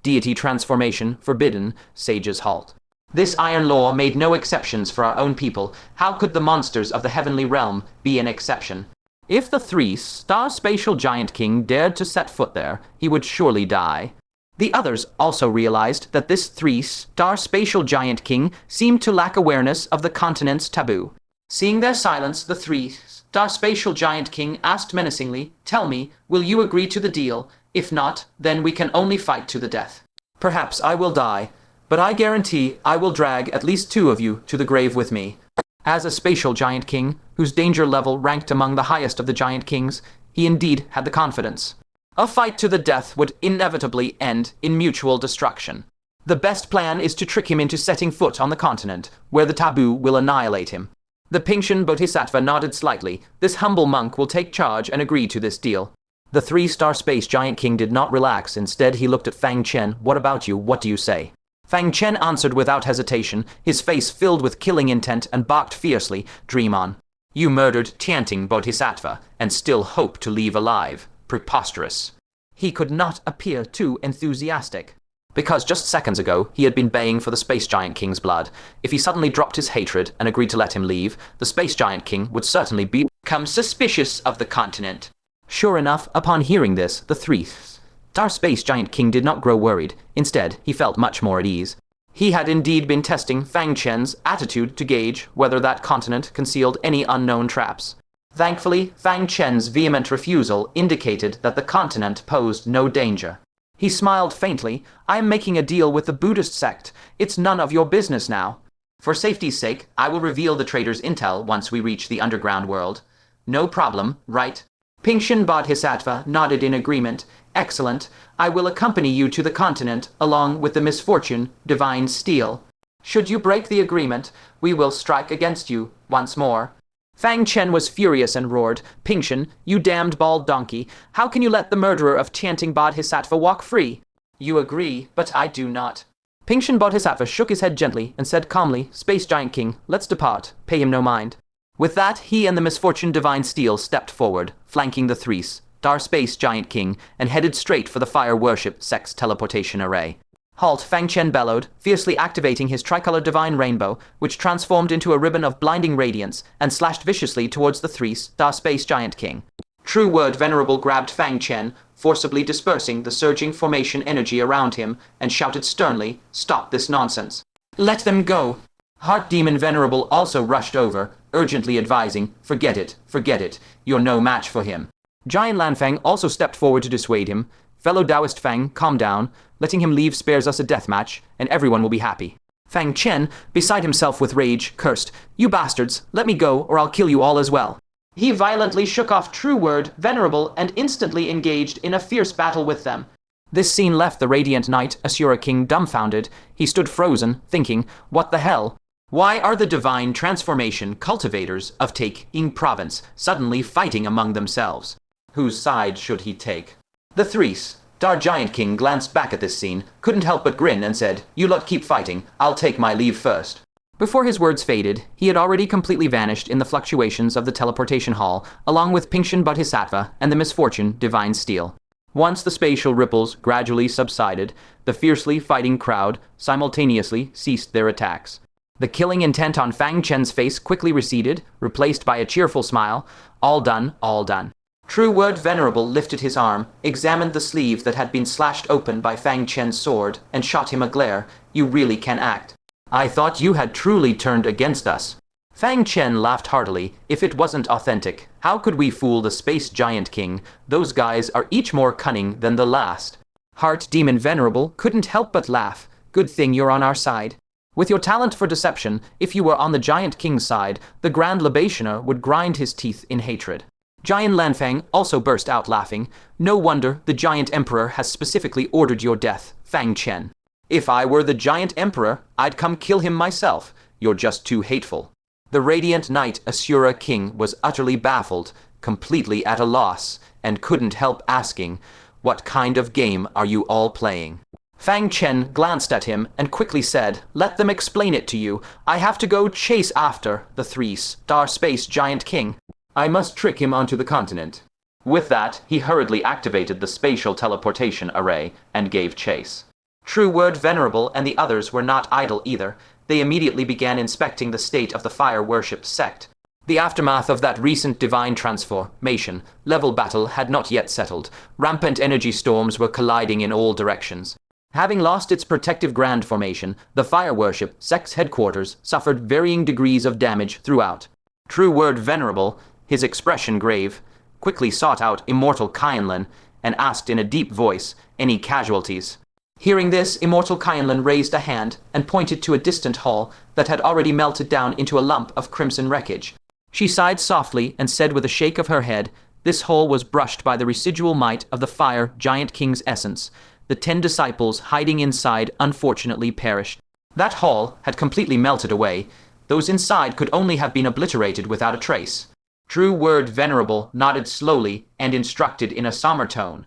Deity Transformation forbidden, sage's halt. This iron law made no exceptions for our own people. How could the monsters of the Heavenly Realm be an exception? If the three-star Spatial Giant King dared to set foot there, he would surely die. The others also realized that this three-star Spatial Giant King seemed to lack awareness of the continent's taboo. Seeing their silence, the three-star Spatial Giant King asked menacingly, tell me, will you agree to the deal? If not, then we can only fight to the death. Perhaps I will die, but I guarantee I will drag at least 2 of you to the grave with me. As a Spatial Giant King, whose danger level ranked among the highest of the Giant Kings, he indeed had the confidence. A fight to the death would inevitably end in mutual destruction. The best plan is to trick him into setting foot on the continent, where the taboo will annihilate him. The Pingshan Bodhisattva nodded slightly. This humble monk will take charge and agree to this deal. The three-star Space Giant King did not relax. Instead, he looked at Fang Chen. What about you? What do you say? Fang Chen answered without hesitation, his face filled with killing intent, and barked fiercely, dream on. You murdered chanting Bodhisattva and still hope to leave alive. Preposterous. He could not appear too enthusiastic. Because just seconds ago, he had been baying for the Space Giant King's blood. If he suddenly dropped his hatred and agreed to let him leave, the Space Giant King would certainly become suspicious of the continent. Sure enough, upon hearing this, the three-star Space Giant King did not grow worried. Instead, he felt much more at ease. He had indeed been testing Fang Chen's attitude to gauge whether that continent concealed any unknown traps. Thankfully, Fang Chen's vehement refusal indicated that the continent posed no danger. He smiled faintly. I am making a deal with the Buddhist sect. It's none of your business now. For safety's sake, I will reveal the traitor's intel once we reach the underground world. No problem, right? Fang Chen Bodhisattva nodded in agreement. Excellent. I will accompany you to the continent, along with the misfortune, Divine Steel. Should you break the agreement, we will strike against you once more. Fang Chen was furious and roared, Fang Chen, you damned bald donkey, how can you let the murderer of chanting Bodhisattva walk free? You agree, but I do not. Fang Chen Bodhisattva shook his head gently and said calmly, Space Giant King, let's depart. Pay him no mind. With that, he and the misfortune Divine Steel stepped forward, flanking the three-star Space Giant King, and headed straight for the Fire Worship Sect's teleportation array. Halt, Fang Chen bellowed, fiercely activating his tricolor divine rainbow, which transformed into a ribbon of blinding radiance and slashed viciously towards the three-star Space Giant King. True Word Venerable grabbed Fang Chen, forcibly dispersing the surging formation energy around him, and shouted sternly, Stop this nonsense. Let them go. Heart Demon Venerable also rushed over, urgently advising, Forget it, you're no match for him. Giant Lanfang also stepped forward to dissuade him. Fellow Taoist Fang, calm down. Letting him leave spares us a death match, and everyone will be happy. Fang Chen, beside himself with rage, cursed, You bastards, let me go, or I'll kill you all as well. He violently shook off True Word, Venerable, and instantly engaged in a fierce battle with them. This scene left the Radiant Knight, Asura King, dumbfounded. He stood frozen, thinking, What the hell? Why are the Divine Transformation cultivators of Taking Province suddenly fighting among themselves? Whose side should he take? The three-star Giant King glanced back at this scene, couldn't help but grin, and said, You lot keep fighting, I'll take my leave first. Before his words faded, he had already completely vanished in the fluctuations of the teleportation hall, along with Fang Chen Bodhisattva and the misfortune Divine Steel. Once the spatial ripples gradually subsided, the fiercely fighting crowd simultaneously ceased their attacks. The killing intent on Fang Chen's face quickly receded, replaced by a cheerful smile. All done, all done. True Word Venerable lifted his arm, examined the sleeve that had been slashed open by Fang Chen's sword, and shot him a glare. You really can act. I thought you had truly turned against us. Fang Chen laughed heartily. If it wasn't authentic, how could we fool the Space Giant King? Those guys are each more cunning than the last. Heart Demon Venerable couldn't help but laugh. Good thing you're on our side. With your talent for deception, if you were on the Giant King's side, the Grand Libationer would grind his teeth in hatred. Giant Lanfang also burst out laughing. No wonder the Giant Emperor has specifically ordered your death, Fang Chen. If I were the Giant Emperor, I'd come kill him myself. You're just too hateful. The Radiant Knight Asura King was utterly baffled, completely at a loss, and couldn't help asking, What kind of game are you all playing? Fang Chen glanced at him and quickly said, Let them explain it to you. I have to go chase after the three-star Space Giant King. I must trick him onto the continent. With that, he hurriedly activated the spatial teleportation array and gave chase. True Word Venerable and the others were not idle either. They immediately began inspecting the state of the Fire Worship sect. The aftermath of that recent Divine Transformation level battle had not yet settled. Rampant energy storms were colliding in all directions. Having lost its protective grand formation, the Fire Worship sect's headquarters suffered varying degrees of damage throughout. True Word Venerable, his expression grave, quickly sought out Immortal Kyanlin and asked in a deep voice, Any casualties? Hearing this, Immortal Kyanlin raised a hand and pointed to a distant hall that had already melted down into a lump of crimson wreckage. She sighed softly and said with a shake of her head, This hole was brushed by the residual might of the Fire Giant King's essence. The 10 disciples hiding inside unfortunately perished. That hall had completely melted away. Those inside could only have been obliterated without a trace. True Word Venerable nodded slowly and instructed in a somber tone,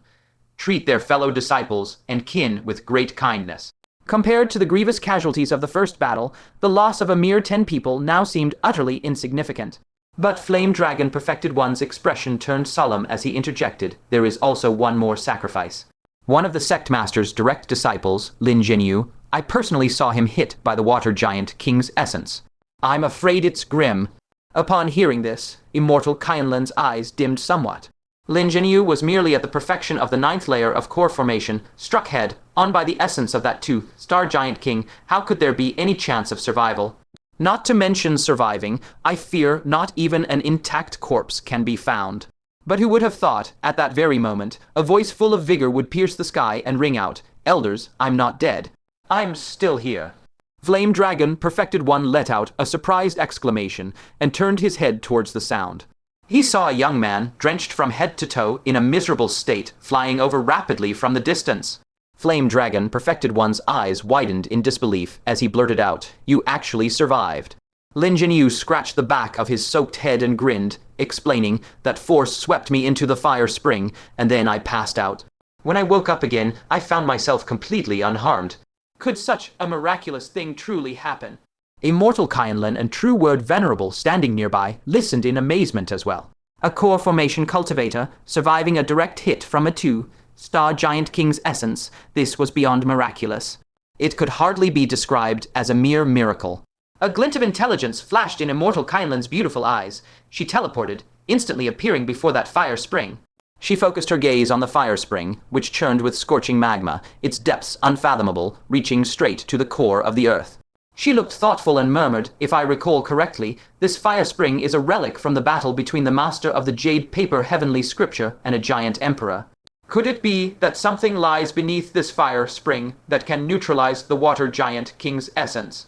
Treat their fellow disciples and kin with great kindness. Compared to the grievous casualties of the first battle, the loss of a mere 10 people now seemed utterly insignificant. But Flame Dragon Perfected One's expression turned solemn as he interjected, there is also one more sacrifice. One of the sect master's direct disciples, Lin Jinyu, I personally saw him hit by the water giant King's essence. I'm afraid it's grim. Upon hearing this, Immortal Kyanlan's eyes dimmed somewhat. Lin Jinyu was merely at the perfection of the 9th layer of core formation, struck head on by the essence of that two-star giant king. How could there be any chance of survival? Not to mention surviving, I fear not even an intact corpse can be found. But who would have thought, at that very moment, a voice full of vigor would pierce the sky and ring out, Elders, I'm not dead. I'm still here. Flame Dragon Perfected One let out a surprised exclamation and turned his head towards the sound. He saw a young man, drenched from head to toe in a miserable state, flying over rapidly from the distance. Flame Dragon Perfected One's eyes widened in disbelief as he blurted out, You actually survived. Lin Jinyu scratched the back of his soaked head and grinned, explaining that force swept me into the fire spring, and then I passed out. When I woke up again, I found myself completely unharmed. Could such a miraculous thing truly happen? Immortal Kyanlan and True Word Venerable, standing nearby, listened in amazement as well. A core formation cultivator, surviving a direct hit from a two-star giant king's essence, this was beyond miraculous. It could hardly be described as a mere miracle. A glint of intelligence flashed in Immortal Kyanlan's beautiful eyes. She teleported, instantly appearing before that fire spring. She focused her gaze on the fire spring, which churned with scorching magma, its depths unfathomable, reaching straight to the core of the earth. She looked thoughtful and murmured, if I recall correctly, this fire spring is a relic from the battle between the master of the Jade Paper Heavenly Scripture and a giant emperor. Could it be that something lies beneath this fire spring that can neutralize the water giant king's essence?